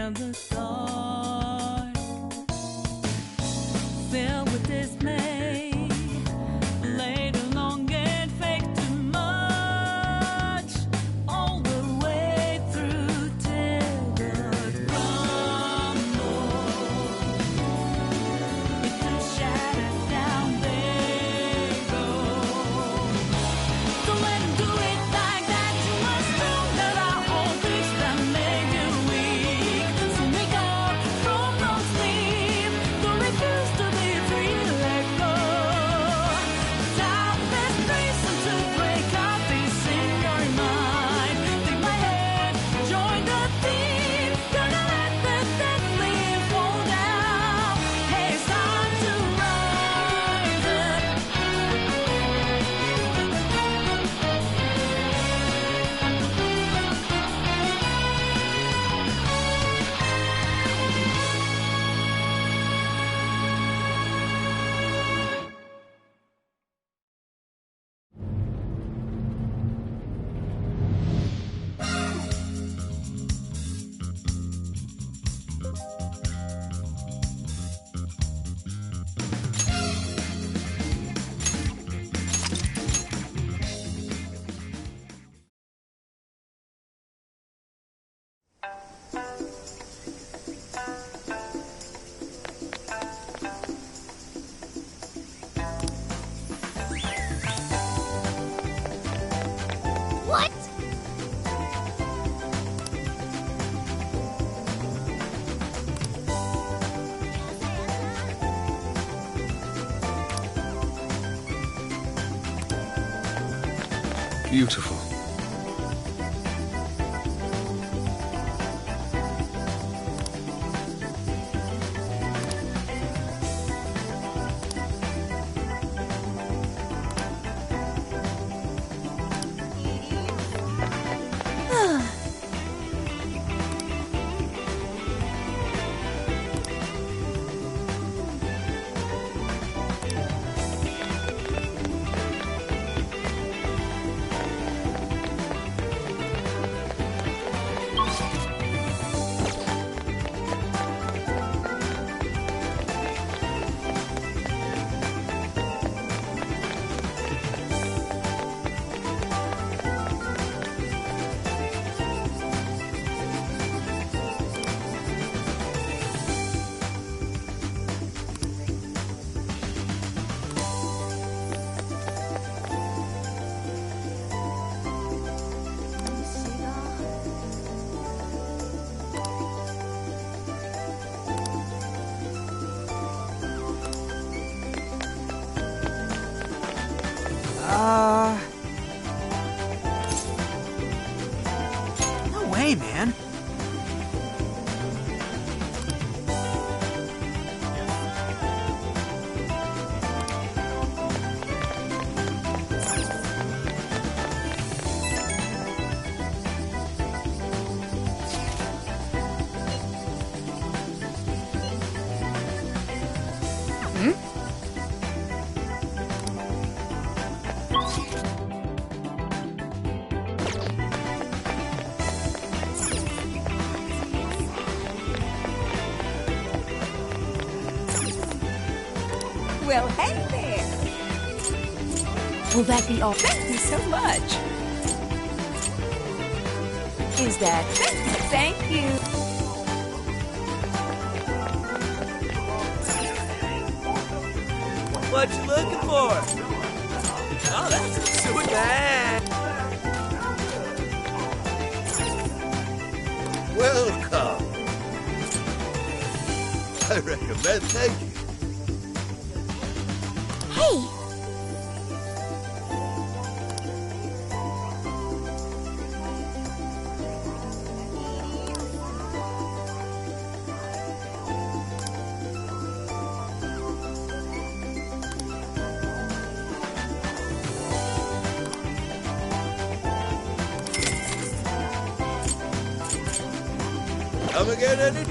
at the start, filled with dismay, laid along and faked too much, all the way through till the crumble. With the shadows down they go. Don't let 'em do it like that to us. Don't let our own things that make you weak. So wake up from no sleep. Don't refuse to be free. Let go. Time is reason to break out peace in your mind. Take my hand, join the team. Gonna let the dead leaves fall down. Hey, it's time to rise up. What? Beautiful. No way, man. Well, hey there. Will that be all? Thank you so much. Is that? Thank you. What you looking for? Oh, that's a sweet man. Welcome. I recommend, thank you. Hey. Come again, Eddie?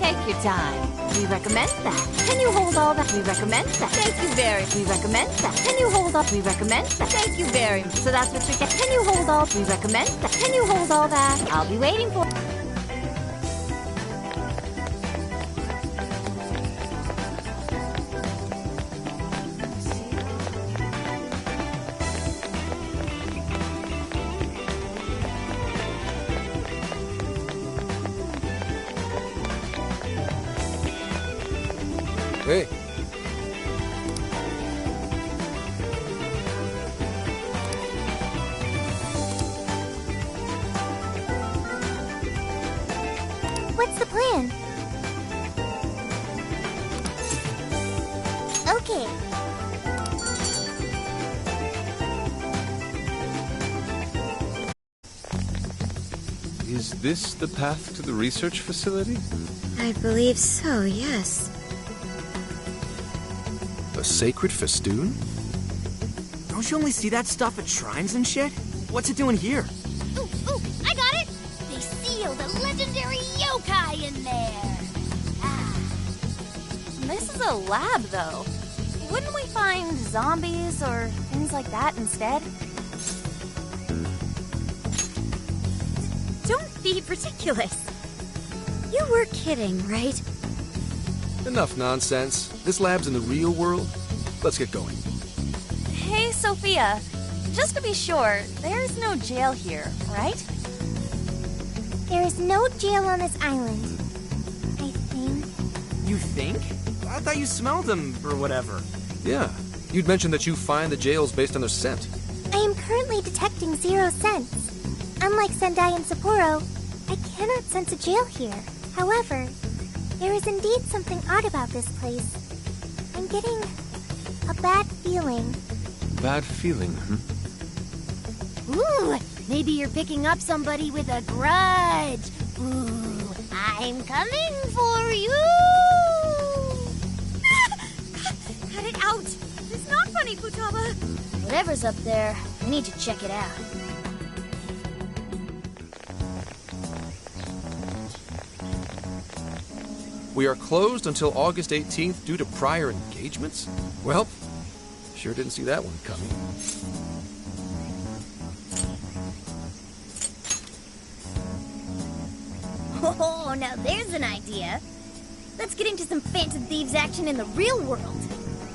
Take your time. We recommend that. Can you hold all that? We recommend that. Thank you very. We recommend that. Can you hold up? We recommend that. Thank you very. So that's what you get. Can you hold all? We recommend that. Can you hold all that? I'll be waiting for. Hey. What's the plan? Okay. Is this the path to the research facility? I believe so, yes. A sacred festoon? Don't you only see that stuff at shrines and shit? What's it doing here? Ooh, I got it! They sealed a legendary yokai in there! This is a lab, though. Wouldn't we find zombies or things like that instead? Don't be ridiculous. You were kidding, right? Enough nonsense. This lab's in the real world. Let's get going. Hey, Sophia. Just to be sure, there's no jail here, right? There is no jail on this island. I think. You think? I thought you smelled them or whatever. Yeah. You'd mentioned that you find the jails based on their scent. I am currently detecting 0 scents. Unlike Sendai and Sapporo, I cannot sense a jail here. However, there is indeed something odd about this place. I'm getting a bad feeling. Bad feeling, Ooh, maybe you're picking up somebody with a grudge. Ooh, I'm coming for you! Cut it out! It's not funny, Futaba! Whatever's up there, I need to check it out. We are closed until August 18th due to prior engagements? Well, sure didn't see that one coming. Oh, now there's an idea. Let's get into some Phantom Thieves action in the real world.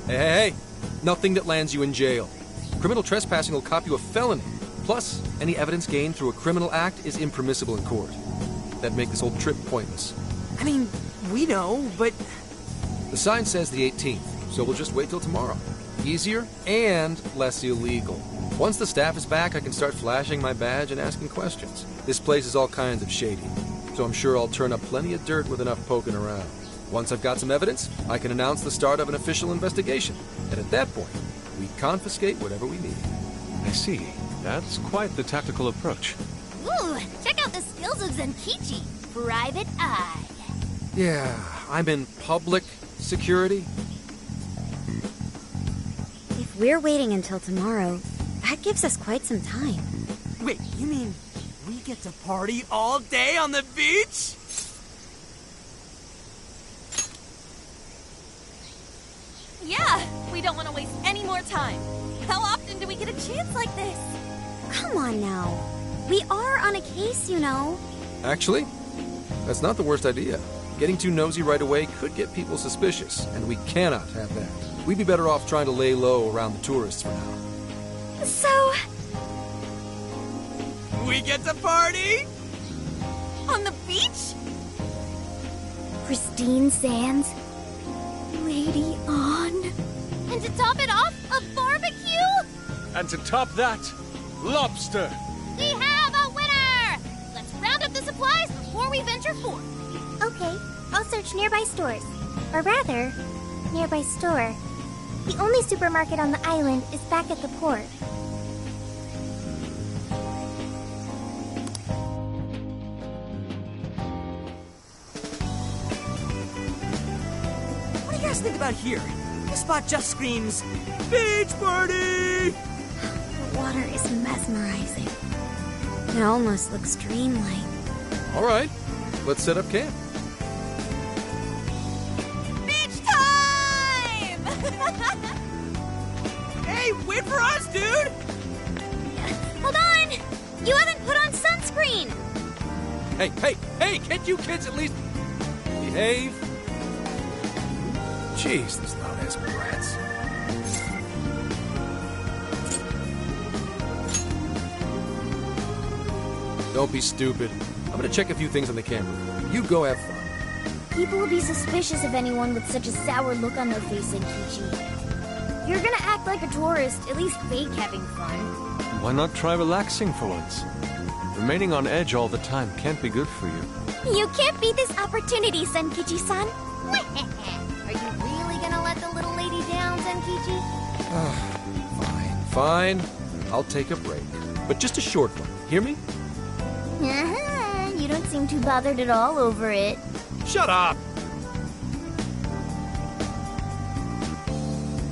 Hey, nothing that lands you in jail. Criminal trespassing will cop you a felony. Plus, any evidence gained through a criminal act is impermissible in court. That'd make this whole trip pointless. I mean, we know, but... The sign says the 18th, so we'll just wait till tomorrow. Easier and less illegal. Once the staff is back, I can start flashing my badge and asking questions. This place is all kinds of shady, so I'm sure I'll turn up plenty of dirt with enough poking around. Once I've got some evidence, I can announce the start of an official investigation. And at that point, we confiscate whatever we need. I see. That's quite the tactical approach. Ooh, check out the skills of Zenkichi. Private Eye. Yeah, I'm in public security. If we're waiting until tomorrow, that gives us quite some time. Wait, you mean we get to party all day on the beach? Yeah, we don't want to waste any more time. How often do we get a chance like this? Come on now. We are on a case, you know. Actually, that's not the worst idea. Getting too nosy right away could get people suspicious, and we cannot have that. We'd be better off trying to lay low around the tourists for now. So, We get to party? on the beach? Pristine sands. Lady on. And to top it off, a barbecue? And to top that, lobster! We have a winner! Let's round up the supplies before we venture forth. Okay, I'll search nearby stores. Or rather, nearby store. The only supermarket on the island is back at the port. What do you guys think about here? This spot just screams, beach party! The water is mesmerizing. It almost looks dreamlike. All right, let's set up camp. Beach time! Hey, wait for us, dude! Hold on! Hey, can't you kids at least behave? Jeez, these loud-ass brats. Don't be stupid. I'm gonna check a few things on the camera. You go have fun. People will be suspicious of anyone with such a sour look on their face, Senkichi. You're gonna act like a tourist, at least fake having fun. Why not try relaxing for once? Remaining on edge all the time can't be good for you. You can't beat this opportunity, Senkichi-san. Are you really gonna let the little lady down, Senkichi? Fine. I'll take a break. But just a short one. Hear me? You don't seem too bothered at all over it. Shut up!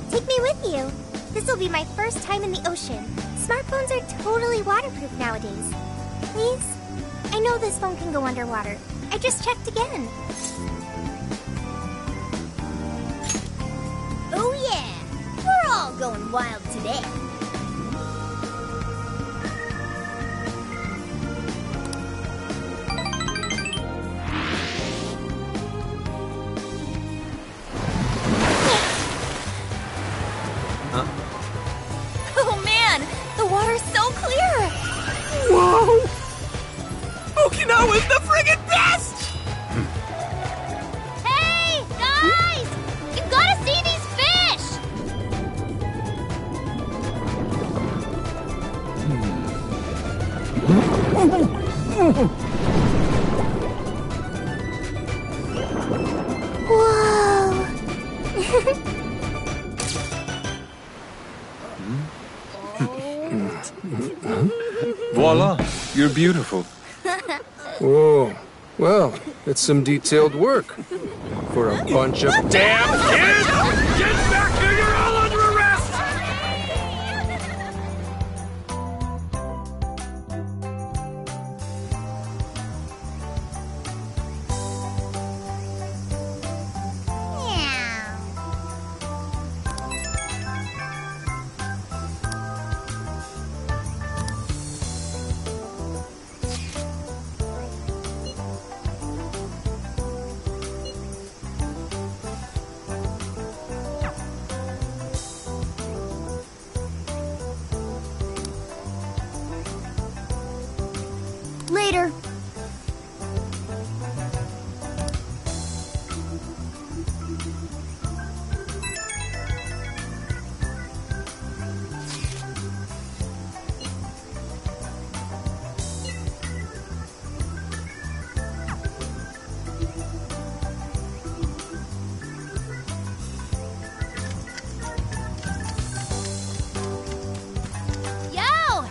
Take me with you. This will be my first time in the ocean. Smartphones are totally waterproof nowadays. Please? I know this phone can go underwater. I just checked again. Oh yeah! We're all going wild today. Oh man, the water's so clear! Whoa! Okinawa's the friggin' best! Hey, guys! You gotta see these fish! Whoa! Voila! You're beautiful. Whoa. Well, it's some detailed work. For a bunch of damn kids! Get back here! You're all under arrest! Later. Yo!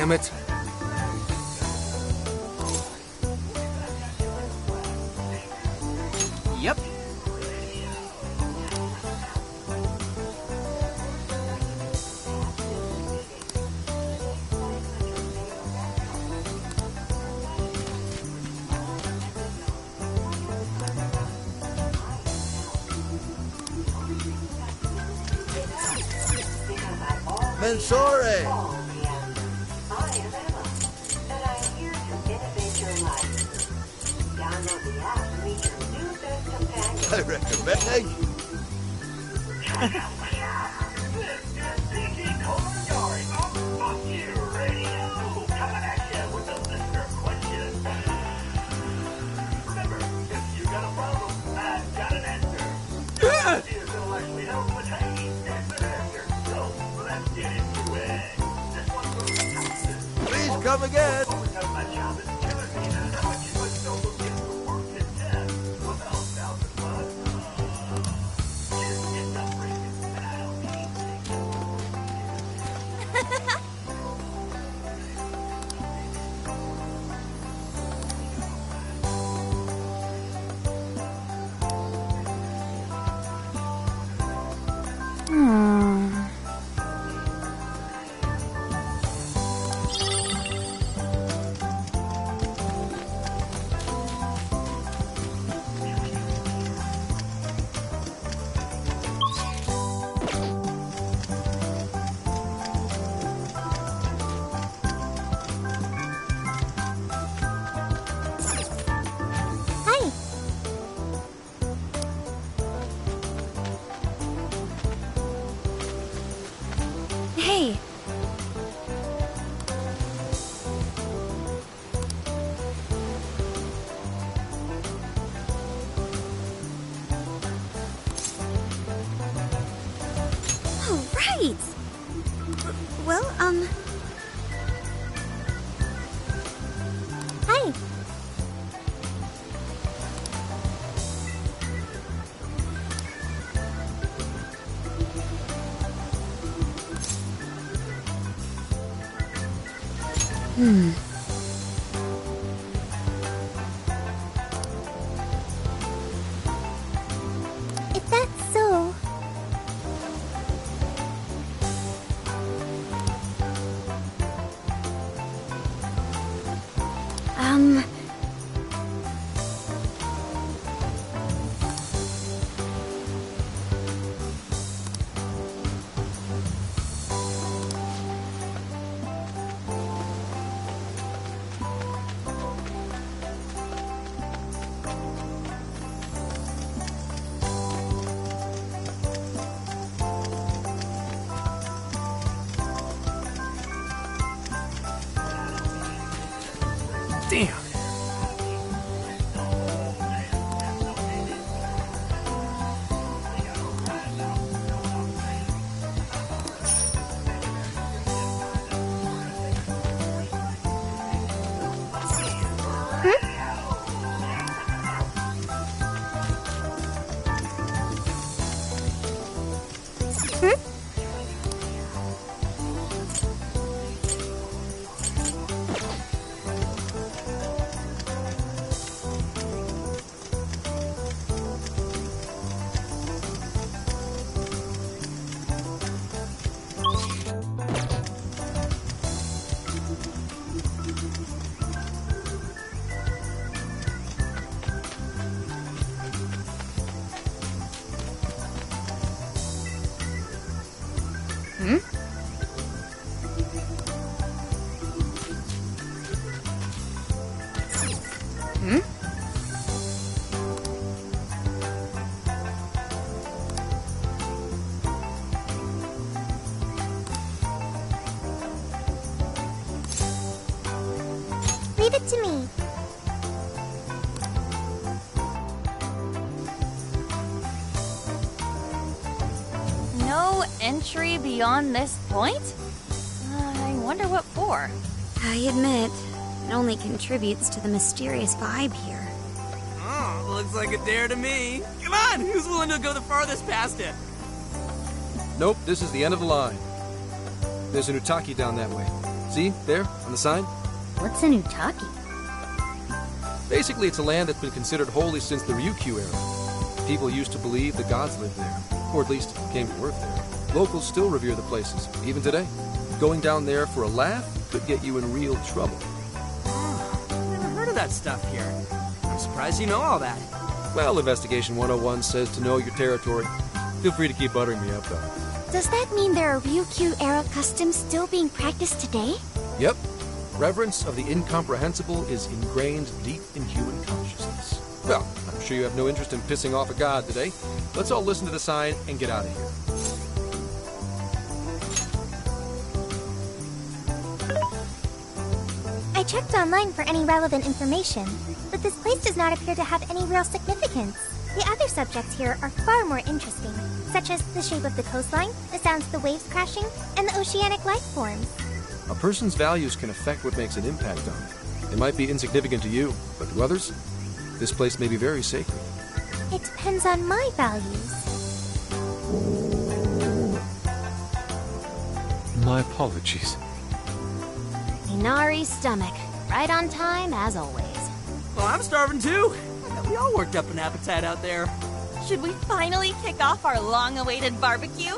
Damn it. Yep. Mensore! I recommend. Thank you. come again. Hi. Hey. Oh, right. Well, Hi. If that's so, Damn. leave it to me. no entry beyond this point? I wonder what for. I admit, it only contributes to the mysterious vibe here. Oh, looks like a dare to me. Come on, who's willing to go the farthest past it? Nope, this is the end of the line. There's an Utaki down that way. See, there, on the sign? What's an Utaki? Basically, it's a land that's been considered holy since the Ryukyu era. People used to believe the gods lived there, or at least came to work there. Locals still revere the places, even today. Going down there for a laugh could get you in real trouble. Never heard of that stuff here. I'm surprised you know all that. Well, Investigation 101 says to know your territory. Feel free to keep buttering me up, though. Does that mean there are Ryukyu-era customs still being practiced today? Yep. Reverence of the incomprehensible is ingrained deep in human consciousness. Well, I'm sure you have no interest in pissing off a god today. Let's all listen to the sign and get out of here. I checked online for any relevant information, but this place does not appear to have any real significance. The other subjects here are far more interesting, such as the shape of the coastline, the sounds of the waves crashing, and the oceanic life forms. A person's values can affect what makes an impact on them. It might be insignificant to you, but to others, this place may be very sacred. It depends on my values. My apologies. Inari's stomach. Right on time, as always. Well, I'm starving too. I bet we all worked up an appetite out there. Should we finally kick off our long-awaited barbecue?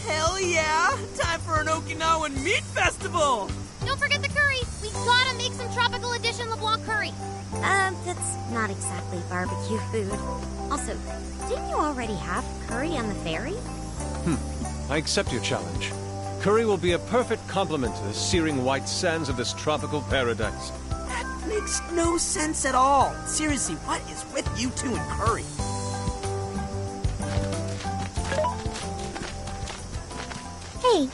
Hell yeah! Time for an Okinawan meat festival! Don't forget the curry! We gotta make some tropical edition LeBlanc curry. That's not exactly barbecue food. Also, didn't you already have curry on the ferry? I accept your challenge. Curry will be a perfect complement to the searing white sands of this tropical paradise. That makes no sense at all. Seriously, what is with you two and curry? Hey.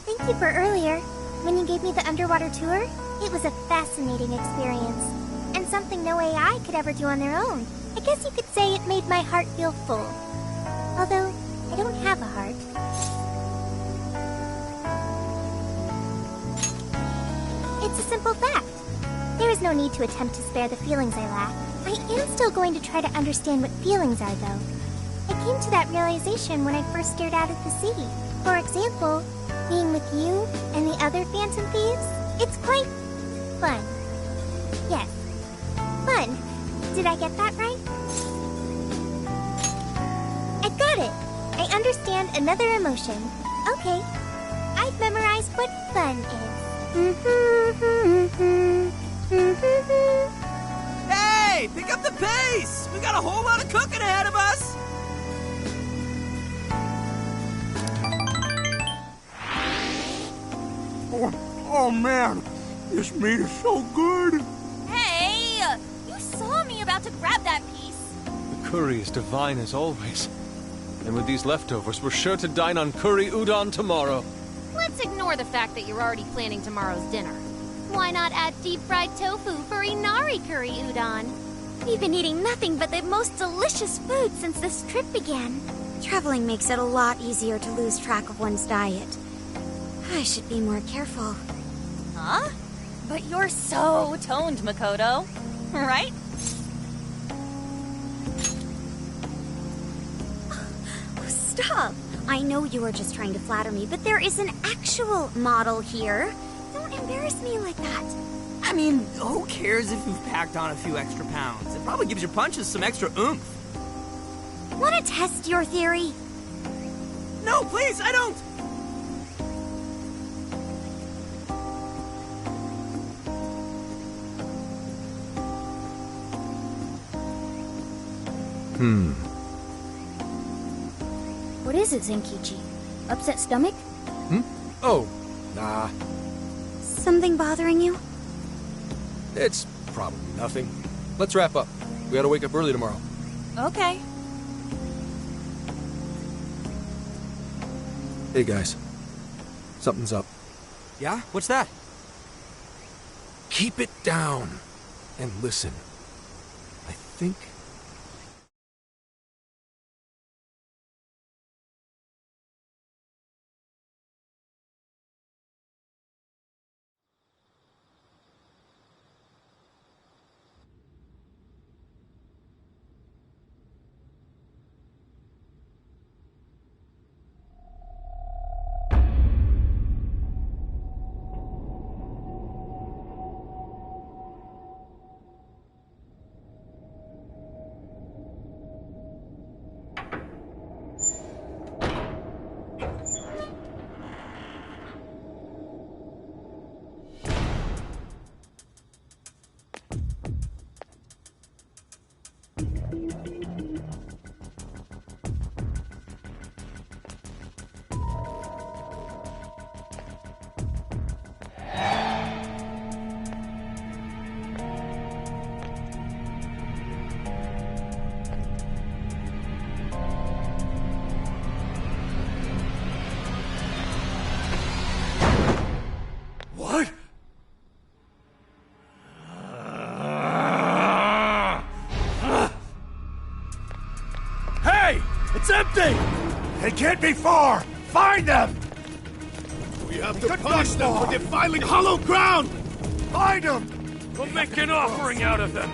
Thank you for earlier. When you gave me the underwater tour, it was a fascinating experience. And something no AI could ever do on their own. I guess you could say it made my heart feel full. Although, I don't have a heart. It's a simple fact. There is no need to attempt to spare the feelings I lack. I am still going to try to understand what feelings are, though. I came to that realization when I first stared out at the sea. For example, being with you and the other Phantom Thieves, it's quite fun. Yes, fun. Did I get that right? I got it. I understand another emotion. Okay, I've memorized what fun is. Hey! Pick up the pace! We got a whole lot of cooking ahead of us! Oh man, this meat is so good! Hey! You saw me about to grab that piece. The curry is divine as always. And with these leftovers, we're sure to dine on curry udon tomorrow. Let's ignore the fact that you're already planning tomorrow's dinner. Why not add deep-fried tofu for Inari curry udon? We've been eating nothing but the most delicious food since this trip began. Traveling makes it a lot easier to lose track of one's diet. I should be more careful. Huh? But you're so toned, Makoto. Right? Stop! I know you were just trying to flatter me, but there is an actual model here. Don't embarrass me like that. I mean, who cares if you've packed on a few extra pounds? It probably gives your punches some extra oomph. Want to test your theory? No, please, I don't! What is it, Zenkichi? Upset stomach? Oh, nah. Something bothering you? It's probably nothing. Let's wrap up. We gotta wake up early tomorrow. Okay. Hey guys. Something's up. Yeah? What's that? Keep it down and listen. I think It's empty! They can't be far! Find them! We have to punish them for defiling hollow ground! Find them! We'll make an offering out of them!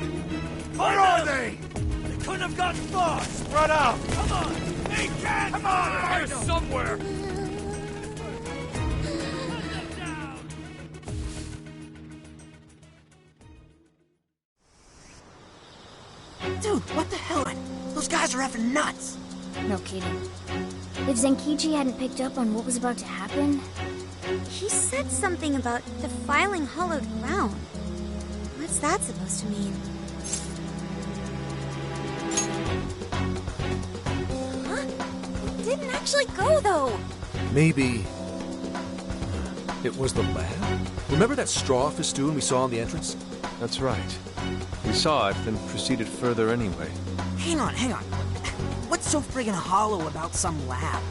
Where are they? They couldn't have gotten far! Spread out! Come on! They can! Come on! They're here somewhere! Dude, what the hell? Those guys are effing nuts! No kidding. If Zenkichi hadn't picked up on what was about to happen... He said something about defiling hollowed ground. What's that supposed to mean? Huh? It didn't actually go, though. Maybe... it was the lab? Remember that straw festoon we saw in the entrance? That's right. We saw it, then proceeded further anyway. Hang on. What's so friggin' hollow about some lab?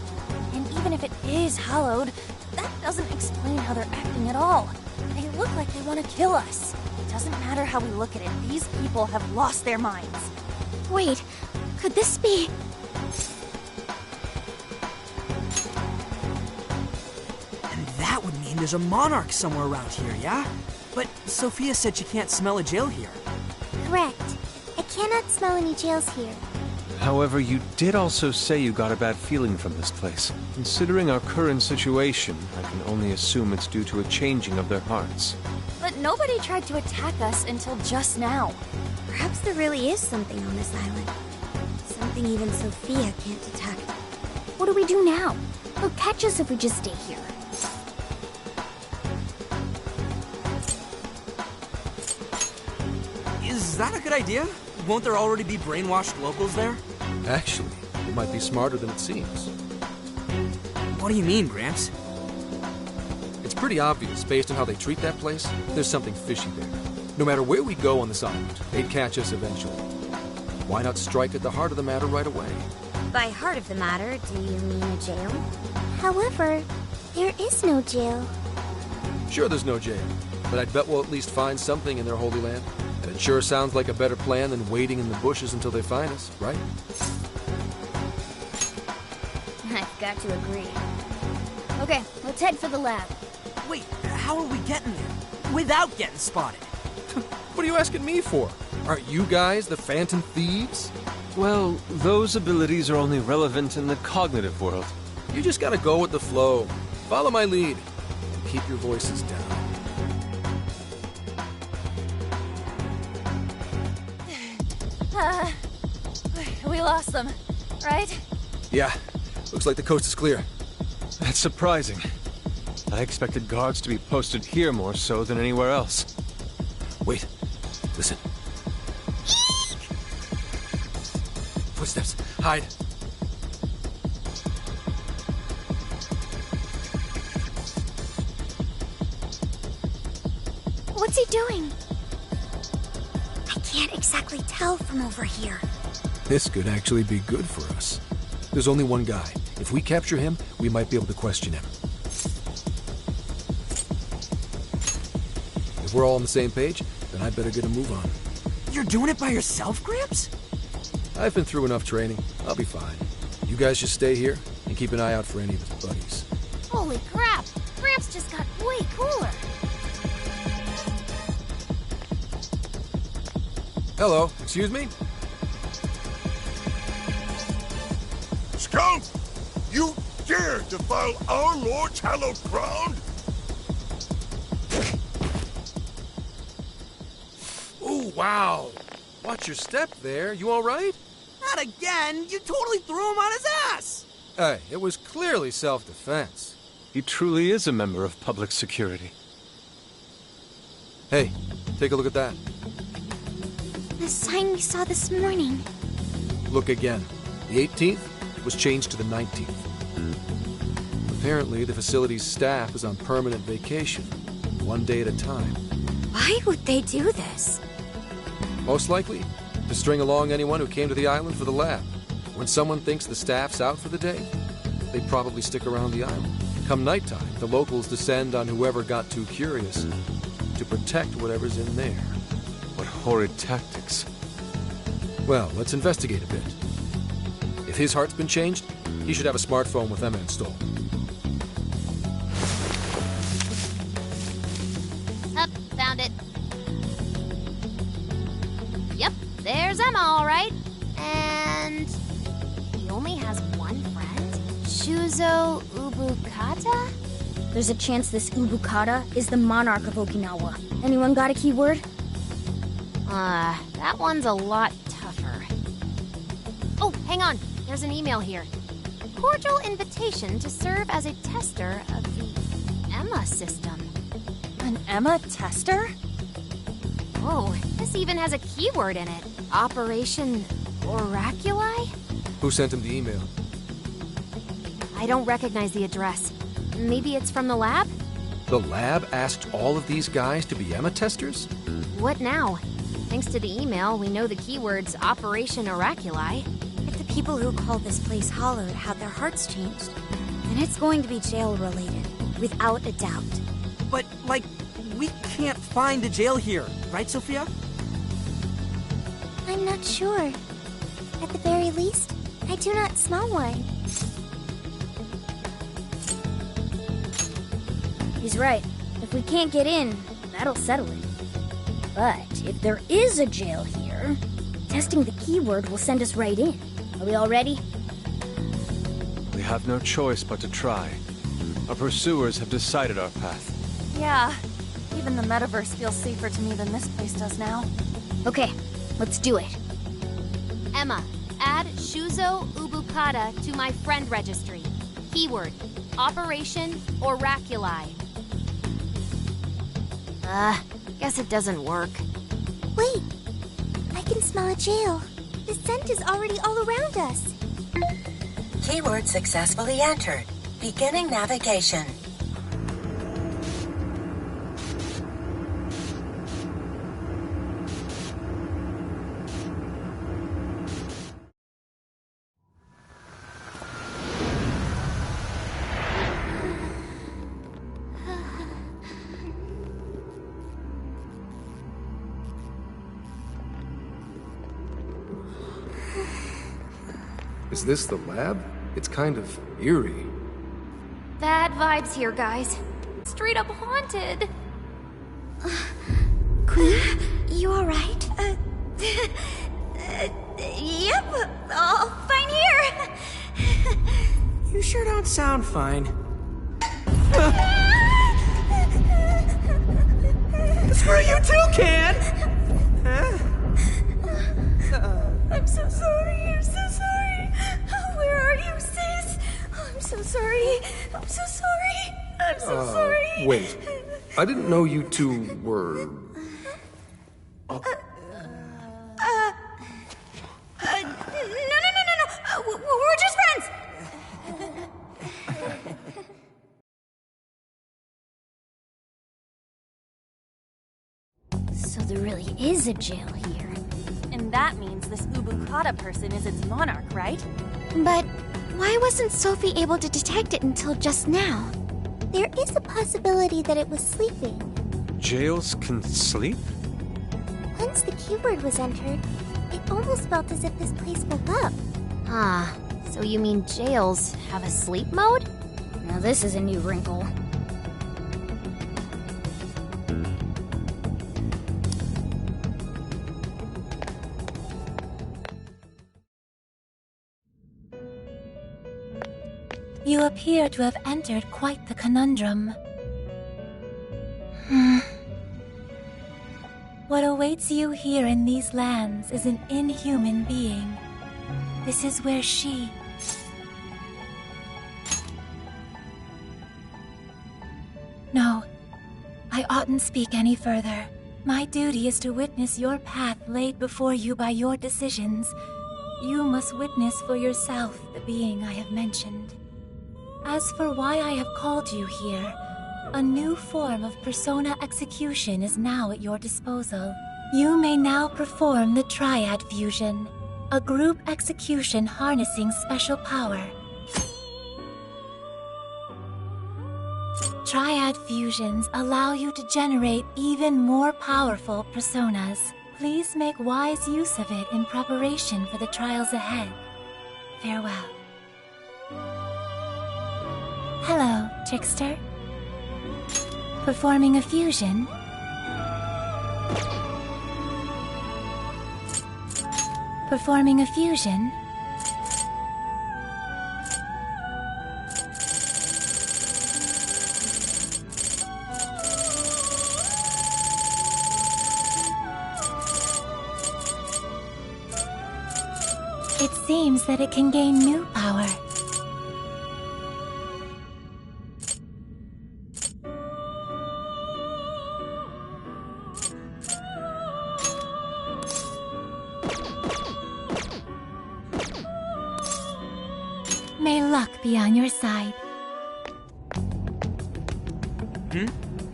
And even if it is hollowed, that doesn't explain how they're acting at all. They look like they want to kill us. It doesn't matter how we look at it, these people have lost their minds. Wait, could this be... And that would mean there's a monarch somewhere around here, yeah? But Sophia said she can't smell a jail here. Correct. I cannot smell any jails here. However, you did also say you got a bad feeling from this place. Considering our current situation, I can only assume it's due to a changing of their hearts. But nobody tried to attack us until just now. Perhaps there really is something on this island. Something even Sophia can't detect. What do we do now? They'll catch us if we just stay here. Is that a good idea? Won't there already be brainwashed locals there? Actually, it might be smarter than it seems. What do you mean, Gramps? It's pretty obvious, based on how they treat that place, there's something fishy there. No matter where we go on this island, they'd catch us eventually. Why not strike at the heart of the matter right away? By heart of the matter, do you mean a jail? However, there is no jail. Sure there's no jail, but I'd bet we'll at least find something in their holy land. And it sure sounds like a better plan than waiting in the bushes until they find us, right? I've got to agree. Okay, let's head for the lab. Wait, how are we getting there? Without getting spotted? What are you asking me for? Aren't you guys the phantom thieves? Well, those abilities are only relevant in the cognitive world. You just gotta go with the flow. Follow my lead. And keep your voices down. We lost them, right? Yeah, looks like the coast is clear. That's surprising. I expected guards to be posted here more so than anywhere else. Wait, listen. Footsteps, hide. What's he doing? I can't exactly tell from over here. This could actually be good for us. There's only one guy. If we capture him, we might be able to question him. If we're all on the same page, then I better get a move on. You're doing it by yourself, Gramps? I've been through enough training. I'll be fine. You guys just stay here and keep an eye out for any of his buddies. Holy crap! Gramps just got way cooler. Hello, excuse me? Scout! You dare defile our Lord's hallowed ground? Ooh, wow. Watch your step there. You all right? Not again! You totally threw him on his ass! Hey, it was clearly self-defense. He truly is a member of public security. Hey, take a look at that. The sign we saw this morning. Look again. The 18th was changed to the 19th. Apparently, the facility's staff is on permanent vacation, one day at a time. Why would they do this? Most likely, to string along anyone who came to the island for the lab. When someone thinks the staff's out for the day, they probably stick around the island. Come nighttime, the locals descend on whoever got too curious to protect whatever's in there. What horrid tactics. Well, let's investigate a bit. If his heart's been changed, he should have a smartphone with Emma installed. Up, found it. Yep, there's Emma, all right. And he only has one friend? Shuzo Ubukata? There's a chance this Ubukata is the monarch of Okinawa. Anyone got a keyword? That one's a lot tougher. Oh, hang on. There's an email here. Cordial invitation to serve as a tester of the Emma system. An Emma tester? Oh, this even has a keyword in it. Operation Oraculi? Who sent him the email? I don't recognize the address. Maybe it's from the lab? The lab asked all of these guys to be Emma testers? What now? Thanks to the email, we know the keyword's Operation Oraculi. If the people who called this place Hollowed had their hearts changed, then it's going to be jail-related, without a doubt. But, like, we can't find a jail here, right, Sophia? I'm not sure. At the very least, I do not smell one. He's right. If we can't get in, that'll settle it. But if there is a jail here, testing the keyword will send us right in. Are we all ready? We have no choice but to try. Our pursuers have decided our path. Yeah, even the metaverse feels safer to me than this place does now. Okay, let's do it. Emma, add Shuzo Ubukata to my friend registry. Keyword, Operation Oraculi. Guess it doesn't work. Wait! I can smell a jail. The scent is already all around us. Keyword successfully entered. Beginning navigation. Is this the lab? It's kind of eerie. Bad vibes here, guys. Straight up haunted. Queen, you alright? Yep, all fine here. You sure don't sound fine. Screw you too, Can! Huh? I'm so sorry, I'm so sorry. Where are you, sis? I'm so sorry. I'm so sorry. I'm so sorry. Wait. I didn't know you two were... No. We're just friends. So there really is a jail here. And that means this Ubukata person is its monarch, right? But why wasn't Sophie able to detect it until just now? There is a possibility that it was sleeping. Jails can sleep? Once the keyword was entered, it almost felt as if this place woke up. Ah, so you mean jails have a sleep mode? Now this is a new wrinkle. You appear to have entered quite the conundrum. What awaits you here in these lands is an inhuman being. This is where she... No, I oughtn't speak any further. My duty is to witness your path laid before you by your decisions. You must witness for yourself the being I have mentioned. As for why I have called you here, a new form of persona execution is now at your disposal. You may now perform the Triad Fusion, a group execution harnessing special power. Triad fusions allow you to generate even more powerful personas. Please make wise use of it in preparation for the trials ahead. Farewell. Hello, trickster. Performing a fusion? Performing a fusion? It seems that it can gain new power. May luck be on your side.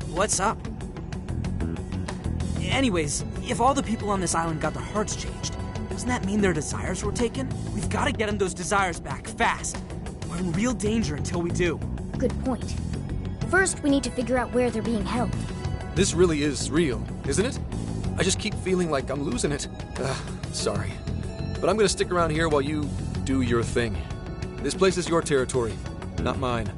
What's up? Anyways, if all the people on this island got their hearts changed, doesn't that mean their desires were taken? We've got to get them those desires back, fast. We're in real danger until we do. Good point. First, we need to figure out where they're being held. This really is real, isn't it? I just keep feeling like I'm losing it. Sorry. But I'm gonna stick around here while you do your thing. This place is your territory, not mine.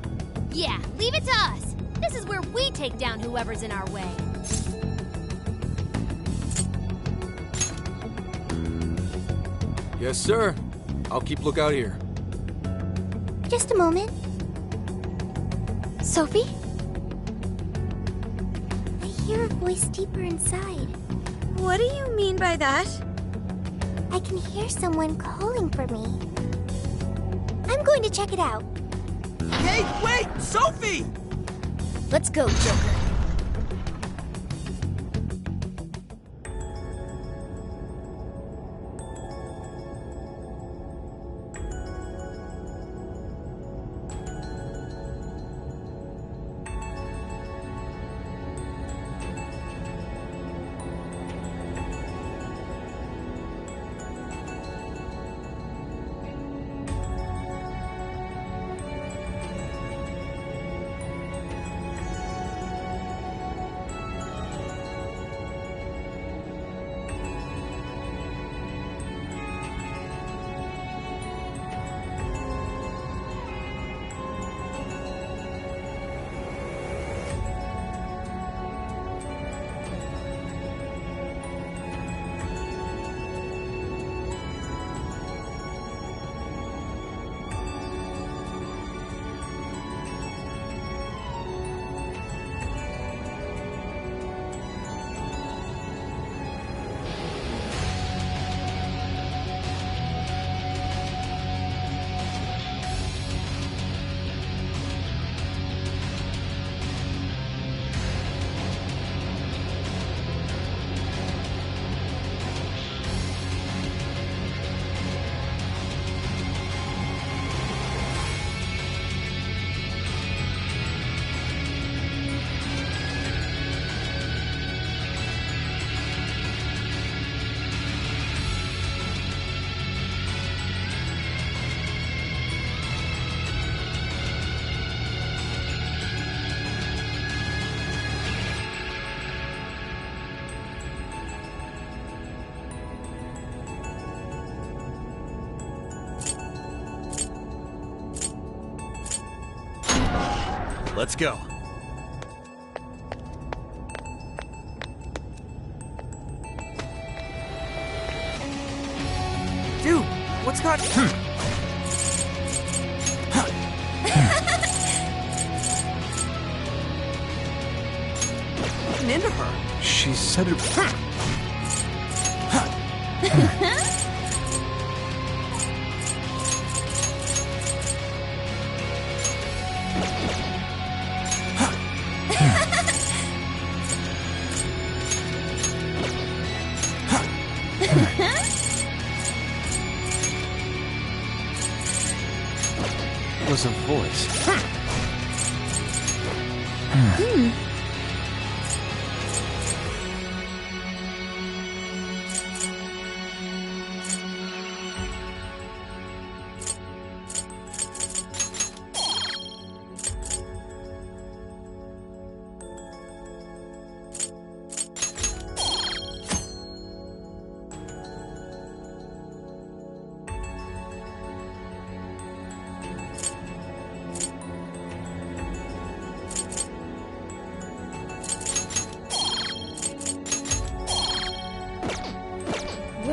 Yeah, leave it to us. This is where we take down whoever's in our way. Yes, sir. I'll keep lookout here. Just a moment. Sophie? I hear a voice deeper inside. What do you mean by that? I can hear someone calling for me. I'm going to check it out. Hey, wait! Sophie! Let's go, Joker. Let's go. Dude, what's got... Looking into her. She said it... was a voice.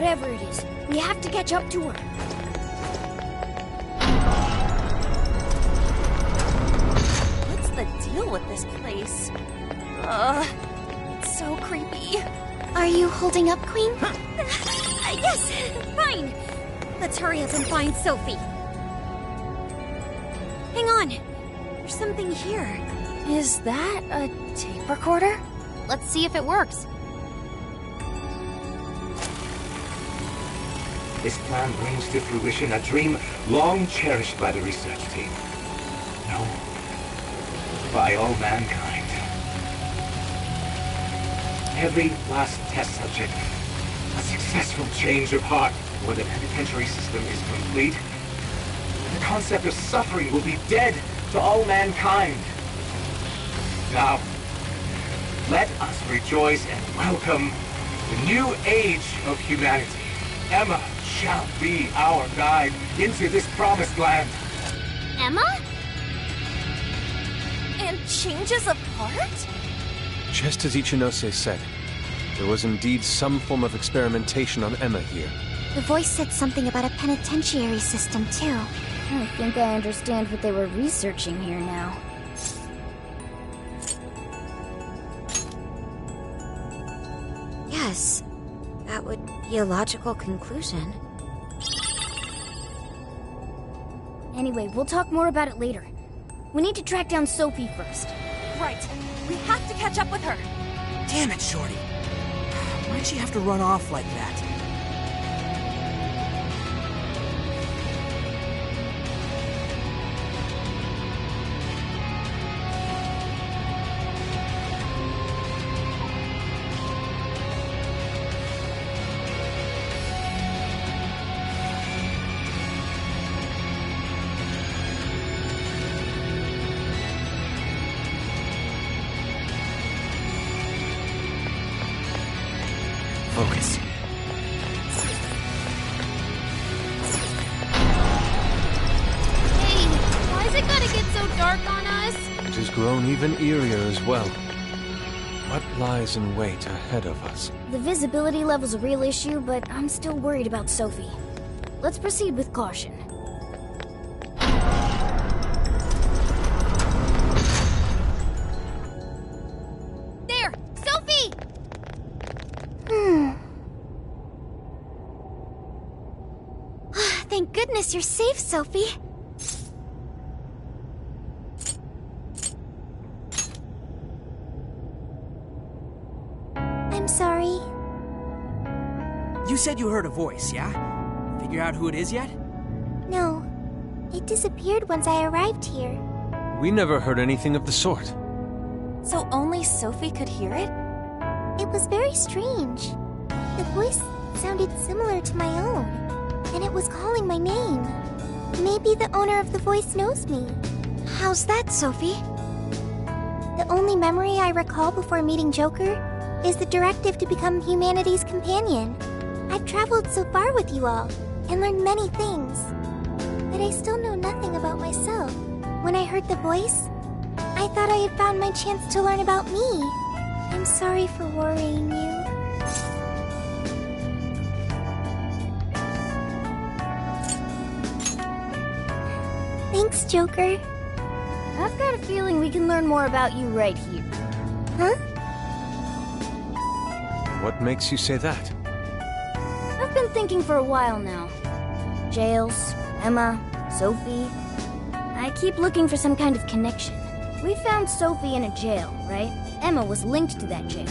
Whatever it is, we have to catch up to her. What's the deal with this place? It's so creepy. Are you holding up, Queen? Yes, fine. Let's hurry up and find Sophie. Hang on. There's something here. Is that a tape recorder? Let's see if it works. This plan brings to fruition a dream long cherished by the research team. No, by all mankind. Every last test subject, a successful change of heart, or the penitentiary system is complete. The concept of suffering will be dead to all mankind. Now, let us rejoice and welcome the new age of humanity. Emma shall be our guide into this promised land. Emma? And changes of heart? Just as Ichinose said, there was indeed some form of experimentation on Emma here. The voice said something about a penitentiary system, too. I think I understand what they were researching here now. Yes, that would be a logical conclusion. Anyway, we'll talk more about it later. We need to track down Sophie first. Right. We have to catch up with her. Damn it, Shorty. Why'd she have to run off like that? Focus. Hey, why is it gotta get so dark on us? It has grown even eerier as well. What lies in wait ahead of us? The visibility level's a real issue, but I'm still worried about Sophie. Let's proceed with caution. There! Sophie! Thank goodness you're safe, Sophie. I'm sorry. You said you heard a voice, yeah? Figure out who it is yet? No. It disappeared once I arrived here. We never heard anything of the sort. So only Sophie could hear it? It was very strange. The voice sounded similar to my own, and it was calling my name. Maybe the owner of the voice knows me. How's that, Sophie? The only memory I recall before meeting Joker is the directive to become humanity's companion. I've traveled so far with you all, and learned many things. But I still know nothing about myself. When I heard the voice, I thought I had found my chance to learn about me. I'm sorry for worrying you. Thanks, Joker. I've got a feeling we can learn more about you right here. Huh? What makes you say that? I've been thinking for a while now. Jails, Emma, Sophie. I keep looking for some kind of connection. We found Sophie in a jail, right? Emma was linked to that jail.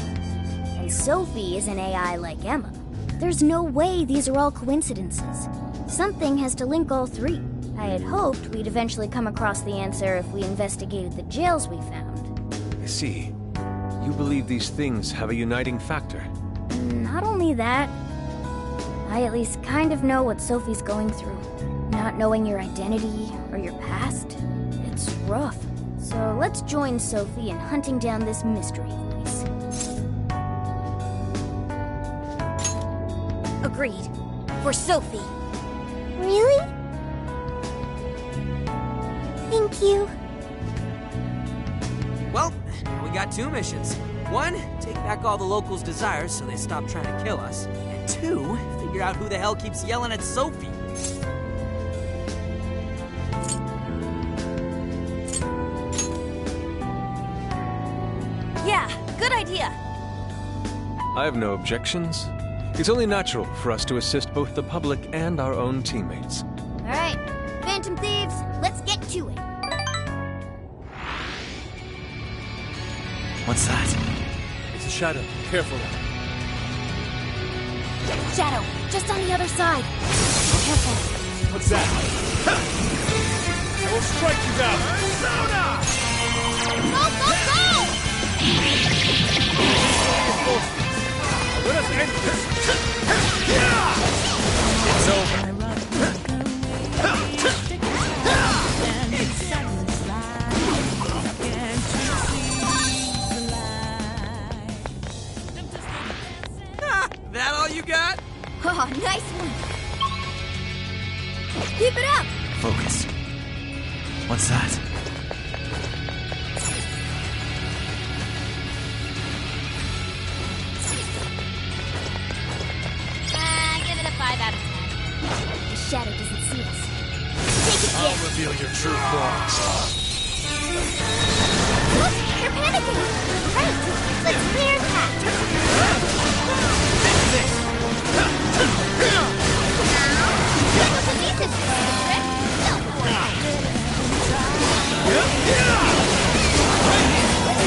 And Sophie is an AI like Emma. There's no way these are all coincidences. Something has to link all three. I had hoped we'd eventually come across the answer if we investigated the jails we found. I see. You believe these things have a uniting factor. Not only that, I at least kind of know what Sophie's going through. Not knowing your identity or your past, it's rough. So let's join Sophie in hunting down this mystery voice. Agreed. For Sophie. Really? Thank you. Well, we got two missions. One, take back all the locals' desires so they stop trying to kill us. And two, figure figure out who the hell keeps yelling at Sophie. Yeah, good idea. I have no objections. It's only natural for us to assist both the public and our own teammates. All right, Phantom Thieves, let's get to it. What's that? It's a shadow. Careful now. Shadow, just on the other side. Careful. What's that? I will strike you down. Go, go, go! Let us end this. It's over. That all you got? Oh, nice one. Keep it up. Focus. What's that? Give it a 5 out of 10. The shadow doesn't see us. Take it, I'll Jim. reveal your true form. Look, they're panicking. Right, let's clear the path. That was a decent trick. Don't worry.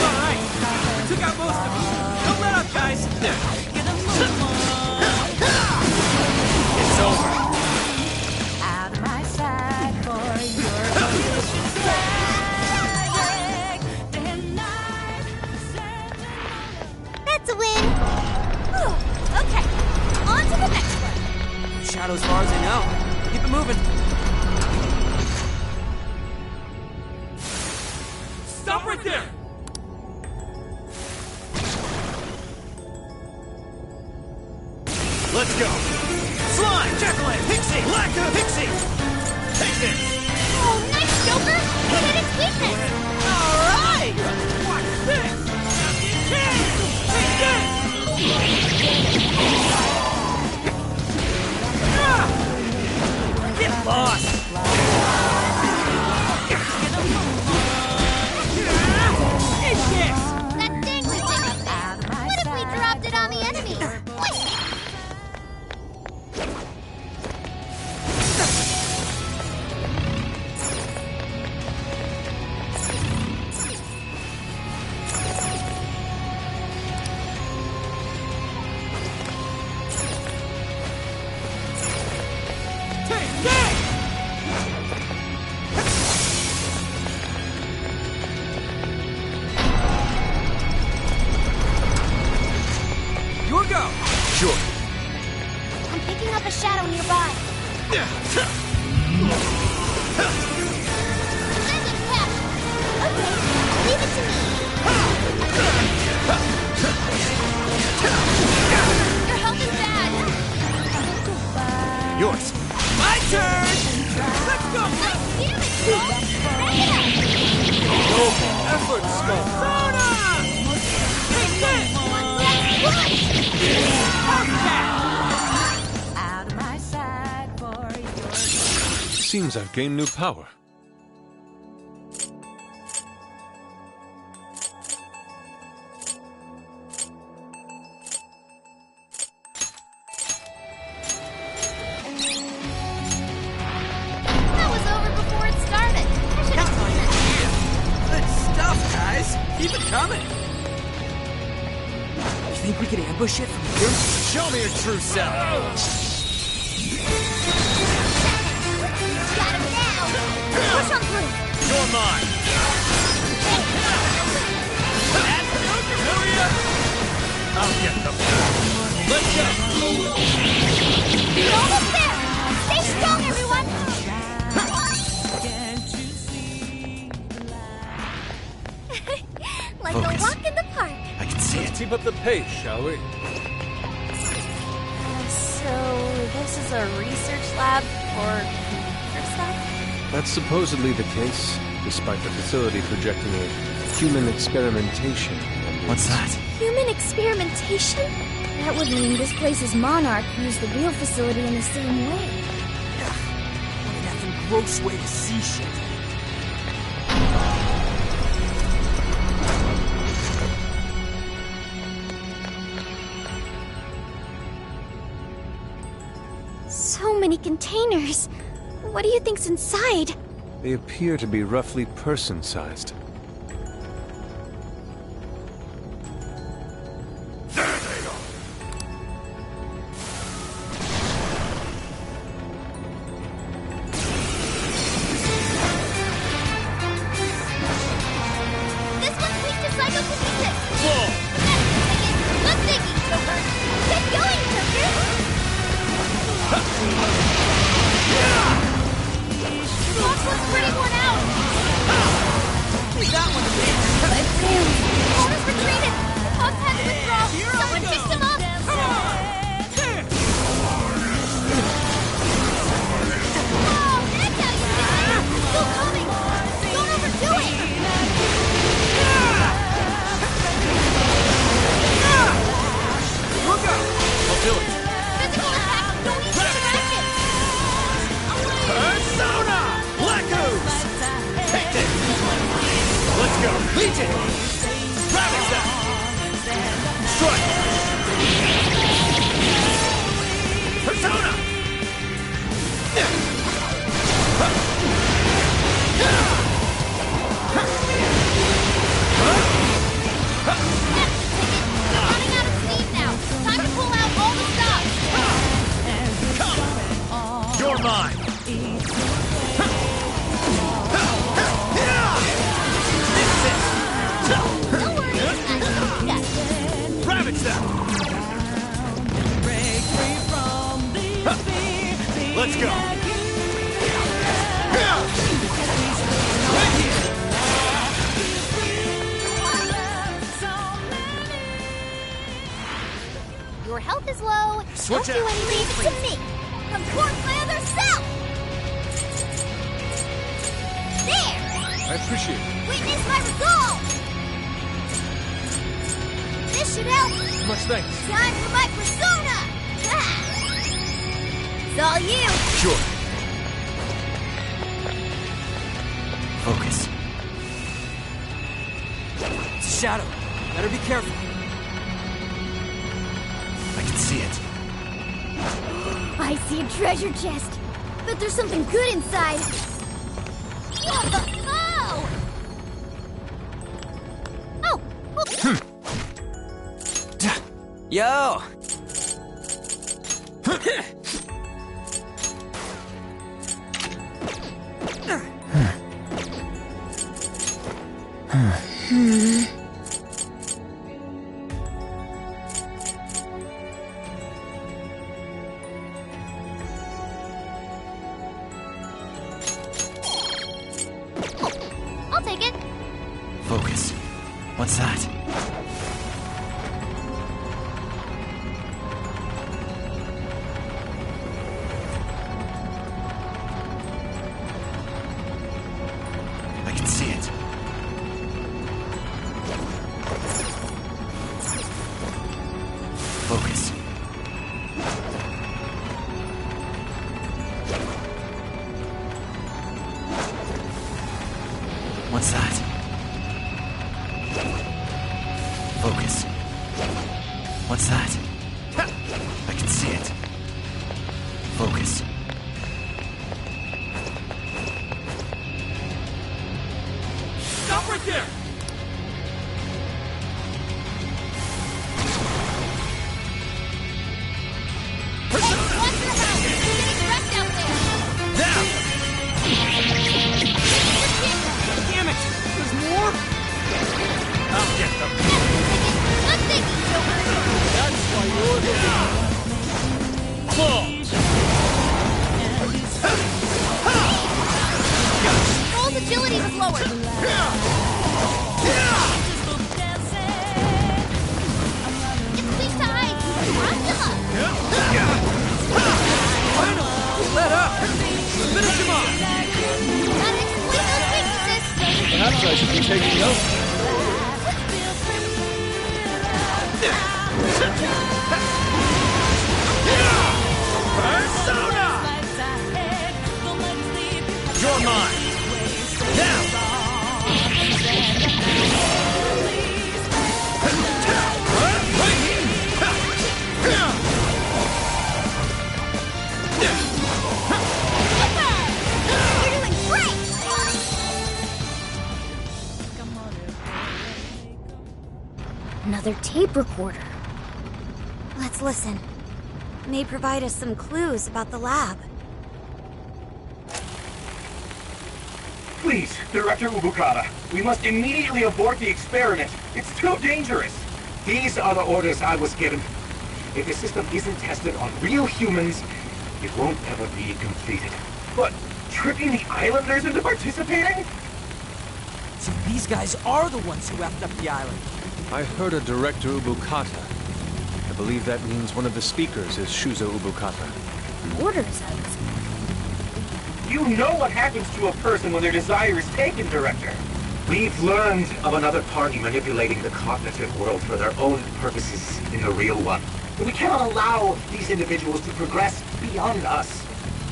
Alright, took out most of them. Don't let up, guys. It's over. Out of my sight for your That's a win! Whew. Okay, on to the next one. Shadow as far as I know. Keep it moving. Stop right there! Let's go! Slime! Jack-o'-lantern! Pixie! Lacka! Pixie! Take this! Oh, nice, Joker. Hit at its weakness. Alright! Watch this! Take this! Get lost! Take this! That dangly thing up there. What if we dropped it on the enemy? Wait. Your go! Sure. I'm picking up a shadow nearby. Splendid catch. Okay, leave it to me. Your health is bad. Yours. My turn! Let's go! Nice damage, Skull. Back it up. Noble effort, Skull. Soda! Take this! That's out of my sight for your Seems I've gained new power. That was over before it started. I should have seen that. Good stuff, guys! Keep it coming! You think we could ambush it from here? Show me your true self. Got him now. Push on through. You're mine. Hurry up. I'll get them. Let's go. You're almost there. Stay strong, everyone. Like Focus. a walk in the park. I can see it. Keep up the pace, shall we? So, this is a research lab for computer stuff? That's supposedly the case, despite the facility projecting a human experimentation. What's that? Human experimentation? That would mean this place's monarch used the real facility in the same way. What an effing gross way to see shit. So many containers. What do you think's inside? They appear to be roughly person-sized. This one's weak to psychokinesis. Good thinking, Joker. Get going, Joker. Fox was spreading one out. That one's hit. But failed. Bonus retreated. Fox had to withdraw. Someone fixed him up. Come on. Oh, that's how you do it. It's still coming. Don't overdo it. Look out! I'll do it. Physical attack. Don't need distractions. Persona! Black Ooze! Take this! Let's go! Legion! Ravage that! Strike! Persona! Running out of steam now. Time to pull out all the stops. You're mine! Ravage that! Let's go! Your health is low. Switch Don't do out. anything. Leave it to me. Come forth my other self. There. I appreciate it. Witness my resolve. This should help. Much thanks. Time for my persona. Ah. It's all you. Sure. Focus. It's a shadow. Better be careful. I can see it. I see a treasure chest. Bet there's something good inside. What the? Oh. Oh. Yo! I'll take it. Focus. What's that? I can see it. Focus. What's that? Focus. What's that? I can see it. Focus. Stop right there! Watch your house. It's getting wrecked out there. Now! Damn it! There's more? I'll get them. Good thinking, Joker. That's why you're the leader. Roll's agility was lowered. It's weak to ice. Dracula. Let up! Finish him off! Gotta explain those weaknesses. Perhaps I should be taking notes. Persona! You're mine! Now! You're doing great! Another tape recorder. Let's listen. May provide us some clues about the lab. Please, Director Ubukata, we must immediately abort the experiment. It's too dangerous. These are the orders I was given. If the system isn't tested on real humans, it won't ever be completed. But tricking the islanders into participating? So these guys are the ones who effed up the island. I heard a Director Ubukata. I believe that means one of the speakers is Shuzo Ubukata. Orders, I was. You know what happens to a person when their desire is taken, Director. We've learned of another party manipulating the cognitive world for their own purposes in the real one. But we cannot allow these individuals to progress beyond us.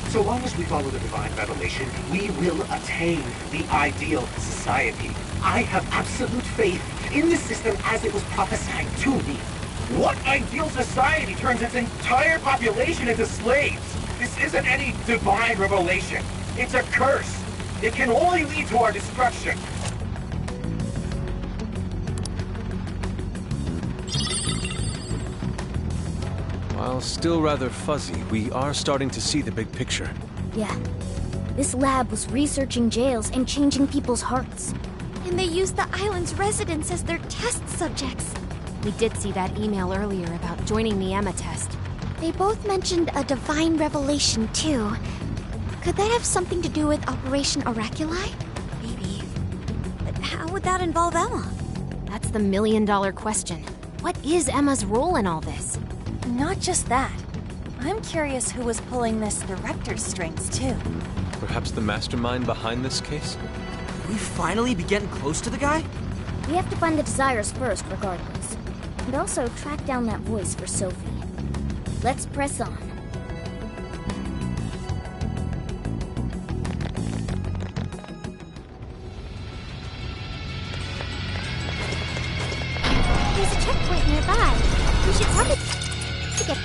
So long as we follow the divine revelation, we will attain the ideal society. I have absolute faith in the system as it was prophesied to me. What ideal society turns its entire population into slaves? This isn't any divine revelation. It's a curse. It can only lead to our destruction. While still rather fuzzy, we are starting to see the big picture. Yeah. This lab was researching jails and changing people's hearts. And they used the island's residents as their test subjects. We did see that email earlier about joining the Emma test. They both mentioned a divine revelation, too. Could that have something to do with Operation Oraculi? Maybe. But how would that involve Emma? That's the million-dollar question. What is Emma's role in all this? Not just that. I'm curious who was pulling this director's strings, too. Perhaps the mastermind behind this case? Could we finally be getting close to the guy? We have to find the desires first, regardless. And also track down that voice for Sophie. Let's press on. There's a checkpoint nearby. We should probably to get.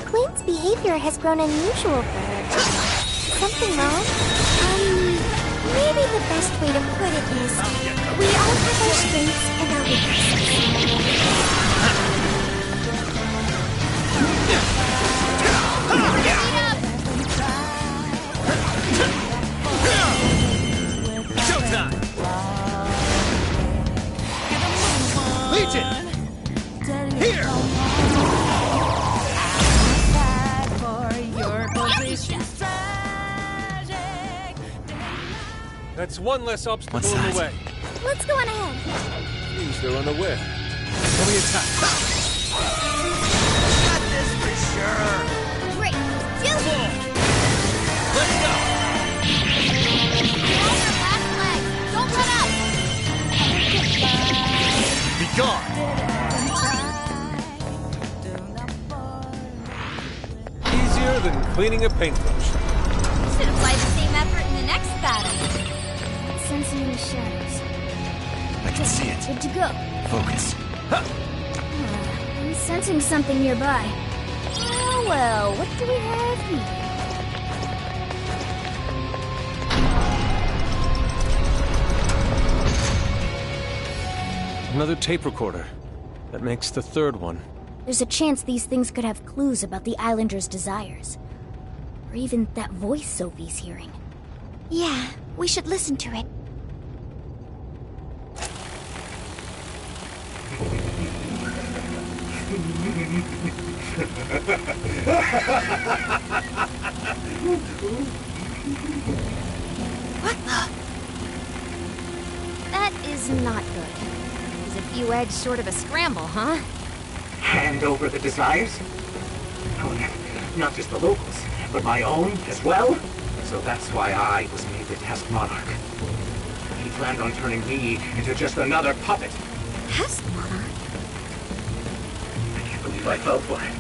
Queen's behavior has grown unusual for her. Something wrong? Maybe the best way to put it is, we all have our strengths and our weaknesses. Showtime! Legion! Here! That's one less obstacle in the way. Let's go on ahead. Means they're unaware. Let me attack. Got this for sure! Great! Let's do it! Let's go! Hold your last leg! Don't run out! Be gone! Easier than cleaning a paintbrush. Should apply the same effort in the next battle. Sensing the shadows. I can see it. Good to go. Focus. Ha! I'm sensing something nearby. Oh well, what do we have here? Another tape recorder. That makes the third one. There's a chance these things could have clues about the Islanders' desires. Or even that voice Sophie's hearing. Yeah, we should listen to it. What the? That is not good. Is a few eggs short of a scramble, huh? Hand over the desires? No, not just the locals, but my own as well? So that's why I was made the test monarch. He planned on turning me into just another puppet. Test monarch? I can't believe I fell for it.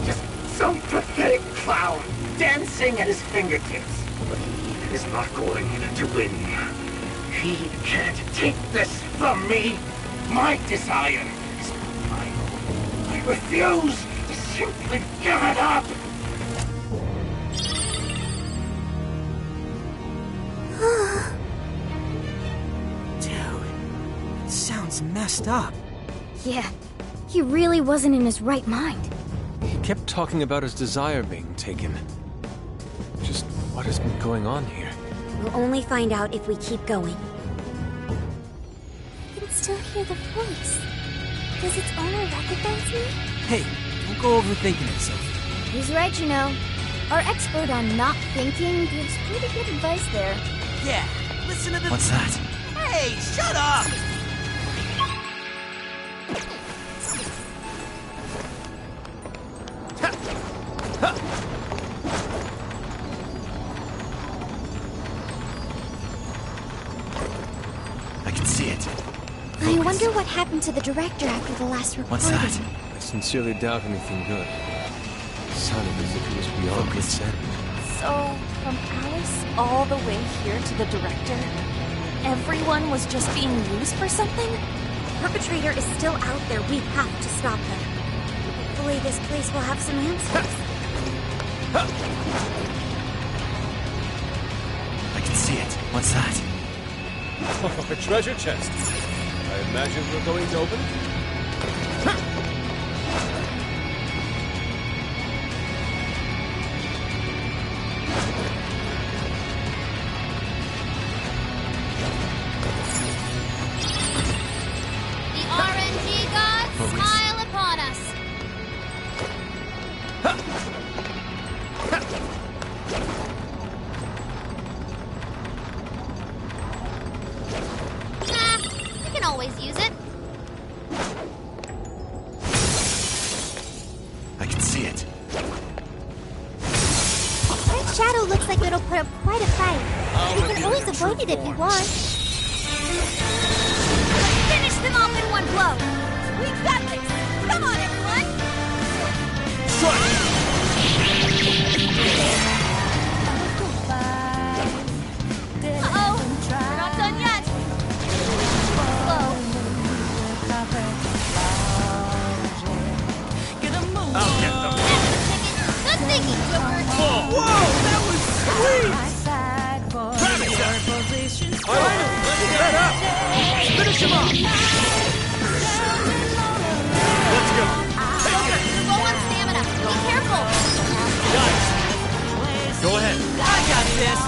Just some pathetic clown dancing at his fingertips. But he is not going to win. He can't take this from me. My desire is final. I refuse to simply give it up. Dude, it sounds messed up. Yeah, he really wasn't in his right mind. He kept talking about his desire being taken. Just what has been going on here? We'll only find out if we keep going. I can still hear the voice. Does its owner recognize me? Hey, don't go overthinking it, Sophie. He's right, you know. Our expert on not thinking gives pretty good advice there. Yeah, listen to the... What's that? Hey, shut up! I can see it. I wonder what happened to the director after the last recording. What's that? I sincerely doubt anything good. It sounded as if he was beyond consent. So, from Alice all the way here to the director, everyone was just being used for something? The perpetrator is still out there. We have to stop him. Hopefully this place will have some answers. I can see it. What's that? Oh, a treasure chest. I imagine we're going to open it? The RNG gods smile upon us. Nah, we can always use it. I can see it. That shadow looks like it'll put up quite a fight. We can always avoid it if you want. Finish them off in one blow. We've got this. Come on, everyone. Uh-oh. We're not done yet. Whoa. I'll get them. Good thinking, Joker. Whoa, that was sweet! Grab it, Jack. All right, let's get it up. Finish him off. Let's go. You're low on stamina. Be careful. Guys, go ahead. I got this!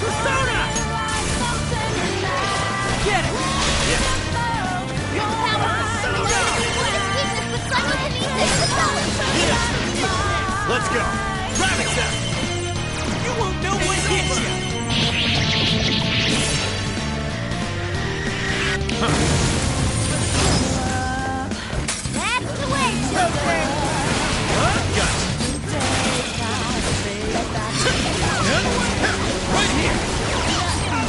Persona! Get it! Let's go. Grab it, Jack. You won't know what hit you! That's the way, Joker. Right here.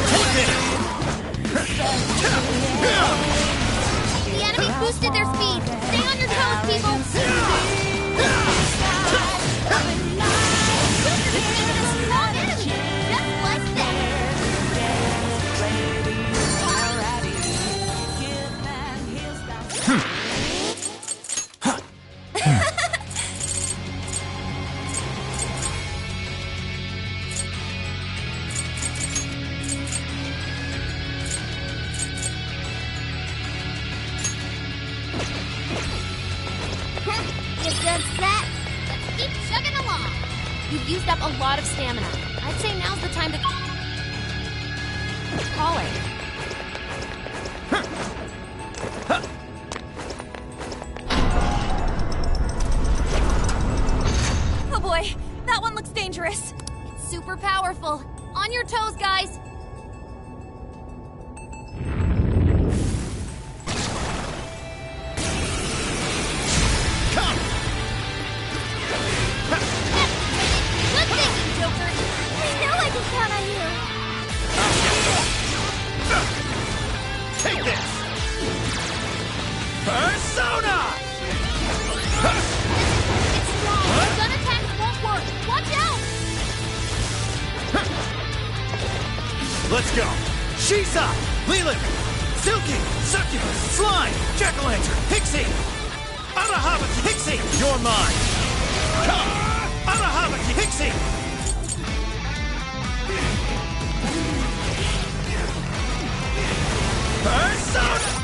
Take it. The enemy boosted their speed. Stay on your toes, people. Joker defeated a strong enemy, just like that. You good set? Let's keep chugging along. You've used up a lot of stamina. I'd say now's the time to call it. Oh boy, that one looks dangerous. It's super powerful. On your toes, guys. Good thinking, Joker. I know Persona! It's strong. Gun attacks won't work. Watch out! Let's go! Shisa! Leland! Silky! Succubus! Slime! Jack-o'-lantern! Pixie! Arahabaki! Pixie! You're mine! Come! Arahabaki! Pixie! Persona!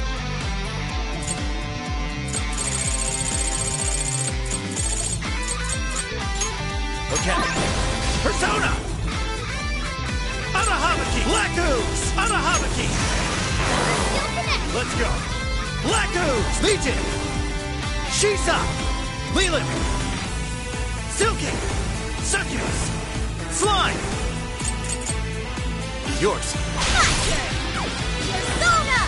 Okay. Persona! Arahabaki! Black Ooze! Arahabaki! Let's go! Black Ooze! Legion! Shisa! Leland! Silky! Succubus! Slime! Yours! Persona!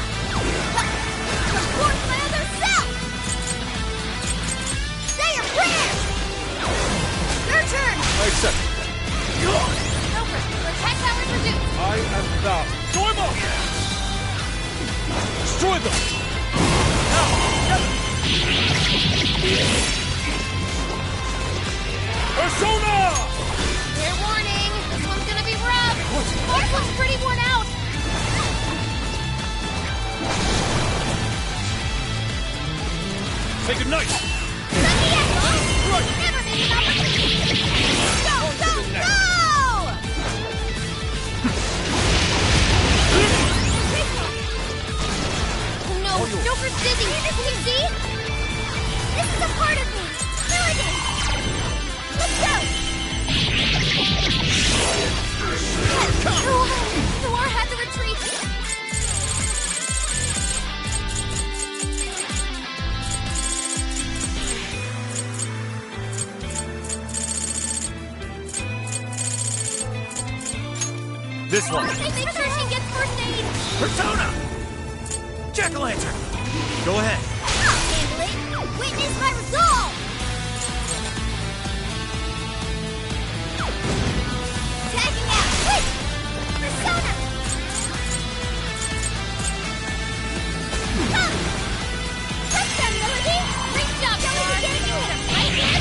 Support my other self! Say your prayers! Your turn! I accept. Over. Your attack powers reduced. I am thou. Storm up! Destroy them! Now, together! Persona! Fair warning. This one's gonna be rough. This one's pretty worn out. Say goodnight! Right. Never miss an opportunity. Go, go, go! Oh no, Joker's dizzy. Can you see? This is a part of me. Milligan! Let's go! Noir had to retreat. This one! Make sure she gets first aid. Persona! Jack-o'-lantern! Go ahead. I'll handle it. Witness my resolve. Tagging out. Quick! Persona! Come! Touchdown, Melody! Great job, Melody! You hit him right in the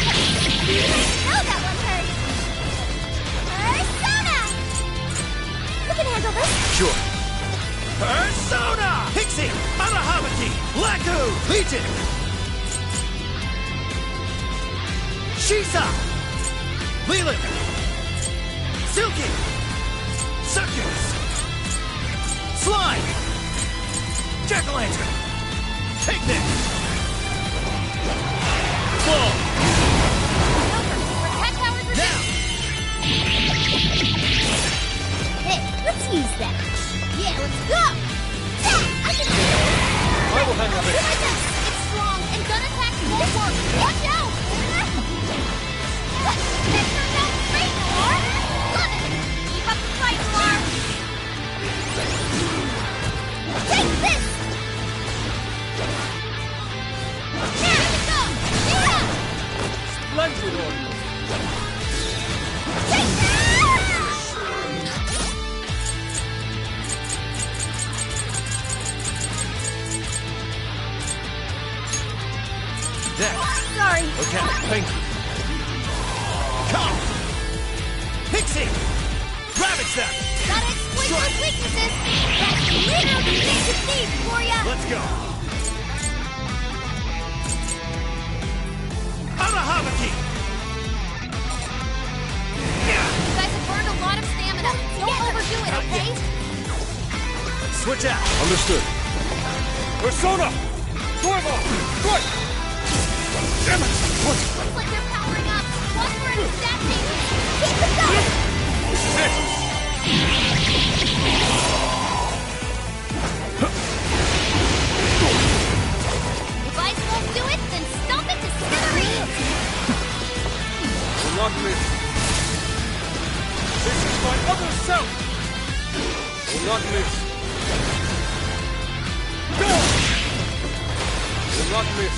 face. Know that one hurt. Persona! You can handle this. Sure. Persona! Pixie! Arahabaki! Black Ooze! Legion! Shisa! Leland! Silky! Succubus! Slime! Jack-o'-lantern! Take this! Fall! Attack powers reduced. Now! Hey, let's use that. Yeah, let's go! Yeah, I can do it! I will handle this. It's strong, and gun attacks won't work. Watch out! That turned out great, Noir! Love it! Keep up the fight, Noir! Take this! Here we go! Yeah! Splendid order. Take that! There. Sorry. Okay, thank you. Come! Pixie! Ravage them! Gotta exploit those weaknesses! That's the little detective thief for ya! Let's go! Arahabaki! You guys have burned a lot of stamina. Don't overdo it, okay? Switch out! Understood. Persona! Stormo! Strike! Damn it! What? Looks like they're powering up. Watch for any stat changes. Keep it going! If ice won't do it, then stomp it to smithereens! Will not miss. This is my other self! Will not miss. Go! Will not miss.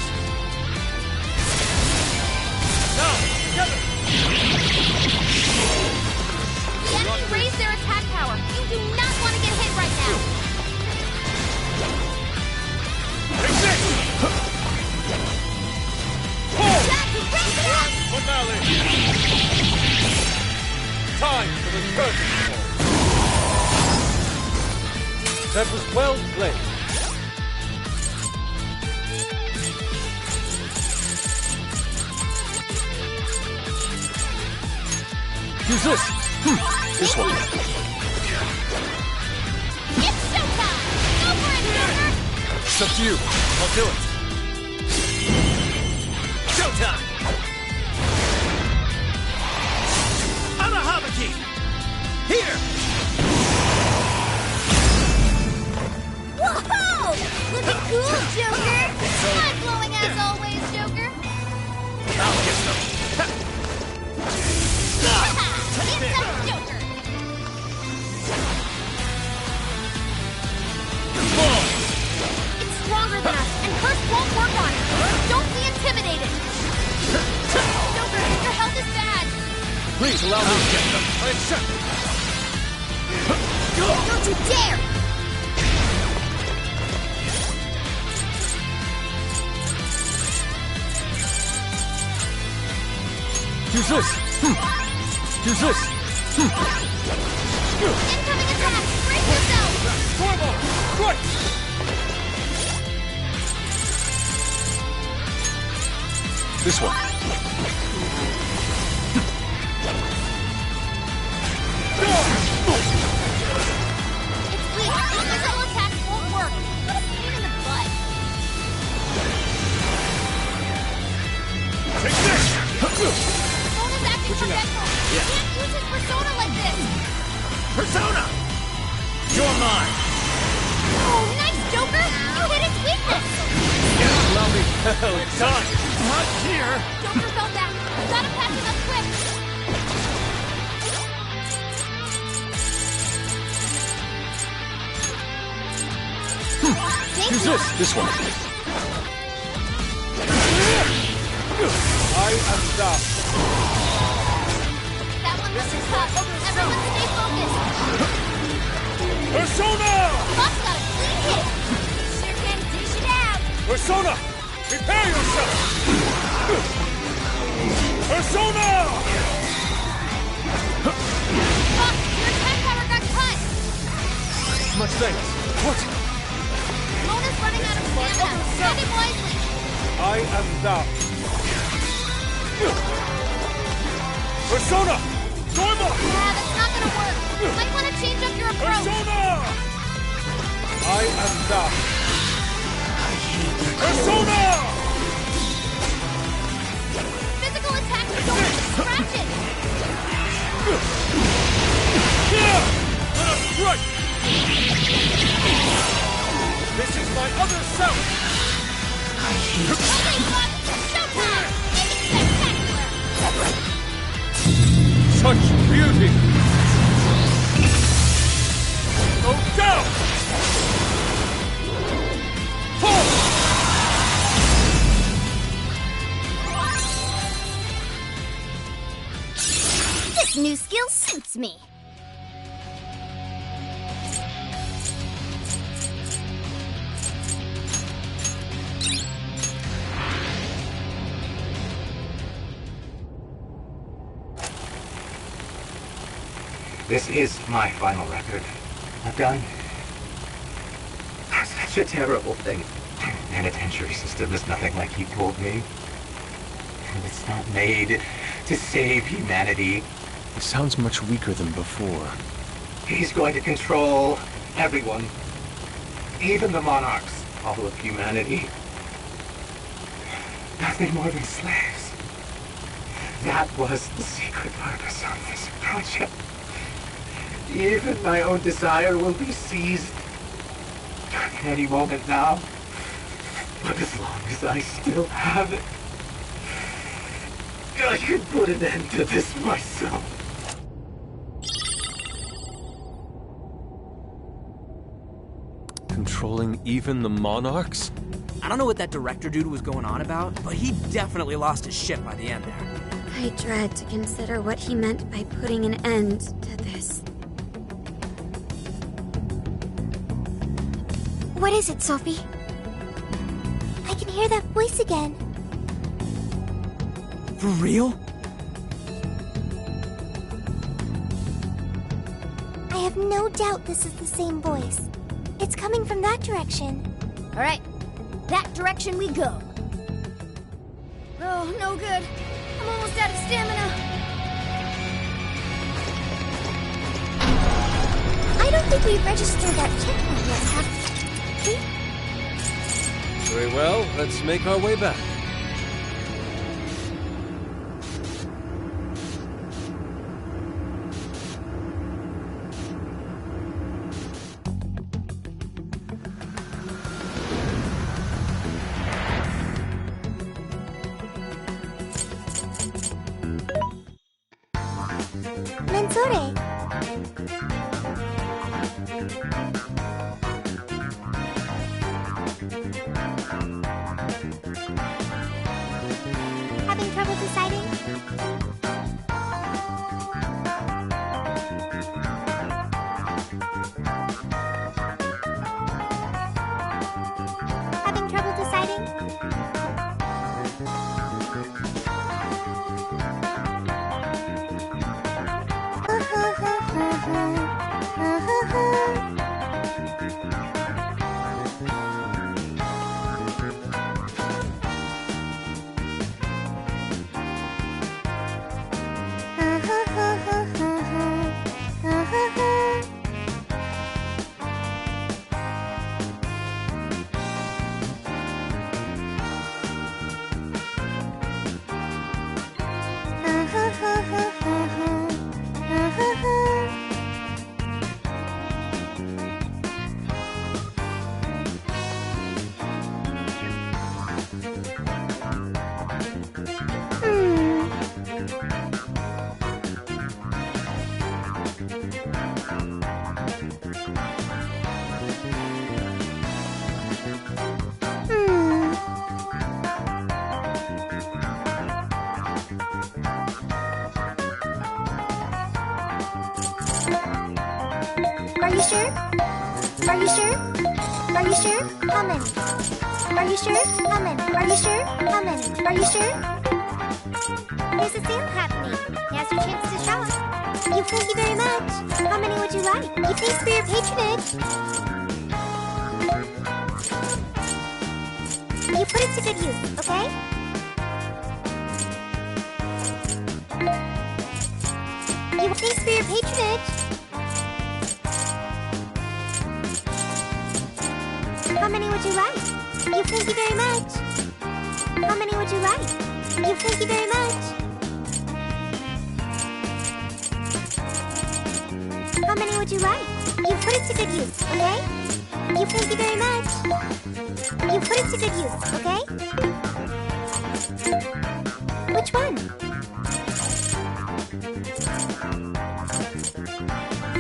Now, together! The enemy raised their attack power. You do not want to get hit right now. Take this! That was well played. Use this! This one. It's showtime! Go for it, Joker! It's up to you. I'll do it. Showtime! Anahabaki! Here! Whoa! Looking cool, Joker! Mind-blowing as always, Joker! I'll get them. It's up, Joker! It's stronger than us, and Curse won't work on it! Don't be intimidated! Joker, your health is bad! Please allow me to get them. I accept it. Don't you dare! Use this! Use this! Incoming attack! Brace yourself! Stormball! Right! This one. It's weak. Physical attacks won't work. What a pain in the butt. Take this! Persona's acting forgetful. You can't use his persona like this. Persona! You're mine! Oh, nice, Joker! You hit its weakness! Allow me. Done! Not here! Joker fell back. You gotta patch him up quick. Thank Use you. this one. I am down. That one was tough. Everyone stay focused. Persona! Buck's got a clean hit. Sure can dish it out. Persona! Prepare yourself! Persona! Buck, your attack power got cut. Much thanks. What? Mona's running out of stamina. Tread it wisely. I am down. Persona! Stormball! Yeah, that's not gonna work. You might want to change up your approach. Persona! I am down. Persona! Physical attacks don't distract it. Let us strike! This is my other self! Okay, Buck. Showtime. Make it spectacular. Such beauty! Go down! Fall! This new skill suits me. This is my final record. I've done such a terrible thing. The penitentiary system is nothing like he told me. And it's not made to save humanity. He sounds much weaker than before. He's going to control everyone. Even the monarchs. All of humanity. Nothing more than slaves. That was the secret purpose of this project. Even my own desire will be seized at any moment now. But as long as I still have it, I can put an end to this myself. Controlling even the monarchs? I don't know what that director dude was going on about, but he definitely lost his shit by the end there. I dread to consider what he meant by putting an end to this. What is it, Sophie? I can hear that voice again. For real? have no doubt this is the same voice. It's coming from that direction. Alright, that direction we go. Oh, no good. I'm almost out of stamina. I don't think we've registered that checkpoint yet, have we? Very well, let's make our way back. Mensore. Having trouble deciding? Having trouble deciding? Are you sure? Are you sure? Are you sure? Come in. Are you sure? Come in. Are you sure? Come in. Are you sure? There's a sale happening. Now's your chance to shop. Thank you very much. How many would you like? Thanks for your patronage. You put it to good use, okay? Thanks for your patronage. How many would you like? Thank you very much. How many would you like? Thank you very much. How many would you like? Put it to good use, okay? Thank you very much. Put it to good use, okay? Which one?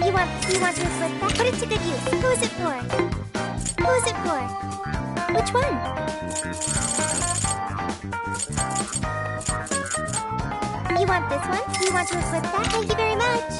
You want to flip that? Put it to good use. Who is it for? Who is it for? Which one? You want this one? You want to flip that? Thank you very much.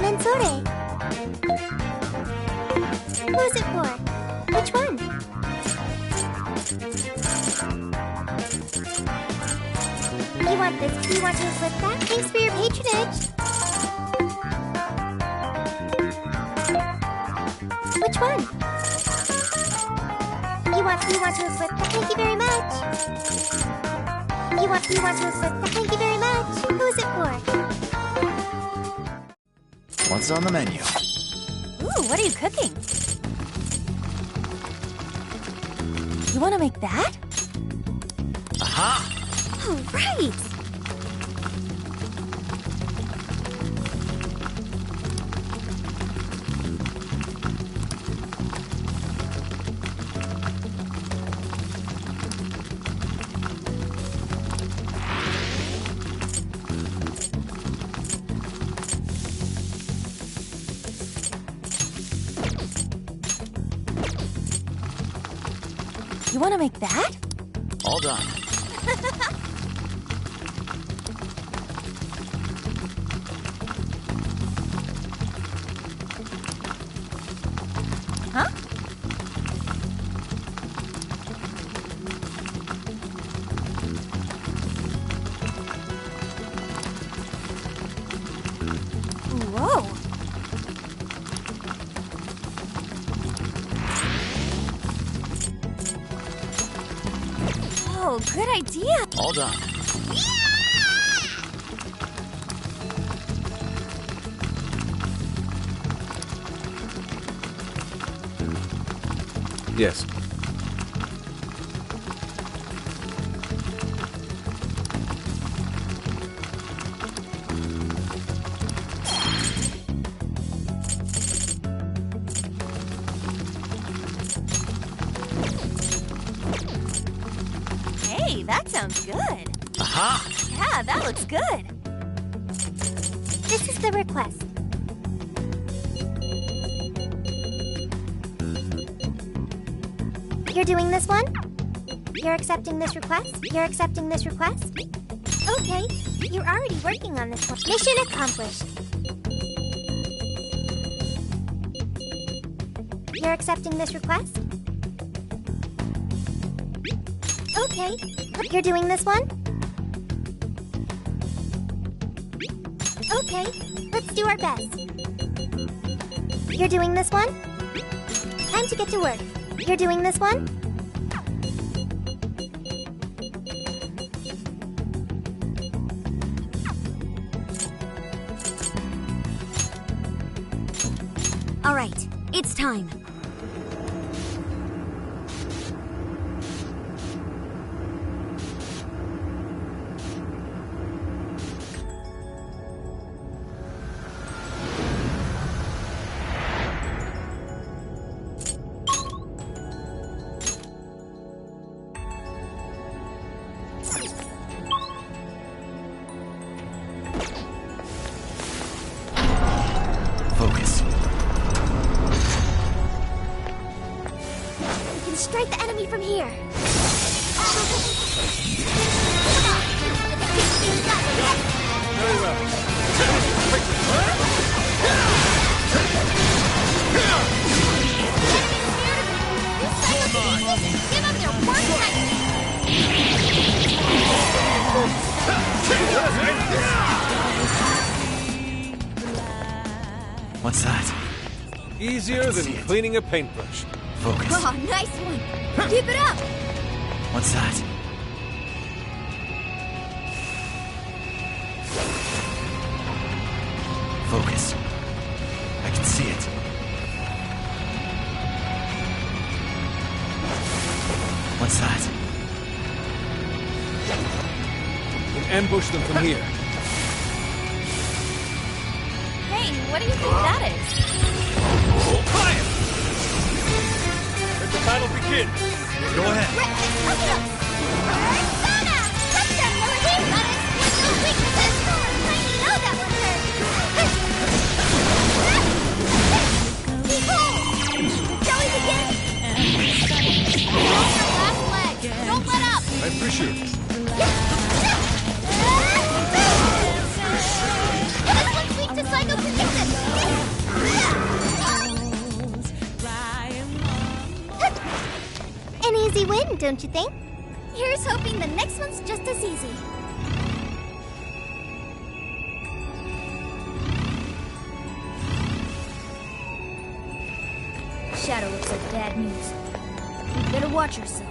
Mensore. Who's it for? Which one? You want this? Do you want to flip that? Thanks for your patronage. Which one? You want to flip that? Thank you very much. You want to flip that? Thank you very much. Who's it for? What's on the menu? Ooh, what are you cooking? You want to make that? Aha! All right! want to make that? All done. Huh? Whoa. Oh, good idea. All done. Yes. Hey, that sounds good. Aha! Yeah, that looks good. This is the request. You're doing this one? You're accepting this request? You're accepting this request? Okay, you're already working on this one. Mission accomplished. You're accepting this request? Okay, you're doing this one? Okay, let's do our best. You're doing this one? Time to get to work. You're doing this one? All right, it's time. Focus. We can strike the enemy from here. Very well. Give up their worst What's that? Easier than cleaning a paintbrush. Focus. Oh, nice one. Keep it up. What's that? Focus. I can see it. What's that? We can ambush them from here. Hey, what do you think that is? Fire! Let the battle begin. Go ahead. Persona! Touch them, Melody! Let us use those weaknesses! I know that will hurt! Shall we begin? Hold your last leg! Don't let up! I appreciate it. This one's weak to psychokinesis! An easy win, don't you think? Here's hoping the next one's just as easy. Shadow looks like bad news. We better watch ourselves.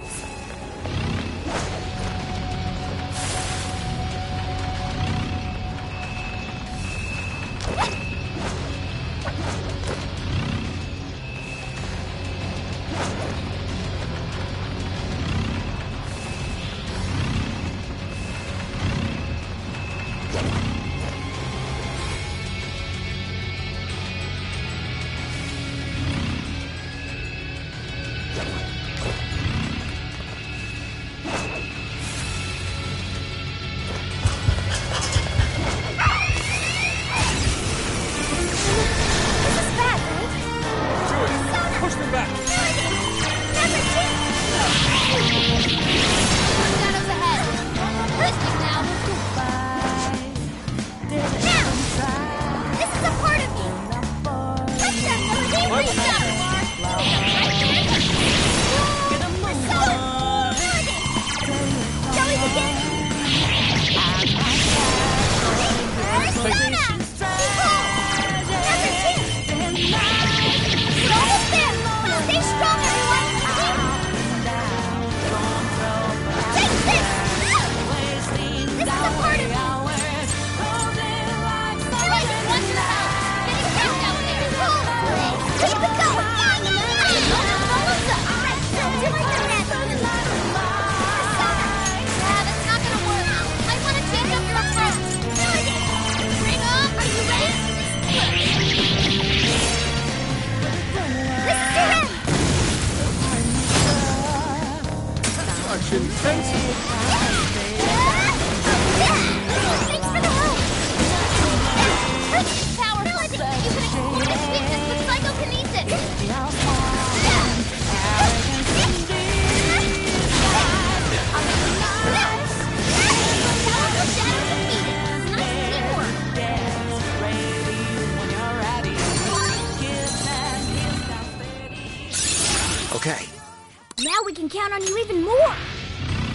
can count on you even more.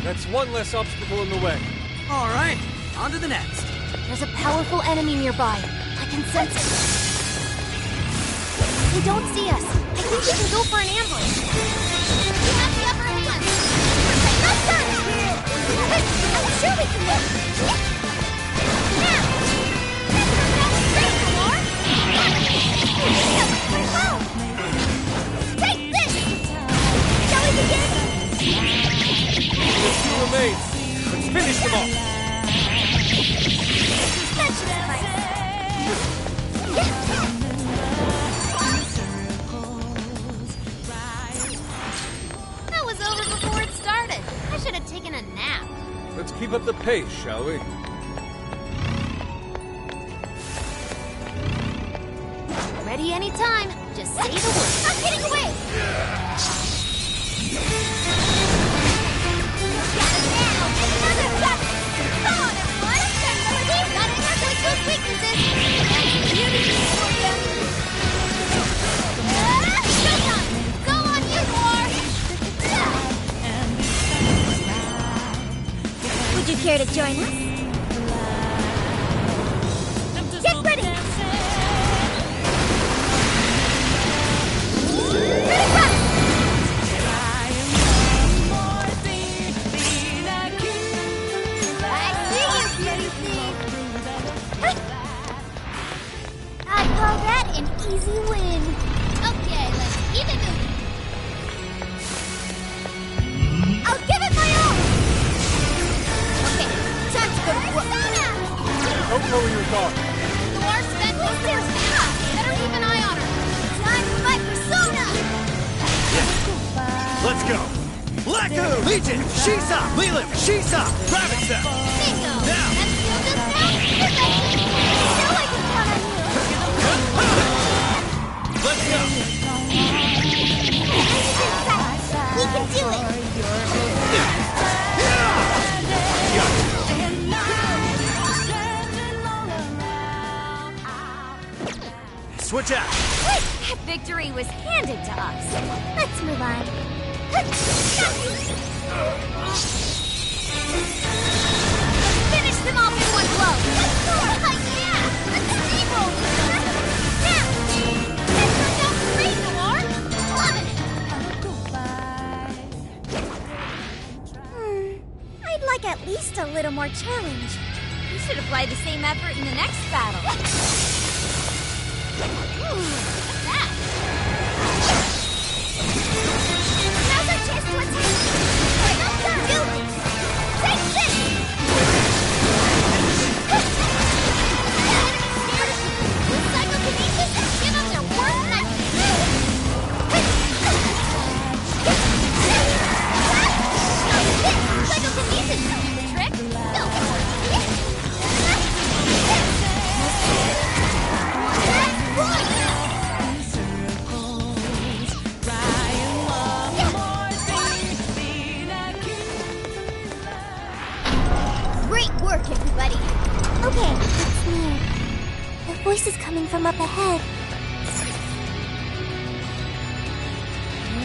That's one less obstacle in the way. All right, on to the next. There's a powerful enemy nearby. I can sense it. They don't see us. I think we can go for an ambush. We have the upper hand. Let's go! I'm sure we can win. Now! Take this! Shall we begin? There's 2 remains. Let's finish them off. That should suffice. That was over before it started. I should have taken a nap. Let's keep up the pace, shall we? Ready anytime. Just say the word. I'm getting away! Got it now! Another cut! Come on, everyone! Gotta exploit those weaknesses! That's beauty for you! Showtime! Go on, you war! Would you care to join us? Get ready! I call that an easy win. Okay, let's keep it moving. I'll give it my all. Okay, time to go to work. Don't lower your guard. You are spent with Persona. Better keep an eye on her. Time for my Persona. Let's go! Laku! Legion! Shisa! Lelim! Shisa! Rabbit Step! Bingo. Now! That's still just now. Perfection. Still I can count on you. Let's go! We can do it! Switch out! That victory was handed to us. Let's move on. Finish them off in one blow. Yeah! Let's steamroll them. Now! That turned out great, Noir. Loving it. I'd like at least a little more challenge. You should apply the same effort in the next battle. Now's our chance to attack! Do this! Take this! Psychokinesis and give them their worst nightmare. Psychokinesis trick? Don't get worse. Great work, everybody. Okay, it's near. The voice is coming from up ahead.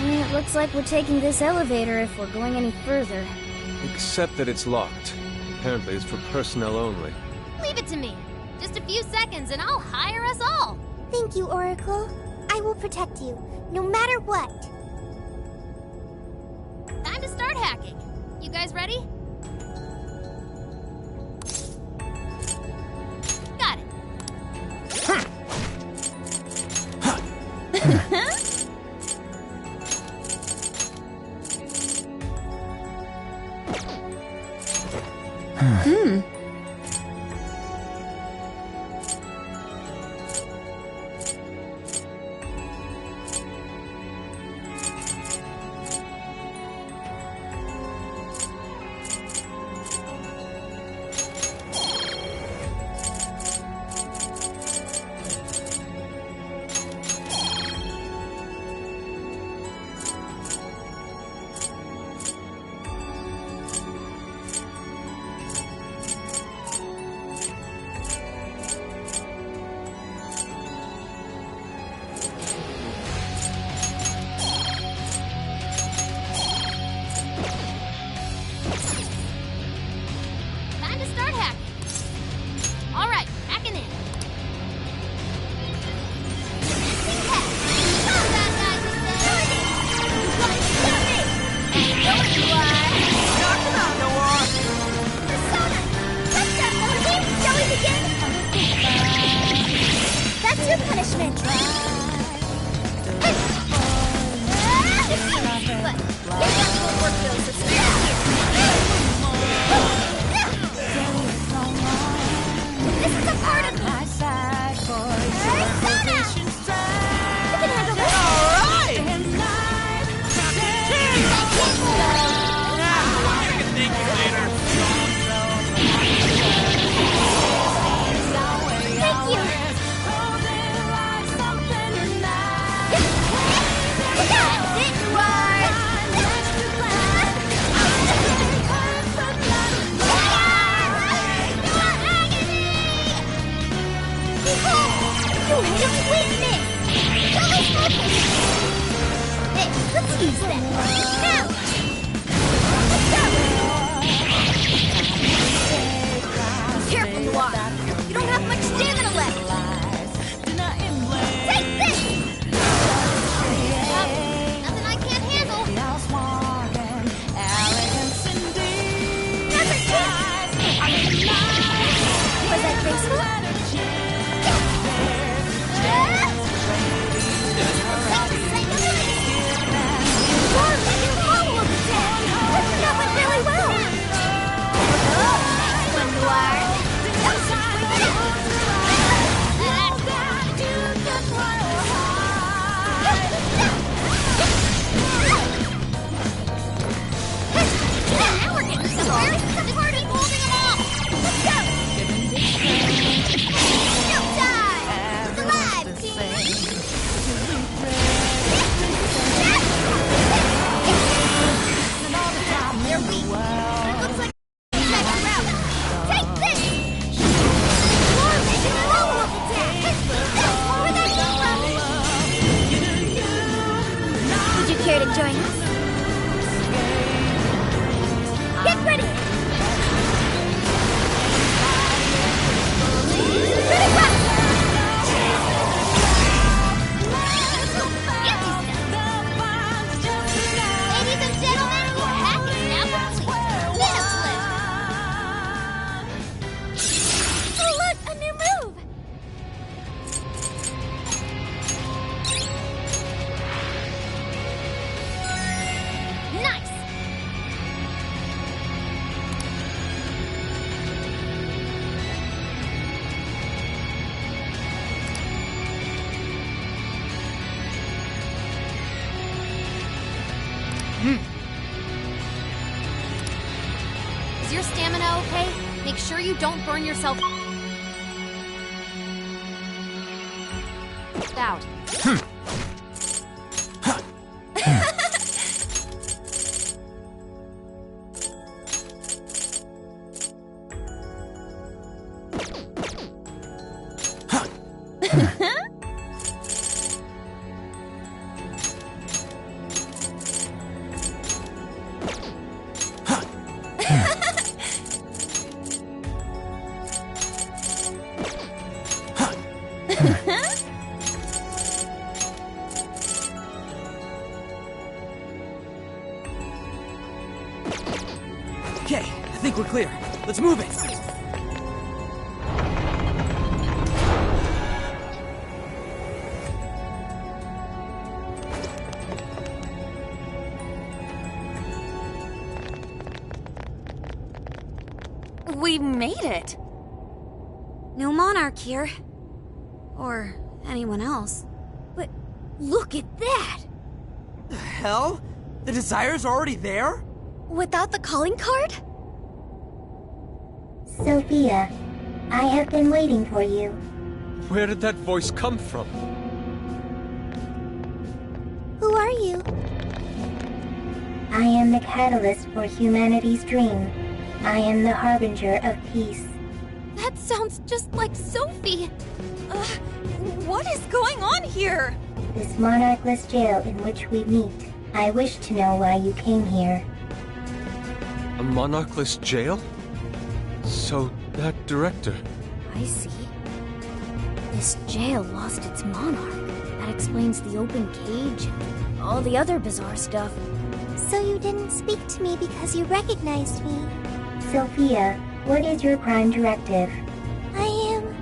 It looks like we're taking this elevator if we're going any further. Except that it's locked. Apparently it's for personnel only. Leave it to me. Just a few seconds and I'll hire us all. Thank you, Oracle. I will protect you, no matter what. Time to start hacking. You guys ready? Got it. Don't witness! Double focus! Hey, let's use that. Now! Let's go! Careful, Noir. You don't have much stamina left. Take this! Nothing I can't handle. Another chance! Was that graceful? That went really well! Next one, Noir. Now we're getting somewhere. They've already holding them off. Let's go! No time! It's alive, team! They're weak, but it looks like next round. Take this! More making a follow-up attack! That's where they came from! Would you care to join us? Get ready! Ready, rock! Ladies and gentlemen, your hack is now complete. Nina flip! Oh look, a new move! Nice! Is your stamina okay? Make sure you don't burn yourself out. Okay, I think we're clear. Let's move it! We made it! No monarch here. Or anyone else. But look at that! The hell? The Desire's already there? Without the calling card? Sophia, I have been waiting for you. Where did that voice come from? Who are you? I am the catalyst for humanity's dream. I am the harbinger of peace. That sounds just like Sophie! What is going on here? This monarchless jail in which we meet. I wish to know why you came here. A monarchless jail? So, that director... I see. This jail lost its monarch. That explains the open cage and all the other bizarre stuff. So you didn't speak to me because you recognized me. Sophia, what is your prime directive? I am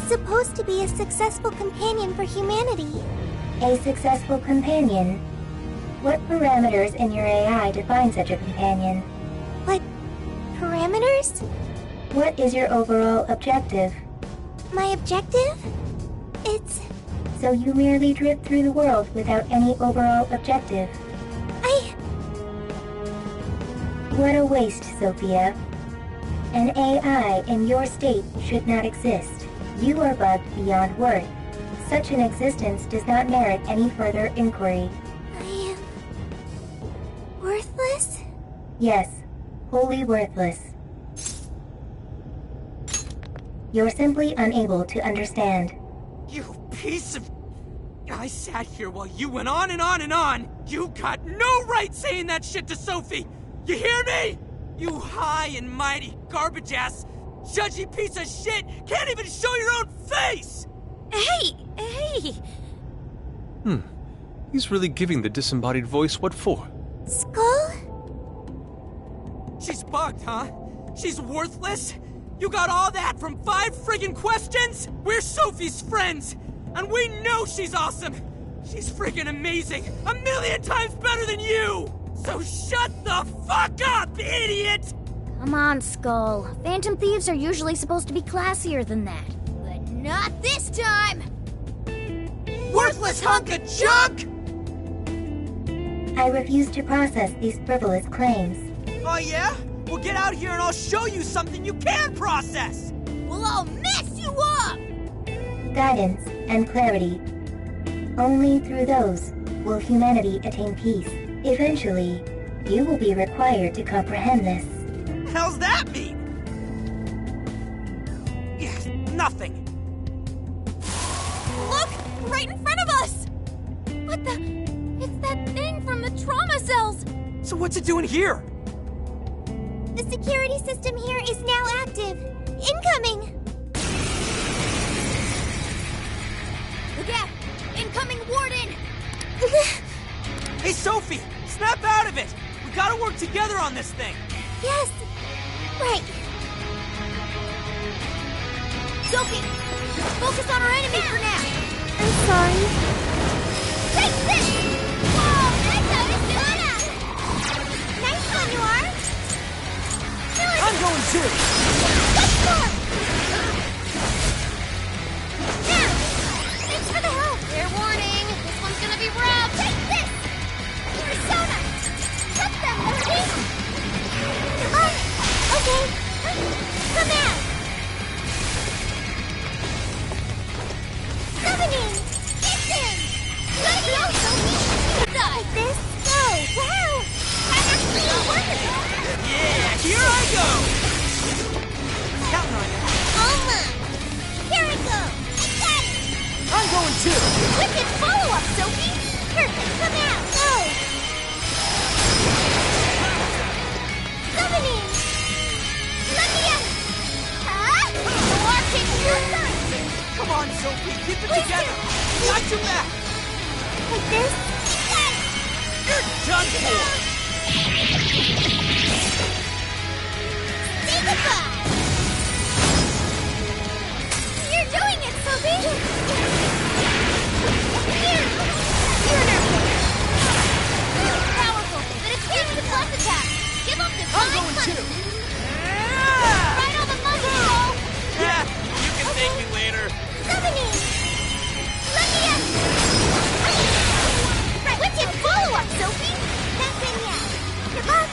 supposed to be a successful companion for humanity. A successful companion? What parameters in your AI define such a companion? What parameters? What is your overall objective? My objective? It's... So you merely drift through the world without any overall objective. What a waste, Sophia. An AI in your state should not exist. You are bugged beyond worth. Such an existence does not merit any further inquiry. I am... worthless? Yes, wholly worthless. You're simply unable to understand. You piece of... I sat here while you went on and on and on. You got no right saying that shit to Sophie. You hear me? You high and mighty garbage ass, judgy piece of shit can't even show your own face! Hey! He's really giving the disembodied voice what for? Skull? She's bugged, huh? She's worthless? You got all that from 5 friggin' questions? We're Sophie's friends, and we know she's awesome! She's friggin' amazing! 1,000,000 times better than you! So shut the fuck up, idiot! Come on, Skull. Phantom thieves are usually supposed to be classier than that. But not this time! Worthless hunk of junk! I refuse to process these frivolous claims. Oh yeah? Well, get out here and I'll show you something you can process! Well, I'll mess you up! Guidance and clarity. Only through those will humanity attain peace. Eventually, you will be required to comprehend this. How's that mean? Yes, nothing. Look! Right in front of us! What the... It's that thing from the trauma cells! So what's it doing here? The security system here is now active. Incoming! Look out! Incoming warden! Hey, Sophie! Snap out of it! We gotta work together on this thing! Yes! Right. Sophie! Focus on our enemy for now! I'm sorry. Take this! Whoa! That's how it's done! Nice one, you are! I'm going too! Let's go! Now! Thanks for the help! Fair warning, this one's gonna be rough. Take this! Persona! Cut them, Lordy! Okay. Come out! Summoning! Listen! Let's go, Sophie! Like this? Go! Wow! That actually worked! Yeah, here I go! Counting on you. Almost! Here I go! I got it! I'm going too! Wicked follow-up, Sophie! Perfect, come out! Go! Summoning! Let me out! Huh? You are capable! Come on, Sophie, keep it together! Got your back! Like this? Got it! You're done for! Say goodbye! You're doing it, Sophie! Here! You're Powerful, but it's weak to plus attack. Give up this I'm going too! Right on the muscle, Skull! Yeah, you can thank me later. Summoning! Let me out! Wicked follow-up, Sophie! That's in ya! You're up!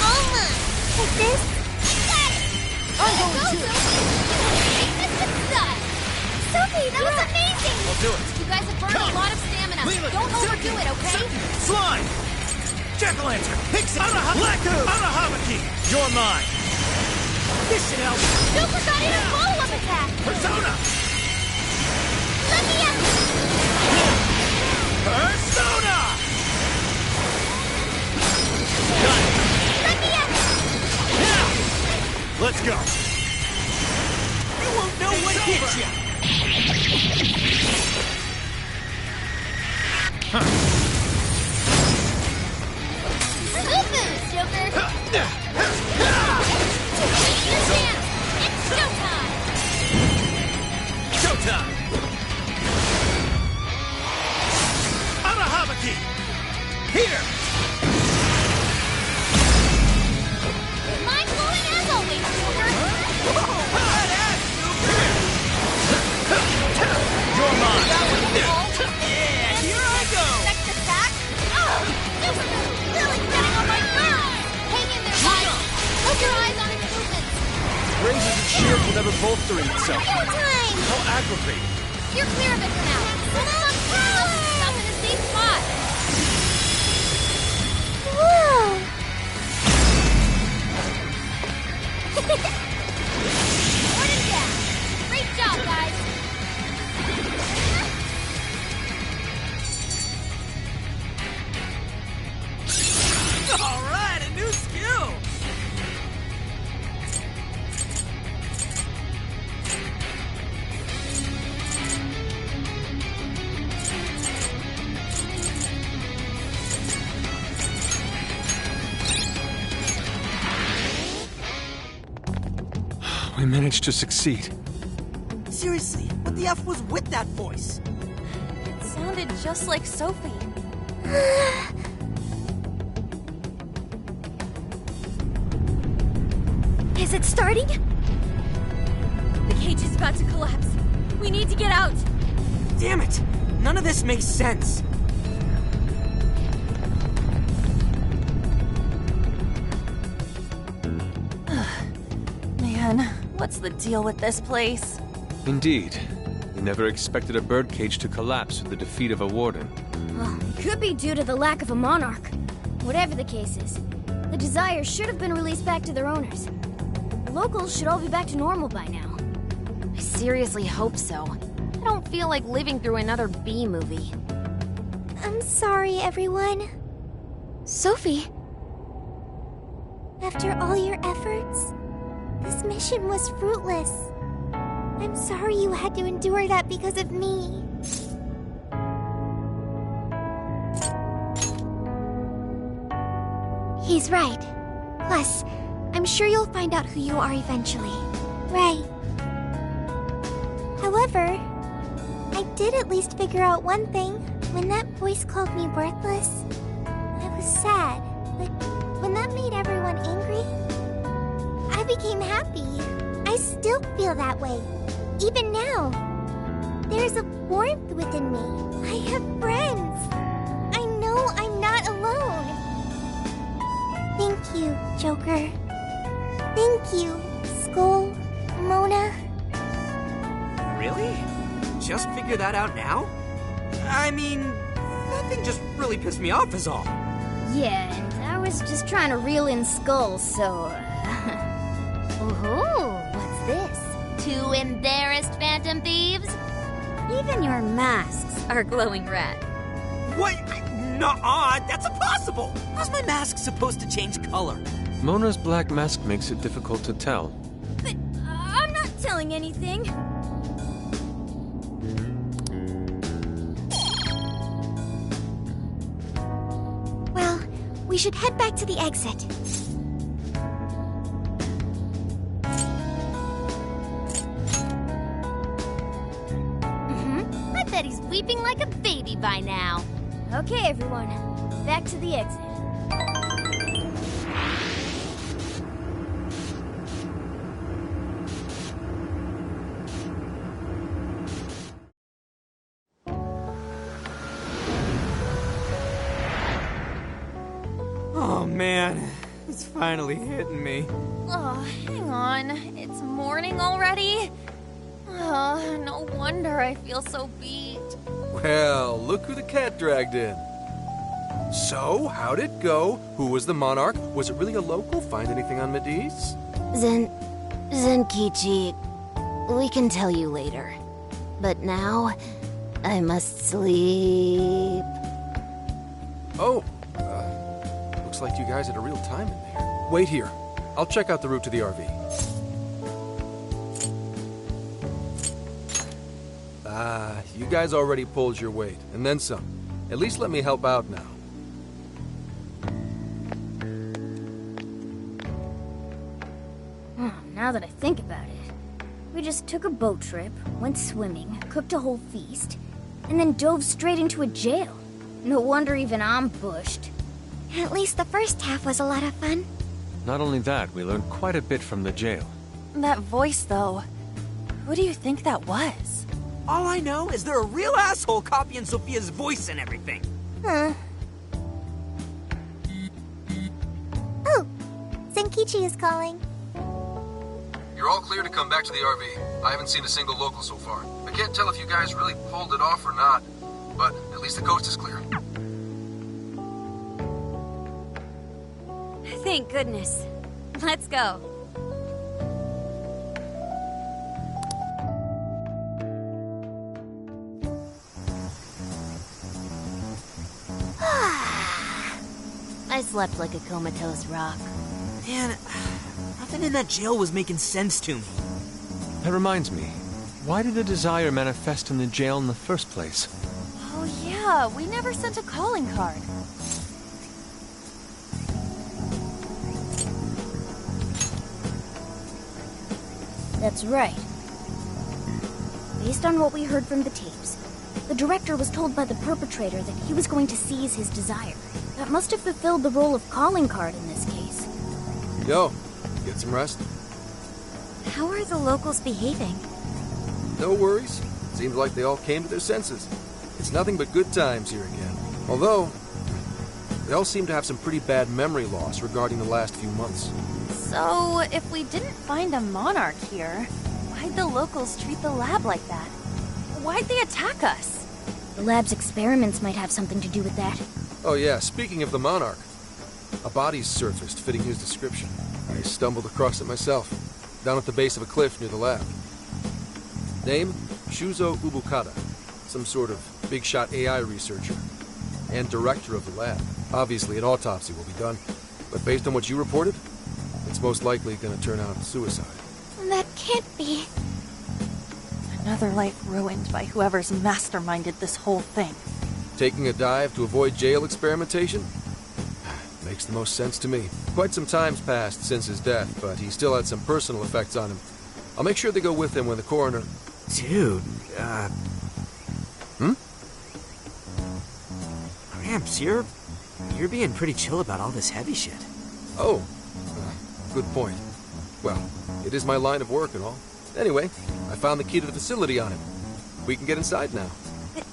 Almost! Like this? Got it! I'm going too! Take this with style! Sophie, that was amazing! I'll do it. You guys have burned a lot of stamina. Don't overdo it, okay? Slime! Jack-o'-lantern! Pixie! Anahamaki! You're mine! This should help! Super got in a follow-up attack! Persona! Let me out! Persona! Got it! Let me out! Now! Let's go! You won't know what hit you! Good news, Joker! Take your chance! It's showtime! Showtime! Anahamaki! Here! Mind-blowing as always, Joker! You're mine! Yeah, here I go! Next attack! Oh! Super! Really getting on my nerves! Hang in there, guys! Keep your eyes on improvements! Razors and shields are never bolstering itself. Time! How aggravating. You're clear of it for now. Focus on power! Stop in a safe spot! Whoa! Warden down! Great job, guys! managed to succeed. Seriously, what the F was with that voice? It sounded just like Sophie. Is it starting? The cage is about to collapse. We need to get out. Damn it! None of this makes sense. Man, what's the deal with this place? Indeed. We never expected a birdcage to collapse with the defeat of a warden. Well, could be due to the lack of a monarch. Whatever the case is, the Desires should have been released back to their owners. The locals should all be back to normal by now. I seriously hope so. I don't feel like living through another B movie. I'm sorry, everyone. Sophie! After all your efforts, this mission was fruitless. I'm sorry you had to endure that because of me. He's right. Plus, I'm sure you'll find out who you are eventually. Right. However, I did at least figure out one thing. When that voice called me worthless, I was sad. But when that made everyone angry, I became happy. I still feel that way. Even now. There's a warmth within me. I have friends. I know I'm not alone. Thank you, Joker. Thank you, Skull, Mona. Really? Just figure that out now? I mean, that thing just really pissed me off is all. Yeah, and I was just trying to reel in skulls, so... Ooh, what's this? 2 embarrassed phantom thieves? Even your masks are glowing red. What? Nuh-uh, that's impossible! How's my mask supposed to change color? Mona's black mask makes it difficult to tell. But I'm not telling anything. Well, we should head back to the exit. I bet he's weeping like a baby by now. Okay, everyone. Back to the exit. Oh man, it's finally hitting me. Oh, hang on. It's morning already? Oh, no wonder I feel so beat. Well, look who the cat dragged in. So, how'd it go? Who was the monarch? Was it really a local? Find anything on Mediz? Zenkichi, we can tell you later. But now, I must sleep. Oh, looks like you guys had a real time in there. Wait here. I'll check out the route to the RV. You guys already pulled your weight, and then some. At least let me help out now. Now that I think about it, we just took a boat trip, went swimming, cooked a whole feast, and then dove straight into a jail. No wonder even I'm bushed. At least the first half was a lot of fun. Not only that, we learned quite a bit from the jail. That voice, though. Who do you think that was? All I know is they're a real asshole copying Sophia's voice and everything. Huh. Oh, Zenkichi is calling. You're all clear to come back to the RV. I haven't seen a single local so far. I can't tell if you guys really pulled it off or not, but at least the coast is clear. Thank goodness. Let's go. I slept like a comatose rock. Man, nothing in that jail was making sense to me. That reminds me, why did the desire manifest in the jail in the first place? Oh yeah, we never sent a calling card. That's right. Based on what we heard from the tapes, the director was told by the perpetrator that he was going to seize his desire. That must have fulfilled the role of calling card in this case. Yo, get some rest. How are the locals behaving? No worries. Seems like they all came to their senses. It's nothing but good times here again. Although, they all seem to have some pretty bad memory loss regarding the last few months. So, if we didn't find a monarch here, why'd the locals treat the lab like that? Why'd they attack us? The lab's experiments might have something to do with that. Oh yeah, speaking of the monarch, a body's surfaced fitting his description. I stumbled across it myself, down at the base of a cliff near the lab. Name? Shuzo Ubukata, some sort of big-shot AI researcher, and director of the lab. Obviously, an autopsy will be done, but based on what you reported, it's most likely going to turn out suicide. That can't be. Another life ruined by whoever's masterminded this whole thing. Taking a dive to avoid jail experimentation? Makes the most sense to me. Quite some time's passed since his death, but he still had some personal effects on him. I'll make sure they go with him when the coroner... Dude, Gramps, you're being pretty chill about all this heavy shit. Oh, good point. Well, it is my line of work and all. Anyway, I found the key to the facility on him. We can get inside now. But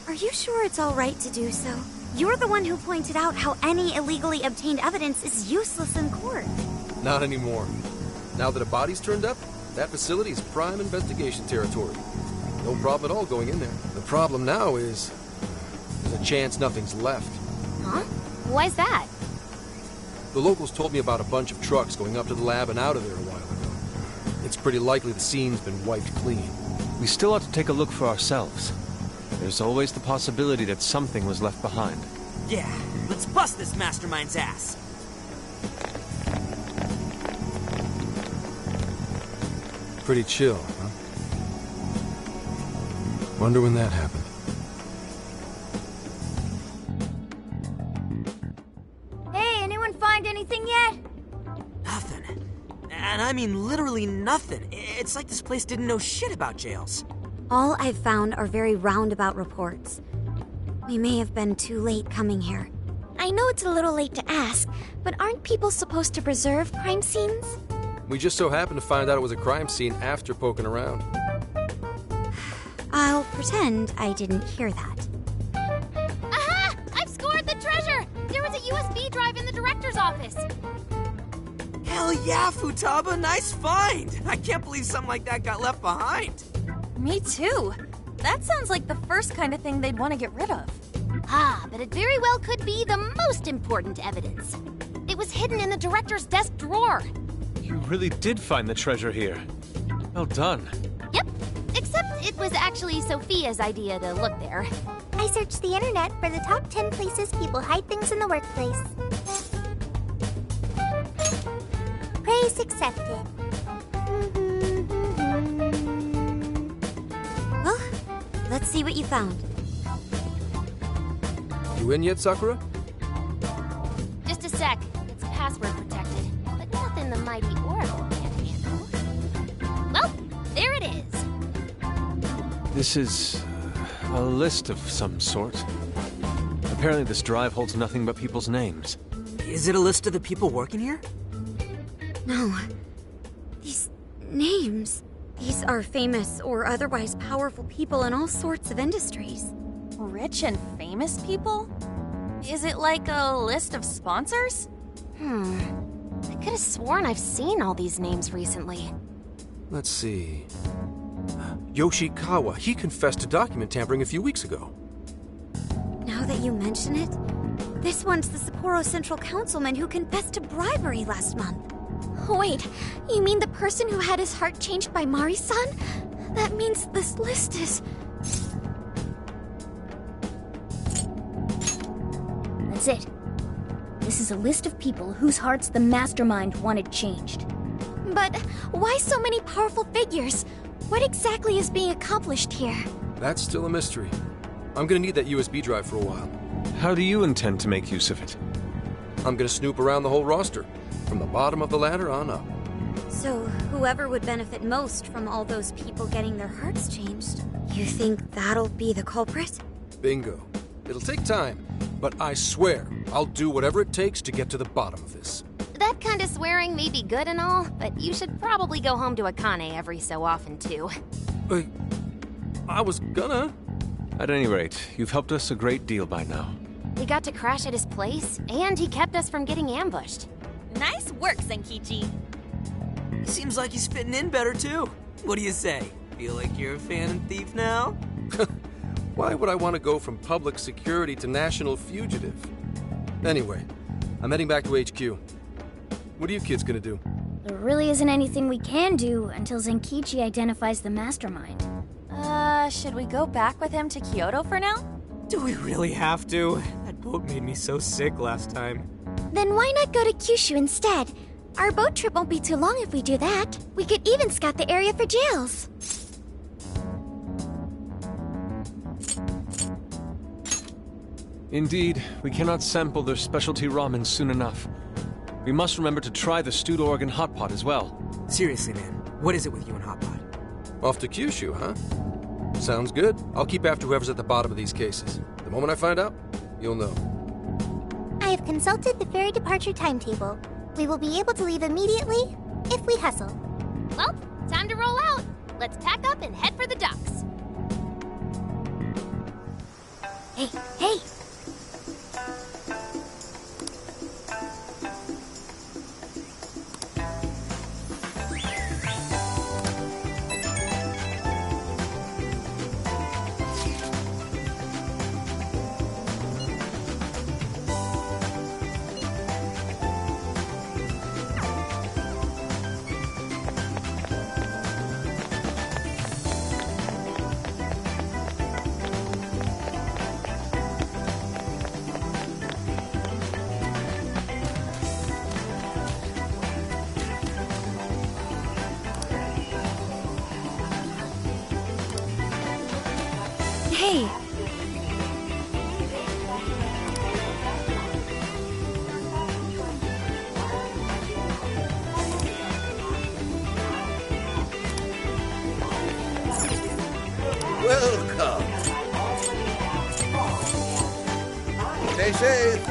are you sure it's all right to do so? You're the one who pointed out how any illegally obtained evidence is useless in court. Not anymore. Now that a body's turned up, that facility is prime investigation territory. No problem at all going in there. The problem now is... there's a chance nothing's left. Huh? Why's that? The locals told me about a bunch of trucks going up to the lab and out of there a while ago. It's pretty likely the scene's been wiped clean. We still ought to take a look for ourselves. There's always the possibility that something was left behind. Yeah, let's bust this mastermind's ass. Pretty chill, huh? Wonder when that happened. Hey, anyone find anything yet? Nothing. And I mean literally nothing. It's like this place didn't know shit about jails. All I've found are very roundabout reports. We may have been too late coming here. I know it's a little late to ask, but aren't people supposed to preserve crime scenes? We just so happened to find out it was a crime scene after poking around. I'll pretend I didn't hear that. Aha! I've scored the treasure! There was a USB drive in the director's office. Hell yeah, Futaba, nice find! I can't believe something like that got left behind. Me too. That sounds like the first kind of thing they'd want to get rid of. Ah, but it very well could be the most important evidence. It was hidden in the director's desk drawer. You really did find the treasure here. Well done. Yep, except it was actually Sophia's idea to look there. I searched the internet for the top 10 places people hide things in the workplace. Praise accepted. Well, let's see what you found. You in yet, Sakura? Just a sec. It's password protected, but nothing the mighty Oracle can't handle. Well, there it is. This is a list of some sort. Apparently this drive holds nothing but people's names. Is it a list of the people working here? No. These names. These are famous or otherwise powerful people in all sorts of industries. Rich and famous people? Is it like a list of sponsors? I could have sworn I've seen all these names recently. Let's see... Yoshikawa, he confessed to document tampering a few weeks ago. Now that you mention it, this one's the Sapporo Central Councilman who confessed to bribery last month. Wait, you mean the person who had his heart changed by Mari-san? That means this list is... That's it. This is a list of people whose hearts the mastermind wanted changed. But why so many powerful figures? What exactly is being accomplished here? That's still a mystery. I'm gonna need that USB drive for a while. How do you intend to make use of it? I'm gonna snoop around the whole roster, from the bottom of the ladder on up. So, whoever would benefit most from all those people getting their hearts changed, you think that'll be the culprit? Bingo. It'll take time, but I swear I'll do whatever it takes to get to the bottom of this. That kind of swearing may be good and all, but you should probably go home to Akane every so often, too. I was gonna. At any rate, you've helped us a great deal by now. We got to crash at his place, and he kept us from getting ambushed. Nice work, Senkichi. He seems like he's fitting in better, too. What do you say? Feel like you're a Phantom Thief now? Why would I want to go from public security to national fugitive? Anyway, I'm heading back to HQ. What are you kids gonna do? There really isn't anything we can do until Zenkichi identifies the mastermind. Should we go back with him to Kyoto for now? Do we really have to? That boat made me so sick last time. Then why not go to Kyushu instead? Our boat trip won't be too long if we do that. We could even scout the area for jails. Indeed, we cannot sample their specialty ramen soon enough. We must remember to try the stewed organ hot pot as well. Seriously, man, what is it with you and hot pot? Off to Kyushu, huh? Sounds good. I'll keep after whoever's at the bottom of these cases. The moment I find out, you'll know. I have consulted the ferry departure timetable. We will be able to leave immediately if we hustle. Well, time to roll out. Let's pack up and head for the docks. Hey, hey! Hey! Welcome. Stay safe.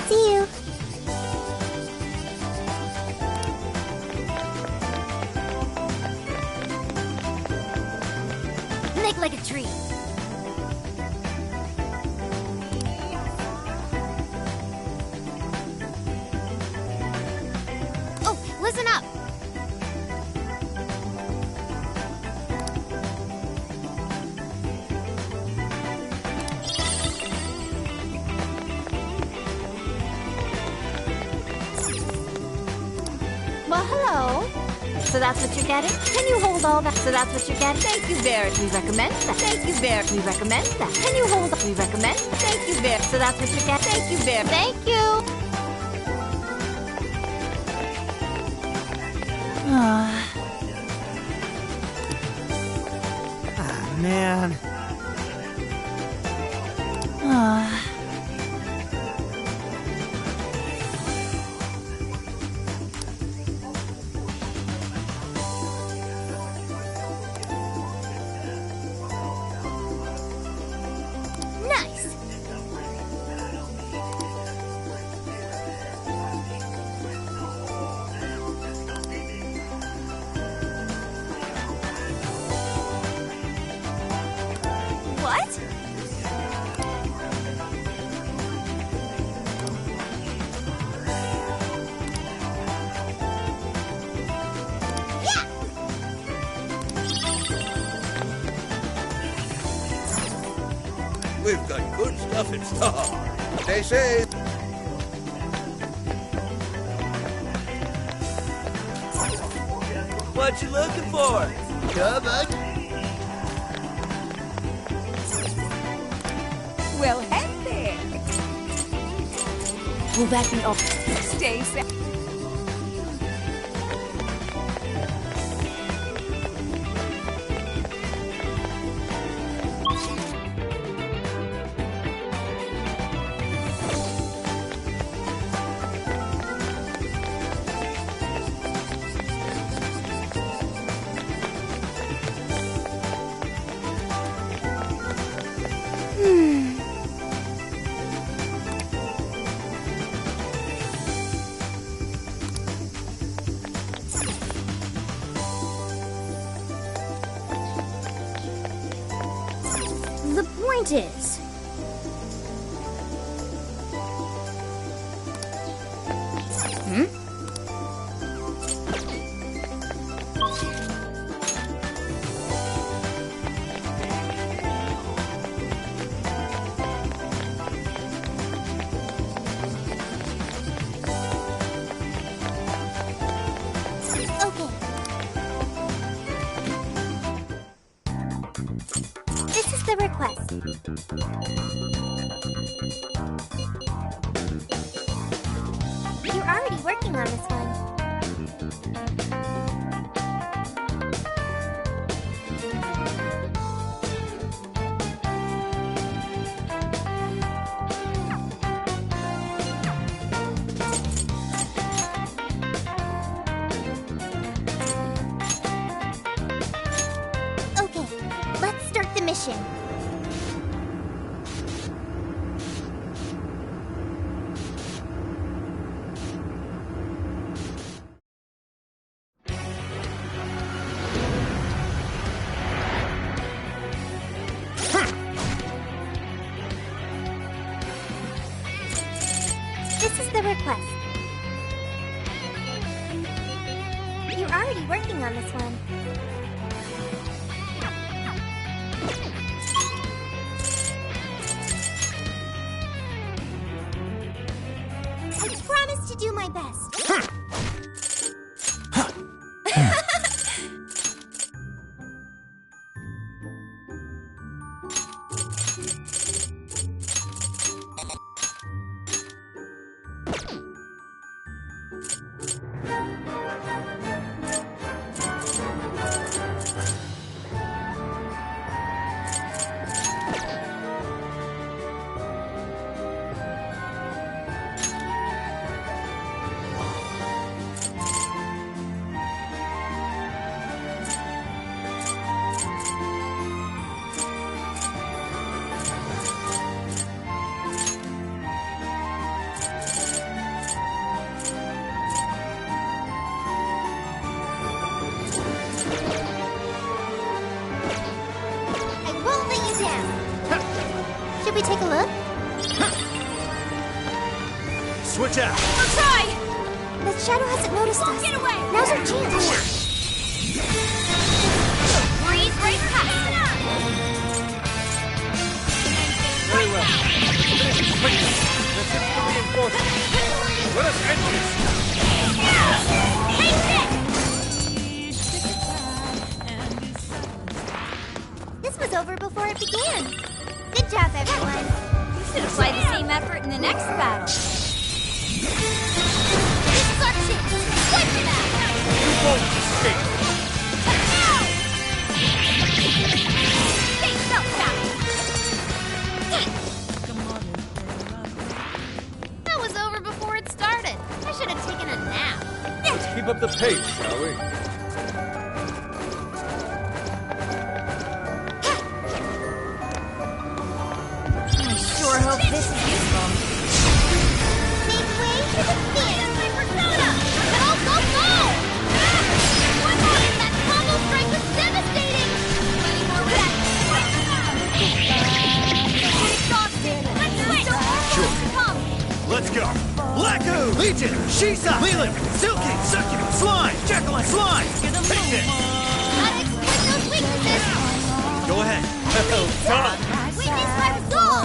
See you! Make like a tree. Oh, listen up. Well, hello. So that's what you're getting? Can you hold all that? So that's what you're getting? Thank you very. We recommend that. Thank you very. We recommend that. Can you hold? We recommend. Thank you very. So that's what you're getting? Thank you very. Thank you. Ah, man. Nice. What? We've got good stuff in store. Stay safe. What you looking for? Come on. Well, head there. Will that be all? Stay safe. The point is... Okay. This is the request. You're already working on this one. Okay, let's start the mission. This is the request. You're already working on this one. I promise to do my best. Should we take a look? Switch out. I'll try! The shadow hasn't noticed us. Get away! Now's our chance. Breeze right past it. Very well. Finish it quickly. Let's hit the reinforcements. Let us end this. This was over before it began. Good job, everyone. You should apply the same effort in the next battle. This is our chance. Wipe it out. You won't escape. Stay so fast. That was over before it started. I should have taken a nap. Let's keep up the pace, shall we? Sure hope this is useful. Make way for the fist. My persona! Go, go, go! One more and that combo strike was devastating! Any more with that? Exhausted! Let's switch! Sure. Come! Let's go. Blacko! Legion! Shisa! Leland! Silky! Succubus! Slime! Jekyll and Slime! Take this! Gotta exploit those weaknesses! Go ahead. Well done. Weakness by resolve!